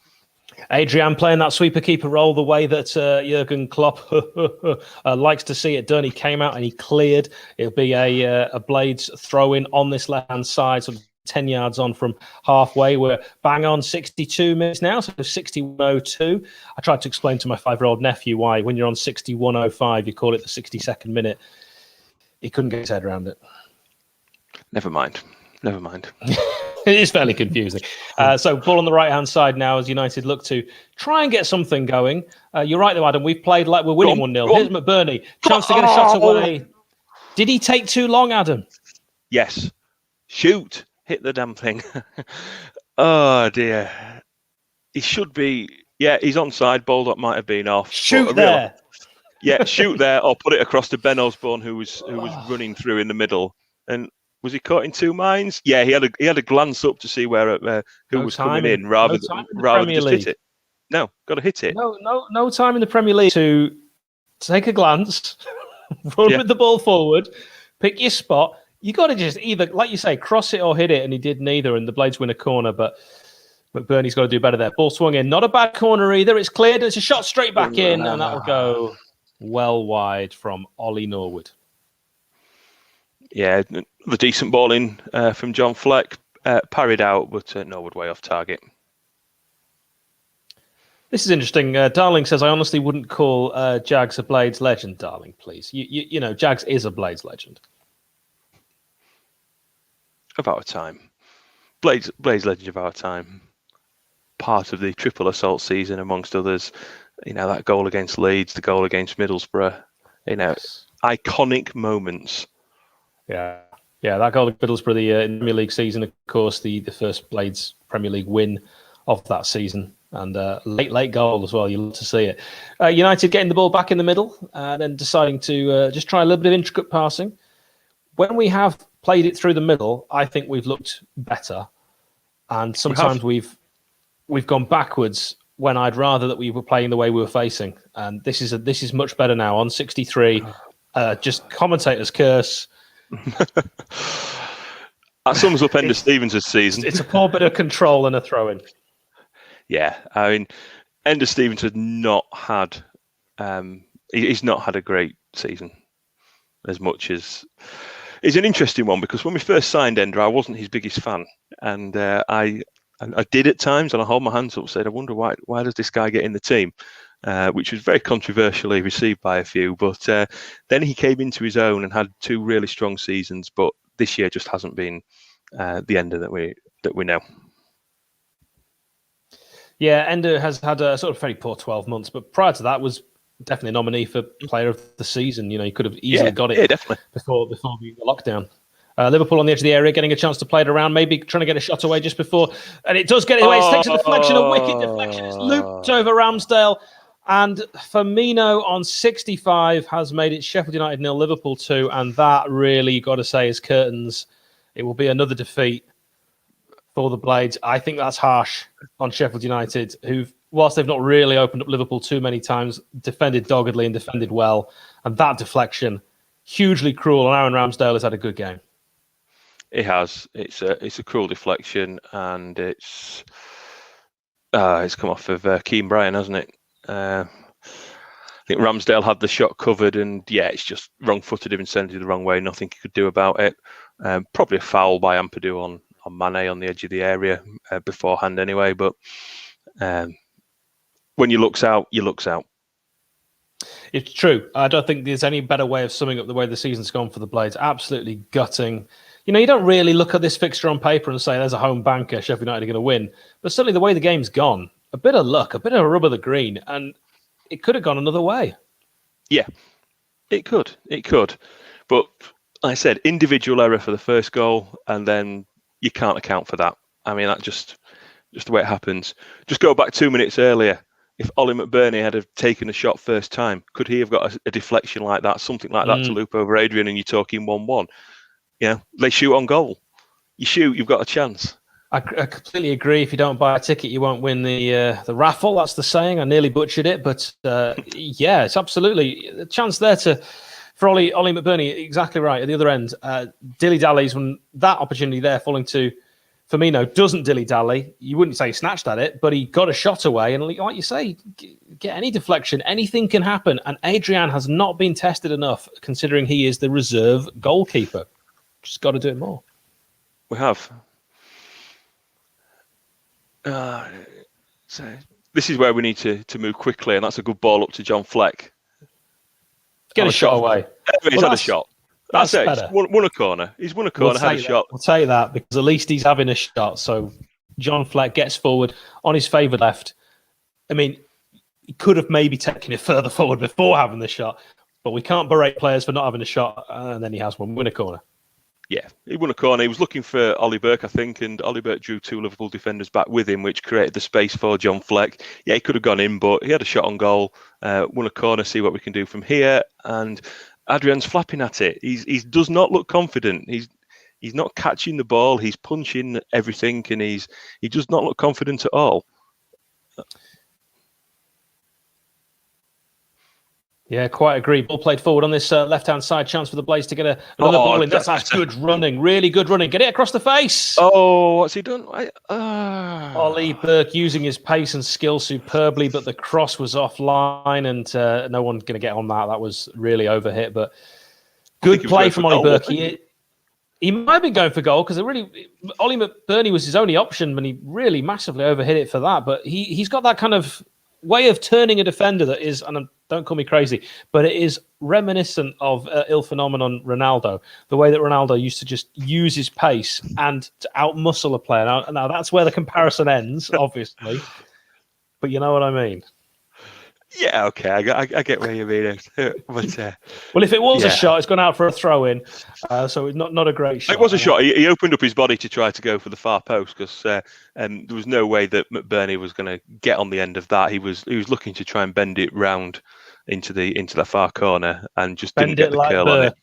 Adrian playing that sweeper keeper role the way that Jurgen Klopp likes to see it done. He came out and he cleared. It'll be a Blades throw in on this left hand side, sort of 10 yards on from halfway. We're bang on 62 minutes now, so 61:02. I tried to explain to my 5-year-old nephew why when you're on 61:05 you call it the 62nd minute. He couldn't get his head around it. Never mind. It is fairly confusing. So ball on the right-hand side now as United look to try and get something going. You're right, though, Adam. We've played like we're winning 1-0. Here's McBurnie. Chance to get a shot away. Did he take too long, Adam? Yes. Shoot. Hit the damn thing. Oh, dear. He should be... Yeah, he's onside. Baldock might have been off. Shoot there. Yeah, shoot there or put it across to Ben Osborne, who was running through in the middle. And was he caught in two minds? Yeah, he had a glance up to see where who was coming in rather than just hit it. No, got to hit it. No time in the Premier League to take a glance, run with the ball forward, pick your spot. You got to just either, like you say, cross it or hit it, and he did neither. And the Blades win a corner, but McBurnie's got to do better there. Ball swung in, not a bad corner either. It's cleared. It's a shot straight back in, and that will go well wide from Ollie Norwood. Yeah, the decent ball in from John Fleck, parried out, but Norwood way off target. This is interesting. Darling says, I honestly wouldn't call Jags a Blades legend. Darling, please. You know, Jags is a Blades legend. Of our time. Blades legend of our time. Part of the triple assault season, amongst others. You know, that goal against Leeds, the goal against Middlesbrough. You know, iconic moments. Yeah, that goal at Middlesbrough, the Premier League season, of course, the first Blades Premier League win of that season. And late goal as well. You love to see it. United getting the ball back in the middle, then deciding to just try a little bit of intricate passing. When we have played it through the middle, I think we've looked better. And sometimes we've gone backwards when I'd rather that we were playing the way we were facing. And this is much better now. On 63, just commentators curse. That sums up Ender Stevens' season. It's a poor bit of control and a throw-in. Yeah, I mean, Ender Stevens has not had he's not had a great season as much as. It's an interesting one because when we first signed Ender, I wasn't his biggest fan, and I did at times, and I hold my hands up and said, I wonder why does this guy get in the team, which was very controversially received by a few. But then he came into his own and had 2 really strong seasons, but this year just hasn't been the Ender that we know. Yeah, Ender has had a sort of very poor 12 months, but prior to that was definitely a nominee for Player of the Season. You know, he could have easily got it before the lockdown. Liverpool on the edge of the area, getting a chance to play it around, maybe trying to get a shot away just before, and it does get it away. It takes a deflection, a wicked deflection. It's looped over Ramsdale, and Firmino on 65 has made it Sheffield United 0, Liverpool 2, and that really, you got to say, is curtains. It will be another defeat for the Blades. I think that's harsh on Sheffield United, who've, whilst they've not really opened up Liverpool too many times, defended doggedly and defended well. And that deflection, hugely cruel. And Aaron Ramsdale has had a good game. It has. It's a cruel deflection, and it's come off of Keane Bryan, hasn't it? I think Ramsdale had the shot covered, and it's just wrong-footed him and sent it the wrong way. Nothing he could do about it. Probably a foul by Ampadu on Mane on the edge of the area beforehand anyway, but when you looks out, you looks out. It's true. I don't think there's any better way of summing up the way the season's gone for the Blades. Absolutely gutting. You know, you don't really look at this fixture on paper and say there's a home banker, Sheffield United are going to win, but certainly the way the game's gone, a bit of luck, a bit of a rub of the green, and it could have gone another way. Yeah, it could. But like I said, individual error for the first goal, and then you can't account for that. I mean, that's just the way it happens. Just go back 2 minutes earlier. If Ollie McBurney had have taken a shot first time, could he have got a deflection like that, something like that to loop over Adrian, and you're talking 1-1? Yeah, they shoot on goal. You shoot, you've got a chance. I completely agree. If you don't buy a ticket, you won't win the raffle. That's the saying. I nearly butchered it, but it's absolutely a chance there for Ollie McBurney. Exactly right at the other end. Dilly-dallies when that opportunity there falling to Firmino doesn't dilly-dally. You wouldn't say he snatched at it, but he got a shot away. And like you say, get any deflection, anything can happen. And Adrian has not been tested enough, considering he is the reserve goalkeeper. Just got to do it more. We have. So this is where we need to move quickly, and that's a good ball up to John Fleck. Get a shot away. He's had a shot. That's it. Better. He's won a corner. He's won a corner, had a shot. We'll take that because at least he's having a shot. So John Fleck gets forward on his favoured left. I mean, he could have maybe taken it further forward before having the shot, but we can't berate players for not having a shot, and then he has one. Win a corner. Yeah, he won a corner. He was looking for Ollie Burke, I think, and Ollie Burke drew 2 Liverpool defenders back with him, which created the space for John Fleck. Yeah, he could have gone in, but he had a shot on goal, won a corner, see what we can do from here. And Adrian's flapping at it. He does not look confident. He's not catching the ball. He's punching everything, and he does not look confident at all. Yeah, quite agree. Ball played forward on this left-hand side. Chance for the Blades to get another ball in. That's good running. Really good running. Get it across the face. Oh, what's he done? Ollie Burke using his pace and skill superbly, but the cross was offline, and no one's going to get on that. That was really overhit, but good play from Ollie Burke. He might have been going for goal because Ollie McBurney was his only option when he really massively overhit it for that. But he's got that kind of way of turning a defender that is, and don't call me crazy, but it is reminiscent of Il Phenomenon Ronaldo, the way that Ronaldo used to just use his pace and to outmuscle a player. Now that's where the comparison ends, obviously, but you know what I mean. Yeah, okay, I get where you mean it. But, well, if it was a shot, it's gone out for a throw-in, so it's not a great shot. It was a shot. He opened up his body to try to go for the far post because there was no way that McBurney was going to get on the end of that. He was looking to try and bend it round into the far corner and just didn't get the curl on it.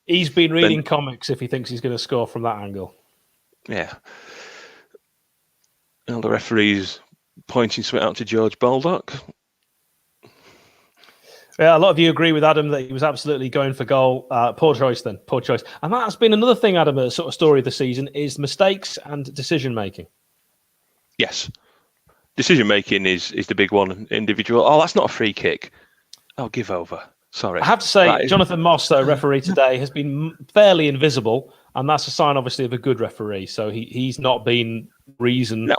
He's been reading comics if he thinks he's going to score from that angle. Yeah. Well, the referee's pointing something out to George Baldock. Yeah, a lot of you agree with Adam that he was absolutely going for goal. Poor choice. And that's been another thing, Adam, a sort of story of the season is mistakes and decision-making. Yes. Decision-making is the big one. Individual. Oh, that's not a free kick. Oh, give over. Sorry. I have to say, Jonathan Moss, though, referee today, has been fairly invisible, and that's a sign, obviously, of a good referee. So he's not been reason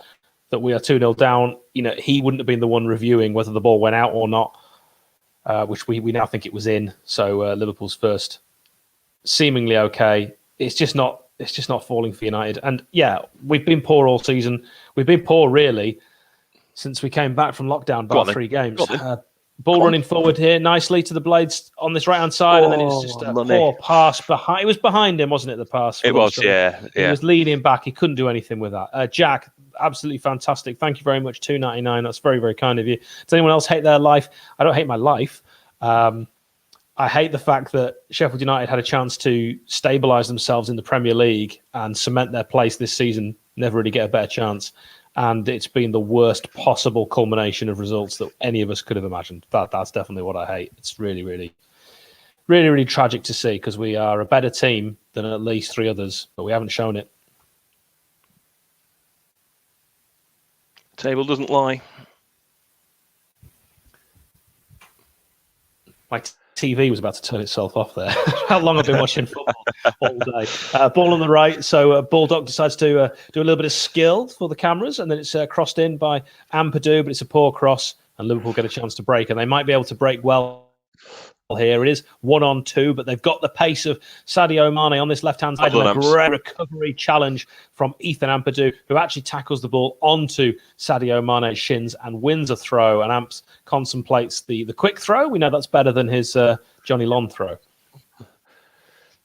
that we are 2-0 down. You know, he wouldn't have been the one reviewing whether the ball went out or not. Which we now think it was in. So Liverpool's first, seemingly okay. It's just not falling for United. And yeah, we've been poor all season. We've been poor really since we came back from lockdown by 3 games. Ball running forward here nicely to the Blades on this right hand side, and then it's just a poor pass behind. It was behind him, wasn't it? The pass. It was, yeah. He was leaning back. He couldn't do anything with that. Jack, absolutely fantastic. Thank you very much. $2.99. That's very, very kind of you. Does anyone else hate their life? I don't hate my life. I hate the fact that Sheffield United had a chance to stabilise themselves in the Premier League and cement their place this season. Never really get a better chance. And it's been the worst possible culmination of results that any of us could have imagined. That's definitely what I hate. It's really, really, really, really tragic to see because we are a better team than at least 3 others, but we haven't shown it. Table doesn't lie. My TV was about to turn itself off there. How long I've been watching football all day. Ball on the right. So Baldock decides to do a little bit of skill for the cameras, and then it's crossed in by Ampadu, but it's a poor cross, and Liverpool get a chance to break, and they might be able to break well here. It is 1-on-2, but they've got the pace of Sadio Mane on this left-hand side, and a great recovery challenge from Ethan Ampadu, who actually tackles the ball onto Sadio Mane's shins and wins a throw, and Amps contemplates the quick throw. We know that's better than his Johnny Long throw.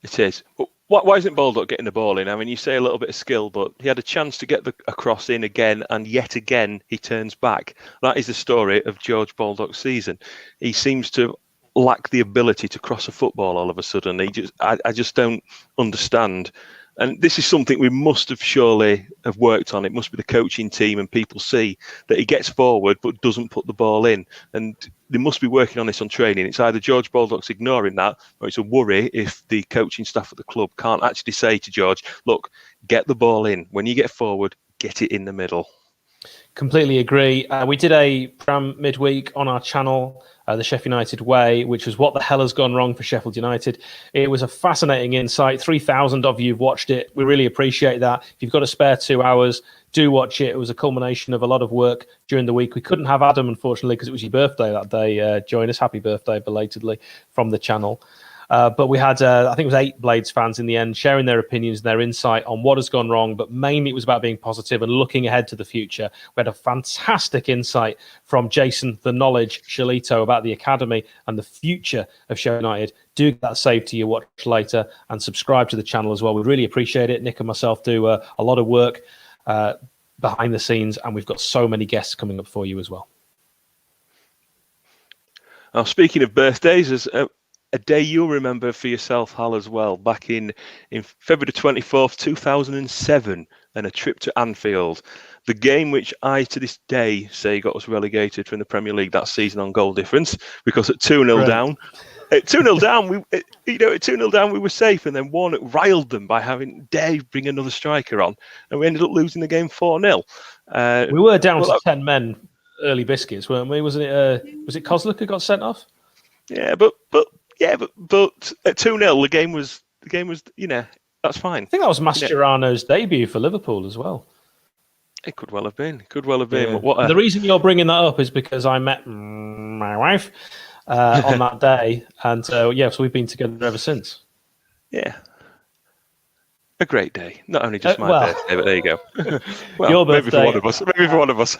It is. Why isn't Baldock getting the ball in? I mean, you say a little bit of skill, but he had a chance to get a cross in again, and yet again he turns back. That is the story of George Baldock's season. He seems to lack the ability to cross a football all of a sudden. I just don't understand. And this is something we must have surely have worked on. It must be the coaching team, and people see that he gets forward but doesn't put the ball in. And they must be working on this on training. It's either George Baldock's ignoring that, or it's a worry if the coaching staff at the club can't actually say to George, look, get the ball in. When you get forward, get it in the middle. Completely agree. We did a program midweek on our channel, the Sheffield United Way, which was what the hell has gone wrong for Sheffield United. It was a fascinating insight. 3,000 of you have watched it. We really appreciate that. If you've got a spare 2 hours, do watch it. It was a culmination of a lot of work during the week. We couldn't have Adam, unfortunately, because it was your birthday that day. Join us. Happy birthday, belatedly, from the channel. But we had, I think it was 8 Blades fans in the end, sharing their opinions and their insight on what has gone wrong, but mainly it was about being positive and looking ahead to the future. We had a fantastic insight from Jason, the Knowledge, Shalito, about the academy and the future of Sheffield United. Do get that saved to your watch later and subscribe to the channel as well. We really appreciate it. Nick and myself do a lot of work behind the scenes, and we've got so many guests coming up for you as well. Now, speaking of birthdays, there's a day you'll remember for yourself, Hal, as well, back in February 24th, 2007, and a trip to Anfield. The game which I, to this day, say got us relegated from the Premier League that season on goal difference, because at 2-0 down, at 2-0 down, we were safe, and then Warnock riled them by having Dave bring another striker on, and we ended up losing the game 4-0. We were down to 10 men, early biscuits, weren't we? Was it Kozlik who got sent off? Yeah, but at 2-0, the game was, that's fine. I think that was Mascherano's debut for Liverpool as well. It could well have been. Could well have been. Yeah. What And the reason you're bringing that up is because I met my wife on that day, and so we've been together ever since. Yeah. A great day. Not only just my birthday, but there you go. Well, your birthday, maybe for one of us. Maybe for one of us.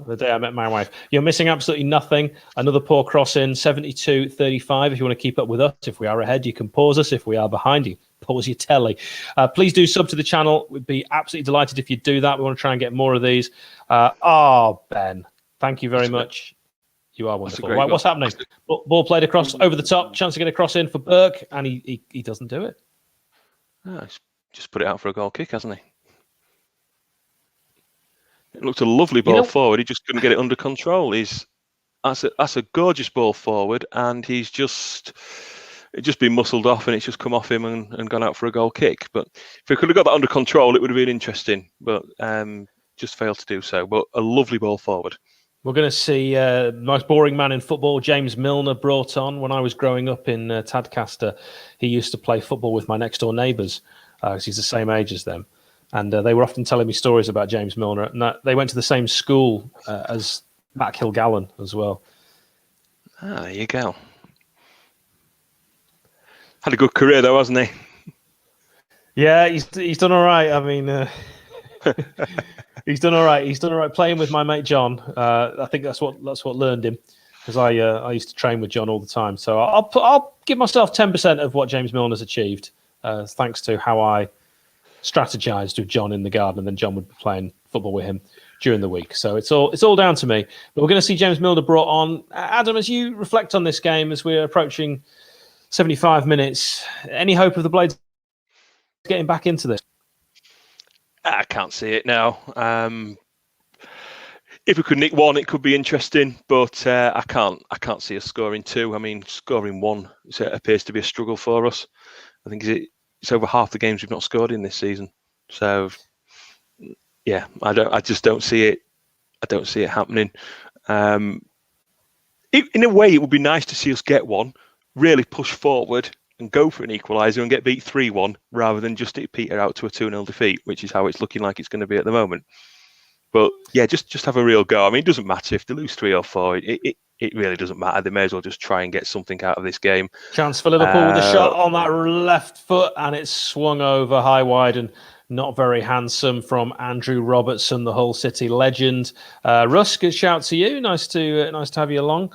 The day I met my wife. You're missing absolutely nothing. Another poor cross in, 72-35. If you want to keep up with us, if we are ahead, you can pause us. If we are behind, you pause your telly. Please do sub to the channel. We'd be absolutely delighted if you do that. We want to try and get more of these. Ben, thank you very much. You are wonderful. Right, what's happening? Ball played across over the top. Chance to get a cross in for Burke, and he doesn't do it. Oh, he's just put it out for a goal kick, hasn't he? It looked a lovely ball forward. He just couldn't get it under control. That's a gorgeous ball forward, and it's just been muscled off, and it's just come off him and gone out for a goal kick. But if he could have got that under control, it would have been interesting. But just failed to do so. But a lovely ball forward. We're going to see the most boring man in football, James Milner, brought on. When I was growing up in Tadcaster, he used to play football with my next door neighbours. He's the same age as them. And they were often telling me stories about James Milner. And they went to the same school as Matt Kilgallen as well. Ah, there you go. Had a good career though, hasn't he? Yeah, he's done all right. I mean, he's done all right. He's done all right playing with my mate John. I think that's what learned him, because I used to train with John all the time. So I'll give myself 10% of what James Milner's achieved. Thanks to how I strategized with John in the garden, and then John would be playing football with him during the week. So it's all down to me. But we're going to see James Milner brought on. Adam, as you reflect on this game, as we're approaching 75 minutes, any hope of the Blades getting back into this? I can't see it now. If we could nick one, it could be interesting, but I can't see us scoring two. I mean, scoring one appears to be a struggle for us. I think it's over half the games we've not scored in this season. So, yeah, I just don't see it. I don't see it happening. In a way, it would be nice to see us get one, really push forward and go for an equaliser and get beat 3-1, rather than just it peter out to a 2-0 defeat, which is how it's looking like it's going to be at the moment. But yeah, just have a real go. I mean, it doesn't matter if they lose 3 or 4. It really doesn't matter. They may as well just try and get something out of this game. Chance for Liverpool with a shot on that left foot, and it's swung over high wide and not very handsome from Andrew Robertson, the Hull City legend. Russ, good shout to you. Nice to have you along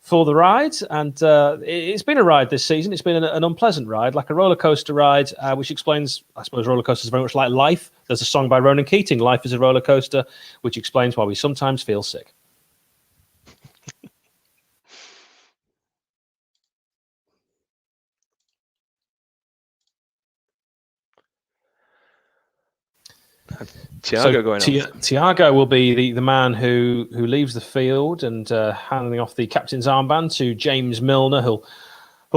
for the ride. And it's been a ride this season. It's been an unpleasant ride, like a roller coaster ride, which explains, I suppose, roller coasters are very much like life. There's a song by Ronan Keating, "Life is a Roller Coaster," which explains why we sometimes feel sick. Thiago going off. Thiago will be the man who leaves the field, and handing off the captain's armband to James Milner. He'll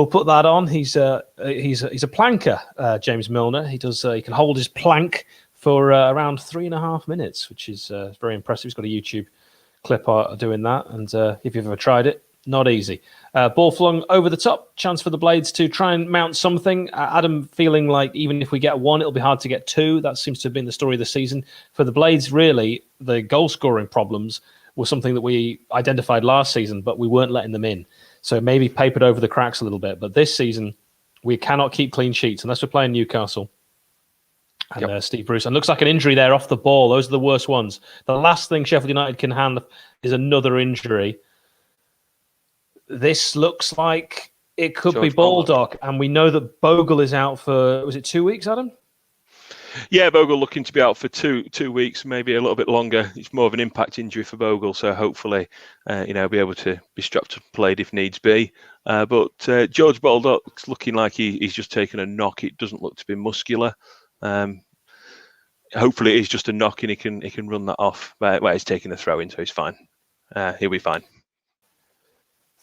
put that on. He's a planker, James Milner. He can hold his plank for around 3.5 minutes, which is very impressive. He's got a YouTube clip doing that, and if you've ever tried it, not easy. Ball flung over the top. Chance for the Blades to try and mount something. Adam feeling like even if we get one, it'll be hard to get two. That seems to have been the story of the season. For the Blades, really, the goal-scoring problems were something that we identified last season, but we weren't letting them in. So maybe papered over the cracks a little bit. But this season, we cannot keep clean sheets unless we're playing Newcastle. And Steve Bruce. And looks like an injury there off the ball. Those are the worst ones. The last thing Sheffield United can handle is another injury. This looks like it could be Baldock, and we know that Bogle is out for, was it 2 weeks, Adam? Yeah, Bogle looking to be out for two weeks, maybe a little bit longer. It's more of an impact injury for Bogle, so hopefully, be able to be strapped and played if needs be. But George Baldock's looking like he's just taken a knock. It doesn't look to be muscular. Hopefully, it's just a knock, and he can run that off. Well, he's taking a throw in, so he's fine. He'll be fine.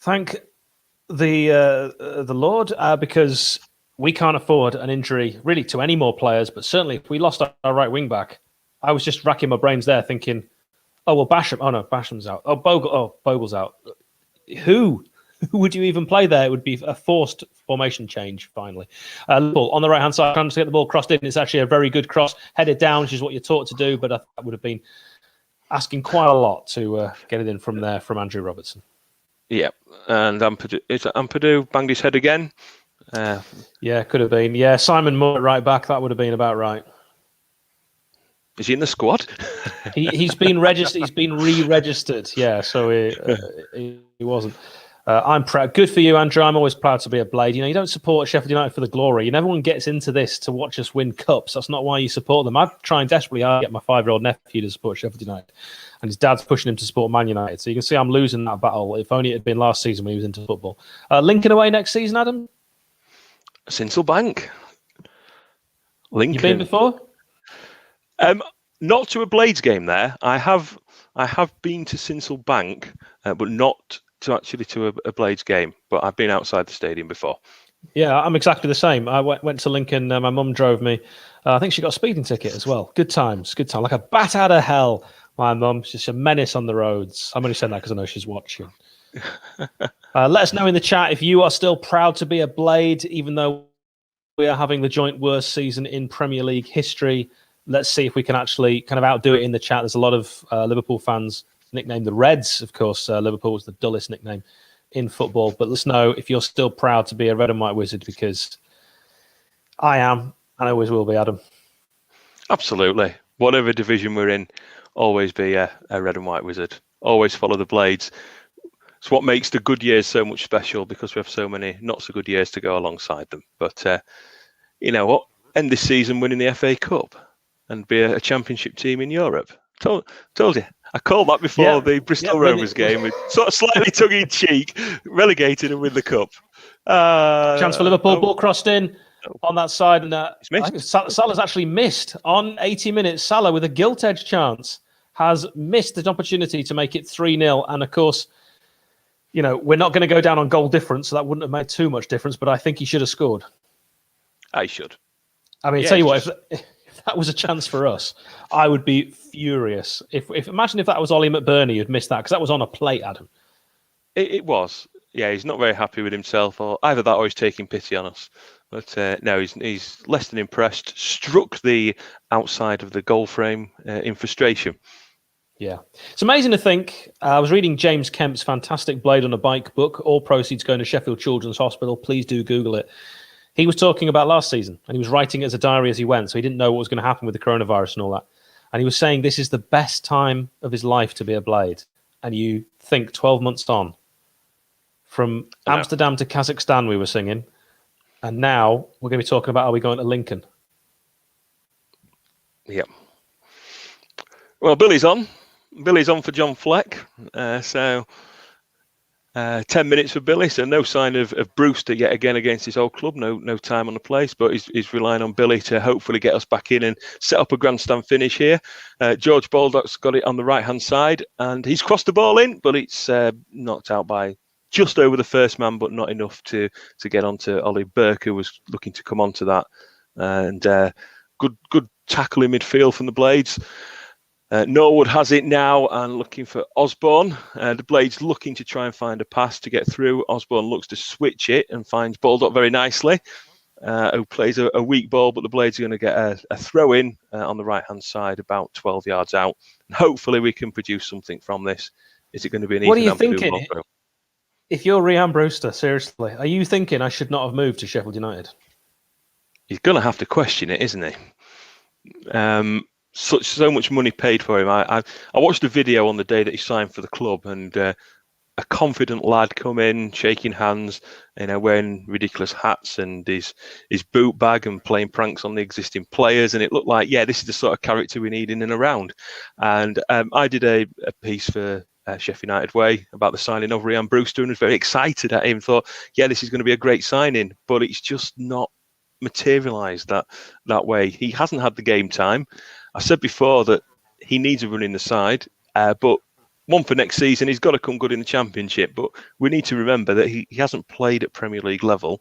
Thank the Lord, because we can't afford an injury really to any more players. But certainly, if we lost our right wing back, I was just racking my brains there, thinking, "Oh well, Basham. Oh no, Basham's out. Oh Bogle's out. Who? who would you even play there? It would be a forced formation change, finally. Liverpool on the right-hand side, trying to get the ball crossed in. It's actually a very good cross, headed down, which is what you're taught to do, but I think that would have been asking quite a lot to get it in from there from Andrew Robertson. Yeah, and Ampadu banged his head again. Yeah, could have been. Yeah, Simon Moore at right back, that would have been about right. Is he in the squad? He's been registered. He's been re-registered. Yeah, so he wasn't. I'm proud. Good for you, Andrew. I'm always proud to be a Blade. You don't support Sheffield United for the glory. And everyone gets into this to watch us win cups. That's not why you support them. I'm trying desperately hard to get my 5-year-old nephew to support Sheffield United, and his dad's pushing him to support Man United. So you can see I'm losing that battle. If only it had been last season when he was into football. Lincoln away next season, Adam. Sinsel Bank. Lincoln. You been before? Not to a Blades game there. I have been to Sinsel Bank, but not to a Blades game. But I've been outside the stadium before. Yeah, I'm exactly the same. I went to Lincoln. My mum drove me. I think she got a speeding ticket as well. Good times. Like a bat out of hell. My mum, she's a menace on the roads. I'm only saying that because I know she's watching. Let us know in the chat if you are still proud to be a Blade, even though we are having the joint worst season in Premier League history. Let's see if we can actually kind of outdo it in the chat. There's a lot of Liverpool fans nicknamed the Reds. Of course, Liverpool was the dullest nickname in football. But let's know if you're still proud to be a red and white wizard, because I am, and I always will be, Adam. Absolutely. Whatever division we're in, always be a red and white wizard. Always follow the Blades. It's what makes the good years so much special, because we have so many not so good years to go alongside them. But you know what? End this season winning the FA Cup and be a championship team in Europe. Told you. I called that before the Bristol Rovers game with sort of slightly tongue-in-cheek, relegated and win the cup. Chance for Liverpool, ball crossed in on that side. And it's missed. I think Salah's actually missed on 80 minutes. Salah, with a gilt-edged chance, has missed an opportunity to make it 3-0. And of course, we're not going to go down on goal difference, so that wouldn't have made too much difference, but I think he should have scored. I should. I mean, tell you what, if that was a chance for us, I would be furious. If imagine if that was Ollie McBurney who'd missed that, because that was on a plate, Adam. It was. Yeah, he's not very happy with himself, or either that or he's taking pity on us. But no, he's less than impressed. Struck the outside of the goal frame in frustration. Yeah. It's amazing to think. I was reading James Kemp's fantastic Blade on a Bike book. All proceeds going to Sheffield Children's Hospital. Please do Google it. He was talking about last season, and he was writing it as a diary as he went, so he didn't know what was going to happen with the coronavirus and all that. And he was saying this is the best time of his life to be a Blade. And you think 12 months on, from Amsterdam to Kazakhstan we were singing, and now we're going to be talking about, are we going to Lincoln? Yeah. Well, Billy's on. Billy's on for John Fleck. 10 minutes for Billy, so no sign of Brewster yet again against his old club. No time on the place, but he's relying on Billy to hopefully get us back in and set up a grandstand finish here. George Baldock's got it on the right-hand side, and he's crossed the ball in, but it's knocked out by just over the first man, but not enough to get onto Ollie Burke, who was looking to come onto that. And good tackle in midfield from the Blades. Norwood has it now and looking for Osborne. The Blades looking to try and find a pass to get through. Osborne looks to switch it and finds Baldock very nicely, who plays a weak ball, but the Blades are going to get a throw in on the right-hand side about 12 yards out. And hopefully we can produce something from this. Is it going to be an What even are you thinking? If you're Rhian Brewster, seriously, are you thinking I should not have moved to Sheffield United? He's going to have to question it, isn't he? So much money paid for him. I watched a video on the day that he signed for the club, and a confident lad come in, shaking hands, wearing ridiculous hats and his boot bag and playing pranks on the existing players, and it looked like, this is the sort of character we need in and around. And I did a piece for Sheffield United Way about the signing of Rhian Brewster, and was very excited at him. Thought, this is going to be a great signing, but it's just not materialised that way. He hasn't had the game time. I said before that he needs a run in the side, but one for next season, he's got to come good in the Championship. But we need to remember that he hasn't played at Premier League level,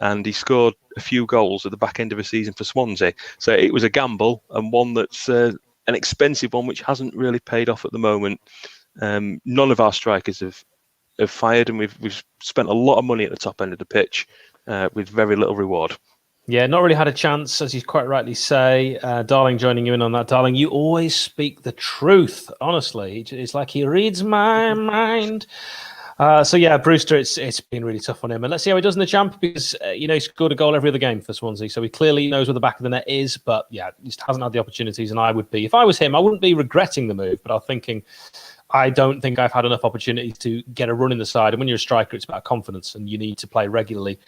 and he scored a few goals at the back end of a season for Swansea. So it was a gamble, and one that's an expensive one, which hasn't really paid off at the moment. None of our strikers have have fired, and we've spent a lot of money at the top end of the pitch with very little reward. Yeah, not really had a chance, as you quite rightly say. Darling joining you in on that. Darling, you always speak the truth, honestly. It's like he reads my mind. So yeah, Brewster, it's been really tough on him. And let's see how he does in the champ, because he scored a goal every other game for Swansea. So he clearly knows where the back of the net is, but yeah, just hasn't had the opportunities. And I would be, if I was him, I wouldn't be regretting the move, but I'm thinking, I don't think I've had enough opportunities to get a run in the side. And when you're a striker, it's about confidence, and you need to play regularly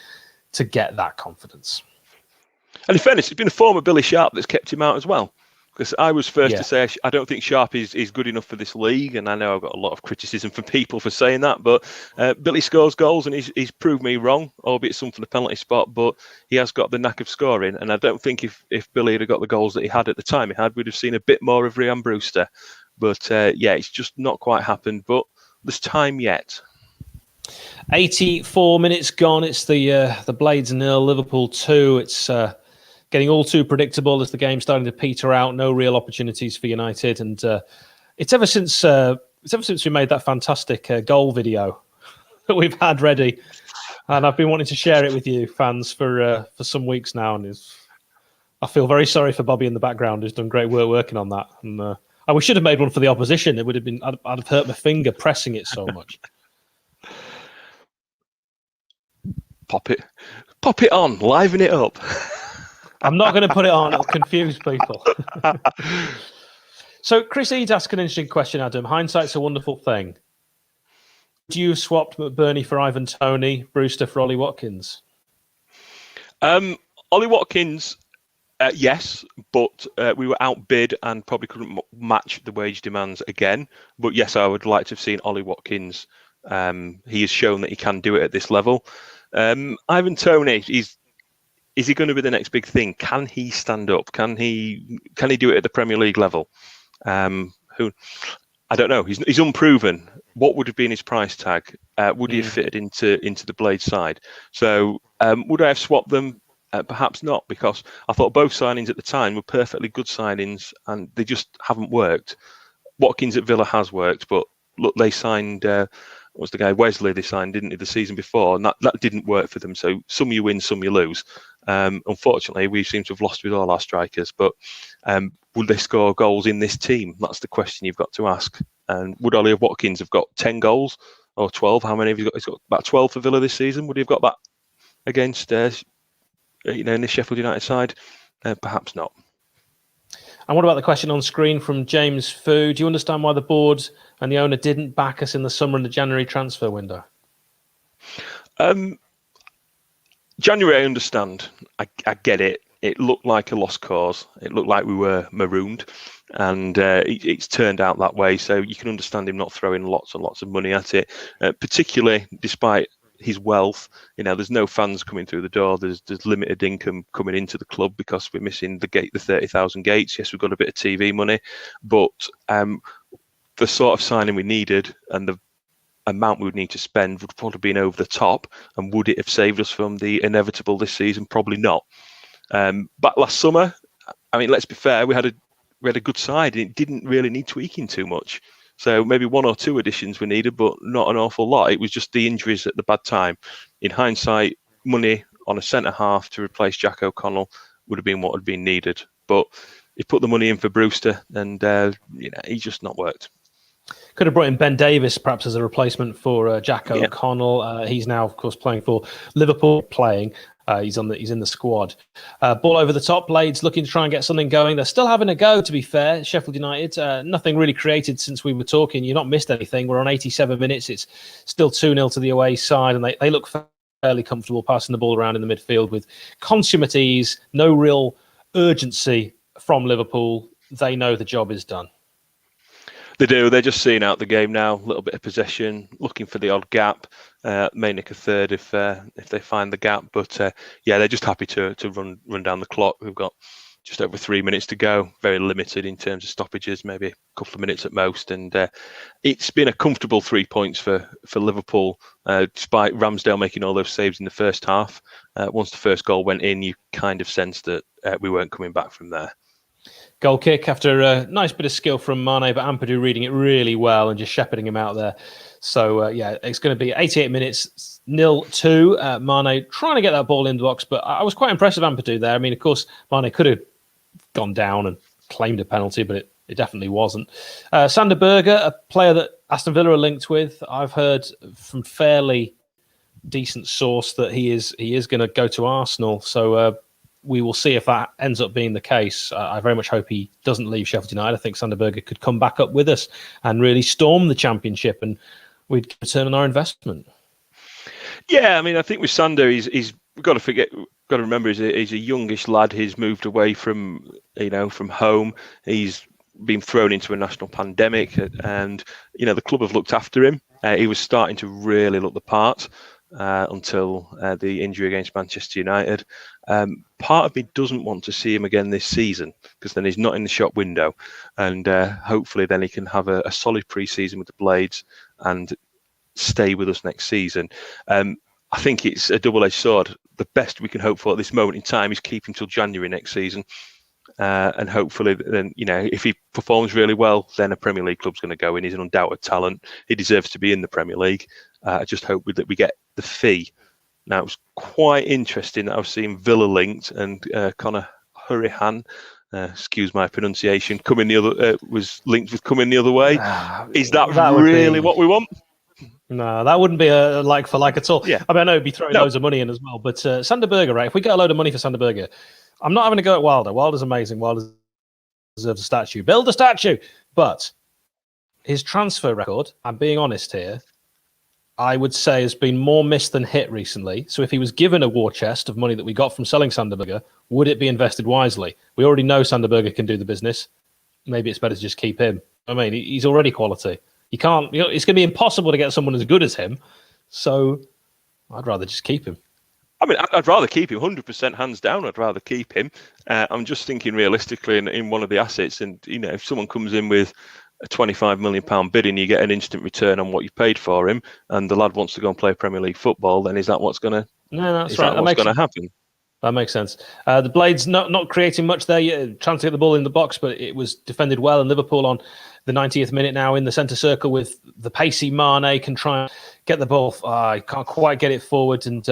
to get that confidence. And in fairness, it's been a former Billy Sharp that's kept him out as well. Because I was first to say I don't think Sharp is good enough for this league, and I know I've got a lot of criticism from people for saying that, but Billy scores goals, and he's proved me wrong, albeit some from the penalty spot, but he has got the knack of scoring, and I don't think if Billy had got the goals that he had at the time he had, we'd have seen a bit more of Ryan Brewster. But it's just not quite happened, but there's time yet. 84 minutes gone. It's the Blades 0, Liverpool 2. It's getting all too predictable as the game's starting to peter out. No real opportunities for United, and it's ever since we made that fantastic goal video that we've had ready, and I've been wanting to share it with you fans for some weeks now. And I feel very sorry for Bobby in the background, who's done great work working on that. And we should have made one for the opposition. It would have been I'd have hurt my finger pressing it so much. Pop it on, liven it up. I'm not going to put it on. It'll confuse people. So Chris Eads asked an interesting question, Adam. Hindsight's a wonderful thing. Do you have swapped McBurney for Ivan Toney, Brewster for Ollie Watkins? Ollie Watkins, yes, but we were outbid and probably couldn't match the wage demands again. But yes, I would like to have seen Ollie Watkins. He has shown that he can do it at this level. Ivan Toney, is he going to be the next big thing? Can he stand up? Can he do it at the Premier League level? Who I don't know. He's unproven. What would have been his price tag? Would he have fitted into the Blade side? So would I have swapped them? Perhaps not, because I thought both signings at the time were perfectly good signings, and they just haven't worked. Watkins at Villa has worked, but look, they signed. Was the guy Wesley they signed, didn't he, the season before? And that didn't work for them. So some you win, some you lose. Unfortunately, we seem to have lost with all our strikers. But will they score goals in this team? That's the question you've got to ask. And would Ollie Watkins have got 10 goals or 12? How many have he got? He's got about 12 for Villa this season. Would he have got that against, in the Sheffield United side? Perhaps not. And what about the question on screen from James Fu? Do you understand why the board and the owner didn't back us in the summer and the January transfer window? January, I understand. I get it. It looked like a lost cause. It looked like we were marooned, and it's turned out that way. So you can understand him not throwing lots and lots of money at it, particularly despite his wealth. There's no fans coming through the door. There's limited income coming into the club because we're missing the 30,000 gates. Yes, we've got a bit of TV money, but the sort of signing we needed and the amount we would need to spend would probably been over the top. And would it have saved us from the inevitable this season? Probably not. But last summer, I mean, let's be fair, we had a good side. It didn't really need tweaking too much. So maybe one or two additions were needed, but not an awful lot. It was just the injuries at the bad time. In hindsight, money on a centre half to replace Jack O'Connell would have been what had been needed. But he put the money in for Brewster, and he's just not worked. Could have brought in Ben Davis perhaps as a replacement for Jack O'Connell. He's now, of course, playing for Liverpool. He's in the squad. Ball over the top. Blades looking to try and get something going. They're still having a go, to be fair. Sheffield United, nothing really created since we were talking. You've not missed anything. We're on 87 minutes. It's still 2-0 to the away side, and they look fairly comfortable passing the ball around in the midfield with consummate ease. No real urgency from Liverpool. They know the job is done. They do. They're just seeing out the game now. A little bit of possession, looking for the odd gap. May nick a third if they find the gap. But they're just happy to run down the clock. We've got just over 3 minutes to go. Very limited in terms of stoppages, maybe a couple of minutes at most. And it's been a comfortable 3 points for Liverpool, despite Ramsdale making all those saves in the first half. Once the first goal went in, you kind of sensed that we weren't coming back from there. Goal kick after a nice bit of skill from Mane, but Ampadu reading it really well and just shepherding him out there. So, it's going to be 88 minutes, 0-2. Mane trying to get that ball in the box, but I was quite impressed with Ampadu there. I mean, of course, Mane could have gone down and claimed a penalty, but it definitely wasn't. Sander Berge, a player that Aston Villa are linked with, I've heard from fairly decent source that he is going to go to Arsenal. So we will see if that ends up being the case. I very much hope he doesn't leave Sheffield United. I think Sander Berge could come back up with us and really storm the Championship, and we'd return on our investment. Yeah, I mean, I think with Sander, we've got to remember he's a youngish lad. He's moved away from home. He's been thrown into a national pandemic, and the club have looked after him. He was starting to really look the part until the injury against Manchester United. Part of me doesn't want to see him again this season, because then he's not in the shop window, and hopefully then he can have a solid pre-season with the Blades and stay with us next season. I think it's a double-edged sword. The best we can hope for at this moment in time is keep him till January next season. And hopefully then, if he performs really well, then a Premier League club's going to go in. He's an undoubted talent. He deserves to be in the Premier League. I just hope that we get the fee. Now, it was quite interesting that I was seeing Villa linked, and Conor Hurrihan, excuse my pronunciation, was linked with coming the other way. Is that really what we want? No, that wouldn't be a like for like at all. Yeah. I mean, I know it'd be throwing loads of money in as well, but Sander Berge, right? If we get a load of money for Sander Berge, I'm not having a go at Wilder. Wilder's amazing. Wilder deserves a statue. Build a statue. But his transfer record, I'm being honest here, I would say has been more missed than hit recently. So if he was given a war chest of money that we got from selling Sander Berge, would it be invested wisely? We already know Sander Berge can do the business. Maybe it's better to just keep him. I mean, he's already quality. You can't. It's going to be impossible to get someone as good as him. So I'd rather just keep him. I mean, I'd rather keep him 100%, hands down. I'd rather keep him. I'm just thinking realistically in one of the assets, and if someone comes in with a £25 million bid and you get an instant return on what you paid for him, and the lad wants to go and play Premier League football, then is that what's going to? No, that's right. What's going to happen? That makes sense. The Blades not creating much there, trying to get the ball in the box, but it was defended well. And Liverpool on the 90th minute now in the centre circle with the pacey Mane can try and get the ball. He can't quite get it forward, and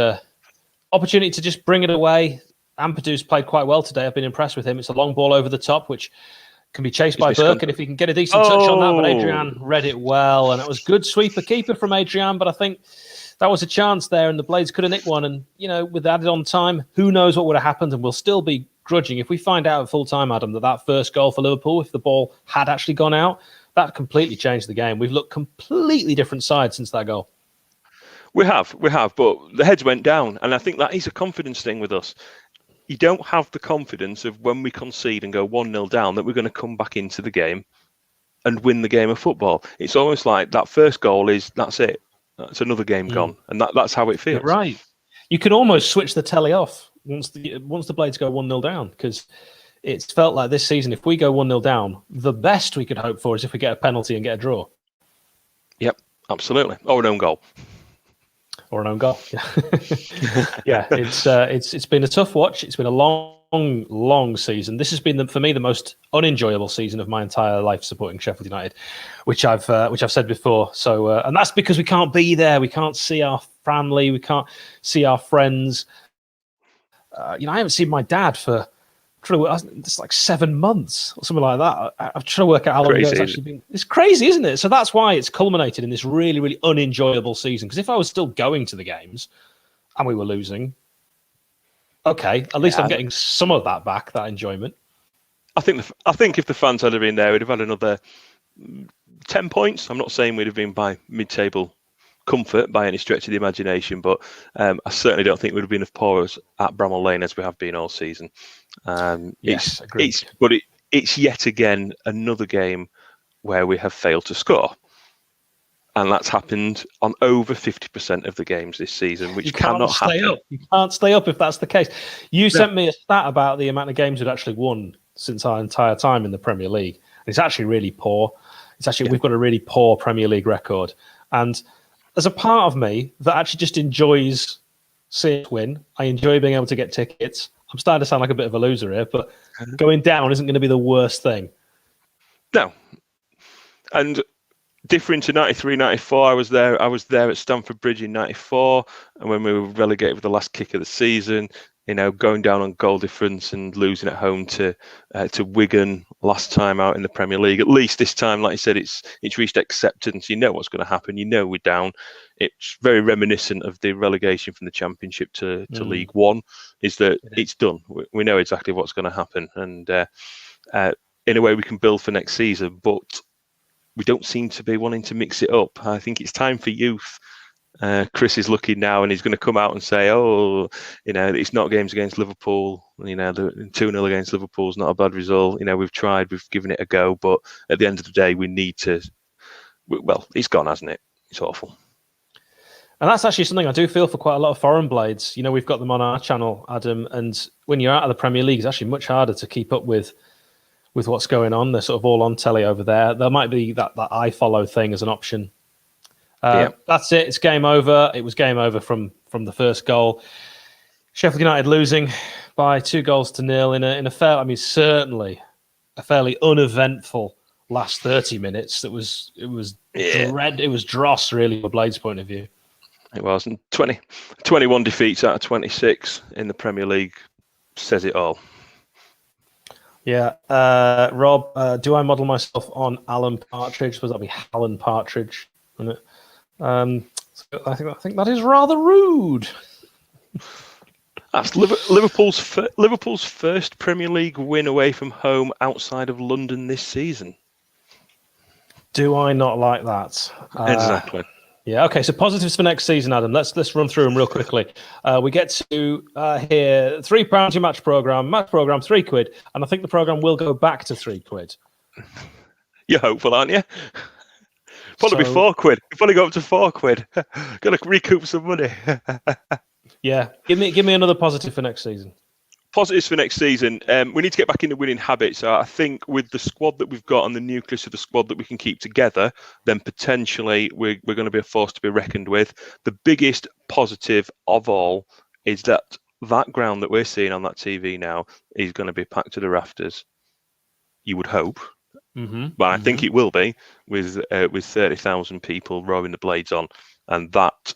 opportunity to just bring it away. Ampadu's played quite well today. I've been impressed with him. It's a long ball over the top, which can be chased by Burke, and if he can get a decent touch on that, but Adrian read it well, and it was good sweeper keeper from Adrian, but I think that was a chance there, and the Blades could have nicked one, and with added on time, who knows what would have happened, and we'll still be grudging. If we find out at full time, Adam, that first goal for Liverpool, if the ball had actually gone out, that completely changed the game. We've looked completely different sides since that goal. We have, but the heads went down, and I think that is a confidence thing with us. You don't have the confidence of when we concede and go 1-0 down that we're going to come back into the game and win the game of football. It's almost like that first goal that's it. That's another game gone, and that's how it feels. You're right. You can almost switch the telly off once the Blades go 1-0 down, because it's felt like this season, if we go 1-0 down, the best we could hope for is if we get a penalty and get a draw. Yep, absolutely. Or an own goal. Or an own goal. Yeah, it's been a tough watch. It's been a long season. This has been for me the most unenjoyable season of my entire life supporting Sheffield United, which I've said before. So and that's because we can't be there. We can't see our family. We can't see our friends. I haven't seen my dad for it's like 7 months or something like that. I'm trying to work out how long it's actually been. It's crazy, isn't it? So that's why it's culminated in this really, really unenjoyable season. Because if I was still going to the games and we were losing, okay, at least I'm getting some of that back, that enjoyment. I think if the fans had been there, we'd have had another 10 points. I'm not saying we'd have been by mid-table comfort by any stretch of the imagination, but I certainly don't think we'd have been as poor at Bramall Lane as we have been all season. Yes, it's yet again another game where we have failed to score, and that's happened on over 50% of the games this season, which cannot happen. You can't stay up if that's the case. You sent me a stat about the amount of games we'd actually won since our entire time in the Premier League. It's actually really poor. We've got a really poor Premier League record, and there's a part of me that actually just enjoys seeing us win. I enjoy being able to get tickets. I'm starting to sound like a bit of a loser here, but going down isn't going to be the worst thing. No. And different to 93, 94, I was there at Stamford Bridge in 94, and when we were relegated with the last kick of the season, going down on goal difference and losing at home to Wigan last time out in the Premier League. At least this time, like I said, it's reached acceptance. You know what's going to happen. You know we're down. It's very reminiscent of the relegation from the Championship to League One. Is that it's done. We know exactly what's going to happen, and in a way we can build for next season, but we don't seem to be wanting to mix it up. I think it's time for youth. Chris is looking now, and he's going to come out and say, it's not games against Liverpool. The 2-0 against Liverpool is not a bad result. We've tried, we've given it a go, but at the end of the day, we need to. Well, it's gone, hasn't it? It's awful. And that's actually something I do feel for quite a lot of foreign blades. We've got them on our channel, Adam, and when you're out of the Premier League, it's actually much harder to keep up with what's going on. They're sort of all on telly over there. There might be that I follow thing as an option. That's it. It's game over. It was game over from the first goal. Sheffield United losing by 2-0 in a certainly a fairly uneventful last 30 minutes. It was dross really from Blades' point of view. It was. And 21 defeats out of 26 in the Premier League says it all. Yeah. Rob, do I model myself on Alan Partridge? Suppose that'd be Alan Partridge, wouldn't it? I think that is rather rude. That's Liverpool's first Premier League win away from home outside of London this season. Do I not like that? Exactly. Yeah. Okay. So positives for next season, Adam. Let's run through them real quickly. We get to here £3 your match program, £3, and I think the program will go back to £3. You're hopeful, aren't you? Probably be £4. We've only got up to £4. Got to recoup some money. Yeah, give me another positive for next season. Positives for next season. We need to get back into winning habits. So I think with the squad that we've got and the nucleus of the squad that we can keep together, then potentially we're going to be a force to be reckoned with. The biggest positive of all is that ground that we're seeing on that TV now is going to be packed to the rafters. You would hope. But I think it will be with 30,000 people rowing the blades on, and that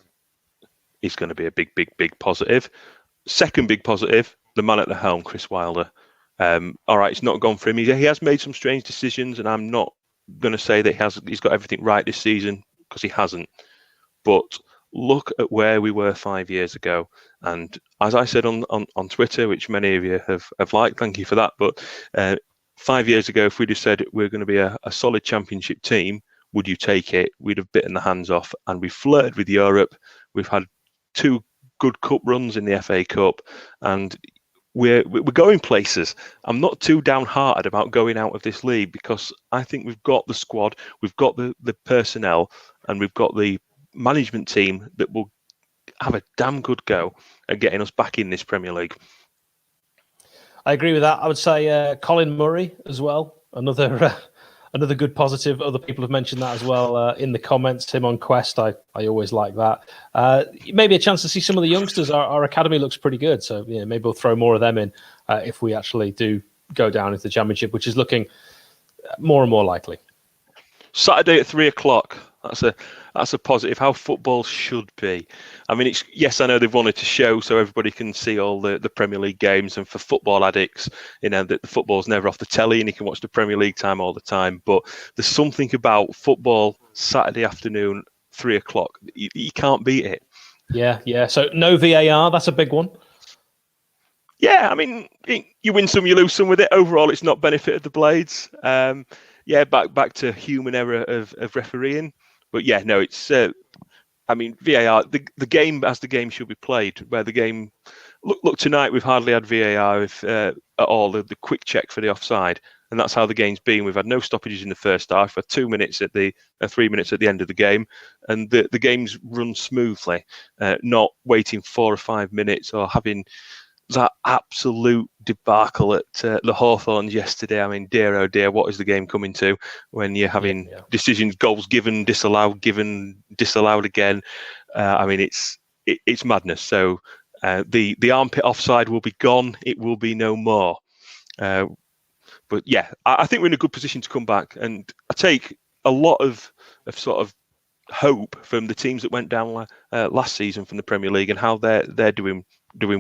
is going to be a big positive. Second big positive, the man at the helm, Chris Wilder. All right, it's not gone for him. He has made some strange decisions, and I'm not going to say that he's got everything right this season, because he hasn't. But look at where we were 5 years ago, and as I said on Twitter, which many of you have liked, thank you for that. But 5 years ago, if we'd have said we're going to be a solid championship team, would you take it? We'd have bitten the hands off, and we flirted with Europe. We've had 2 good cup runs in the FA Cup, and we're going places. I'm not too downhearted about going out of this league, because I think we've got the squad, we've got the personnel, and we've got the management team that will have a damn good go at getting us back in this Premier League. I agree with that. I would say Colin Murray as well. Another good positive. Other people have mentioned that as well in the comments. Him on Quest, I always like that. Maybe a chance to see some of the youngsters. Our academy looks pretty good, so maybe we'll throw more of them in if we actually do go down into the Championship, which is looking more and more likely. Saturday at 3:00. That's a positive. How football should be. I mean, yes, I know they've wanted to show so everybody can see all the Premier League games, and for football addicts, that the football's never off the telly and you can watch the Premier League time all the time. But there's something about football Saturday afternoon, 3:00. You can't beat it. Yeah. So no VAR. That's a big one. Yeah, I mean, you win some, you lose some with it. Overall, it's not benefited the Blades. Back to human error of refereeing. But yeah, no, it's. I mean, VAR. The game as the game should be played. Where the game. Look. Tonight we've hardly had VAR at all. The quick check for the offside, and that's how the game's been. We've had no stoppages in the first half. For 2 minutes 3 minutes at the end of the game, and the game's run smoothly. Not waiting 4 or 5 minutes or having that absolute debacle at the Hawthorns yesterday. I mean, dear oh dear, what is the game coming to when you're having decisions, goals given, disallowed again? I mean, it's madness. So The armpit offside will be gone. It will be no more. But yeah, I think we're in a good position to come back. And I take a lot of sort of hope from the teams that went down last season from the Premier League and how they're doing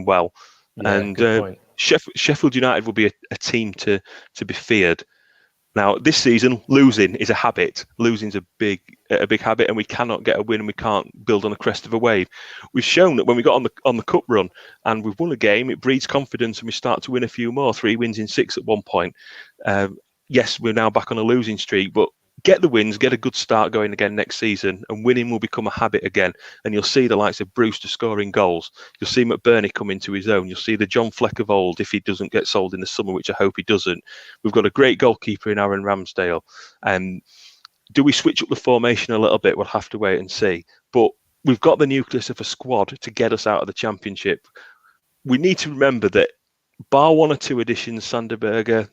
well. Yeah, and good point. Sheffield United will be a team to be feared. Now, this season, losing is a habit. Losing's a big habit, and we cannot get a win, and we can't build on the crest of a wave. We've shown that when we got on the cup run and we've won a game, it breeds confidence, and we start to win a few more. 3 wins in 6 at one point. Yes, we're now back on a losing streak, but get the wins, get a good start going again next season, and winning will become a habit again. And you'll see the likes of Brewster scoring goals. You'll see McBurney come into his own. You'll see the John Fleck of old if he doesn't get sold in the summer, which I hope he doesn't. We've got a great goalkeeper in Aaron Ramsdale. Do we switch up the formation a little bit? We'll have to wait and see. But we've got the nucleus of a squad to get us out of the Championship. We need to remember that bar 1 or 2 additions, Sanderberger,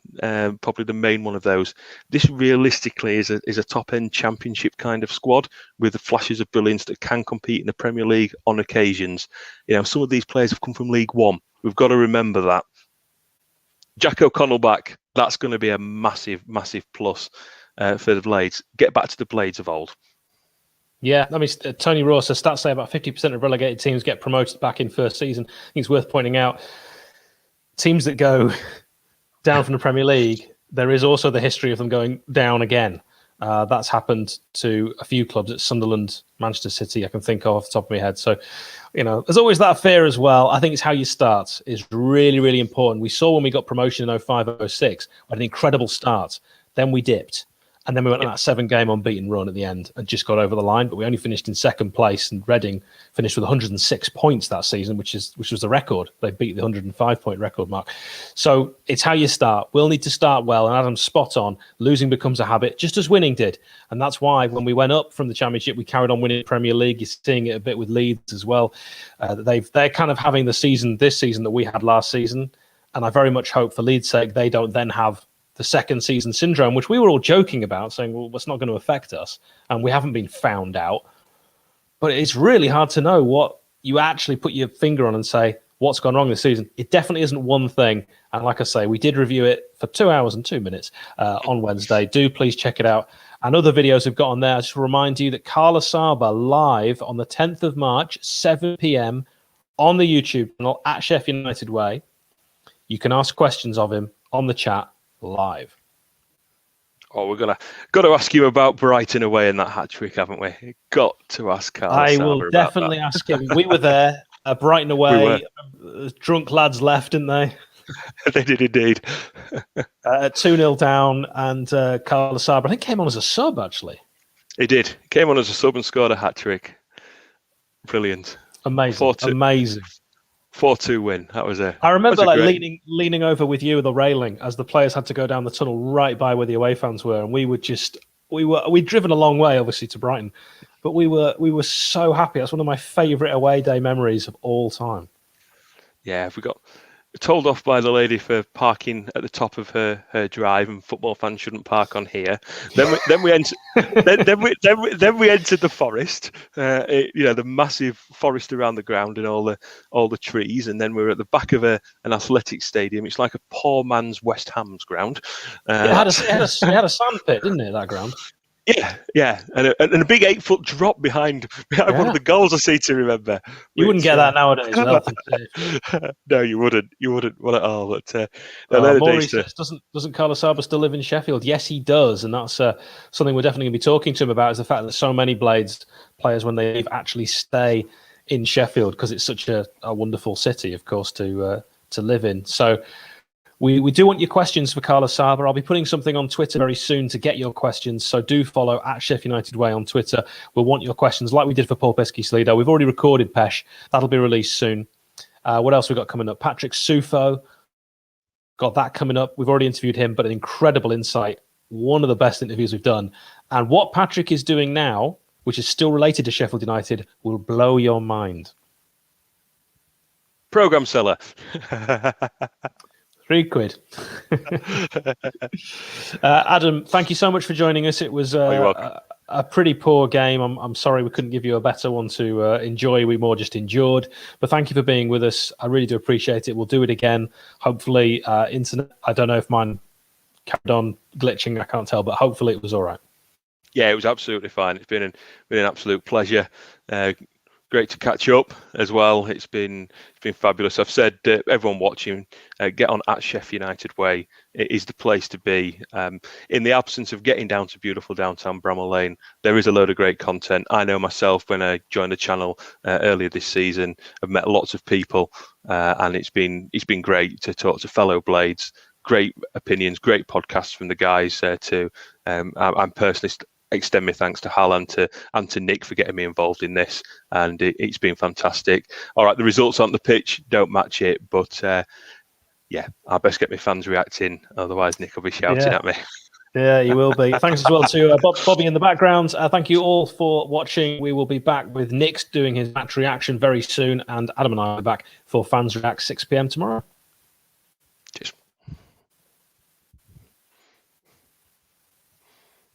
probably the main one of those, this realistically is a top-end Championship kind of squad with the flashes of brilliance that can compete in the Premier League on occasions. Some of these players have come from League One. We've got to remember that. Jack O'Connell back, that's going to be a massive, massive plus for the Blades. Get back to the Blades of old. Yeah, I mean, Tony Raw says stats say about 50% of relegated teams get promoted back in first season. I think it's worth pointing out teams that go down from the Premier League, there is also the history of them going down again. That's happened to a few clubs at Sunderland, Manchester City, I can think of off the top of my head. So, there's always that fear as well. I think it's how you start is really, really important. We saw when we got promotion in 05-06, we had an incredible start. Then we dipped. And then we went on that 7-game unbeaten run at the end and just got over the line. But we only finished in second place, and Reading finished with 106 points that season, which was the record. They beat the 105-point record mark. So it's how you start. We'll need to start well, and Adam's spot on. Losing becomes a habit, just as winning did. And that's why when we went up from the Championship, we carried on winning the Premier League. You're seeing it a bit with Leeds as well. They're kind of having this season that we had last season. And I very much hope for Leeds' sake they don't then have the second season syndrome, which we were all joking about, saying, well, it's not going to affect us. And we haven't been found out. But it's really hard to know what you actually put your finger on and say, what's gone wrong this season. It definitely isn't one thing. And like I say, we did review it for 2 hours and 2 minutes on Wednesday. Do please check it out. And other videos we've got on there. I just remind you that Carla Saba live on the 10th of March, 7 p.m. on the YouTube channel at Sheffield United Way. You can ask questions of him on the chat live. Oh, we're got to ask you about Brighton away in that hat trick, haven't we? Got to ask Carl. I will definitely ask him. We were there, Brighton away. Drunk lads left, didn't they? They did indeed. 2-0 down, and Carl Saba, I think, came on as a sub, actually. He did. Came on as a sub and scored a hat trick. Brilliant. Amazing. 4-2. Amazing. 4-2 win. That was I remember leaning over with you at the railing as the players had to go down the tunnel right by where the away fans were, and we'd driven a long way, obviously, to Brighton, but we were so happy. That's one of my favourite away day memories of all time. Yeah, we got told off by the lady for parking at the top of her drive, and football fans shouldn't park on here. Then we entered the forest, the massive forest around the ground and all the trees, and then we were at the back of an athletic stadium. It's like a poor man's West Ham's ground. It had a sand pit, didn't it? That ground. Yeah, and a big 8-foot drop behind one of the goals I seem to remember. You wouldn't get that nowadays. No, you wouldn't. You wouldn't want it all. But Maurice says, doesn't Carlos Saba still live in Sheffield? Yes, he does, and that's something we're definitely going to be talking to him about. Is the fact that so many Blades players, when they leave, actually stay in Sheffield because it's such a wonderful city, of course, to live in. So. We do want your questions for Carlos Saba. I'll be putting something on Twitter very soon to get your questions, so do follow at Sheffield United Way on Twitter. We'll want your questions like we did for Paul Pesky-Slido. We've already recorded Pesh. That'll be released soon. What else we got coming up? Patrick Sufo. Got that coming up. We've already interviewed him, but an incredible insight. One of the best interviews we've done. And what Patrick is doing now, which is still related to Sheffield United, will blow your mind. Programme seller. £3. Adam, thank you so much for joining us. It was a pretty poor game. I'm sorry we couldn't give you a better one to enjoy. We more just endured. But thank you for being with us. I really do appreciate it. We'll do it again. Hopefully, internet. I don't know if mine carried on glitching. I can't tell, but hopefully it was all right. Yeah, it was absolutely fine. It's been an absolute pleasure. Great to catch up as well. It's been fabulous. I've said everyone watching, get on at Sheffield United Way. It is the place to be. In the absence of getting down to beautiful downtown Bramall Lane, there is a load of great content. I know myself when I joined the channel earlier this season, I've met lots of people, and it's been great to talk to fellow Blades. Great opinions, great podcasts from the guys too. I'm personally extend my thanks to Hal and to Nick for getting me involved in this, and it's been fantastic. All right, the results on the pitch don't match it, but yeah, I best get my fans reacting, otherwise Nick will be shouting at me. Yeah, you will be. Thanks as well to Bobby in the background. Thank you all for watching. We will be back with Nick doing his match reaction very soon, and Adam and I will be back for Fans React 6 p.m. tomorrow.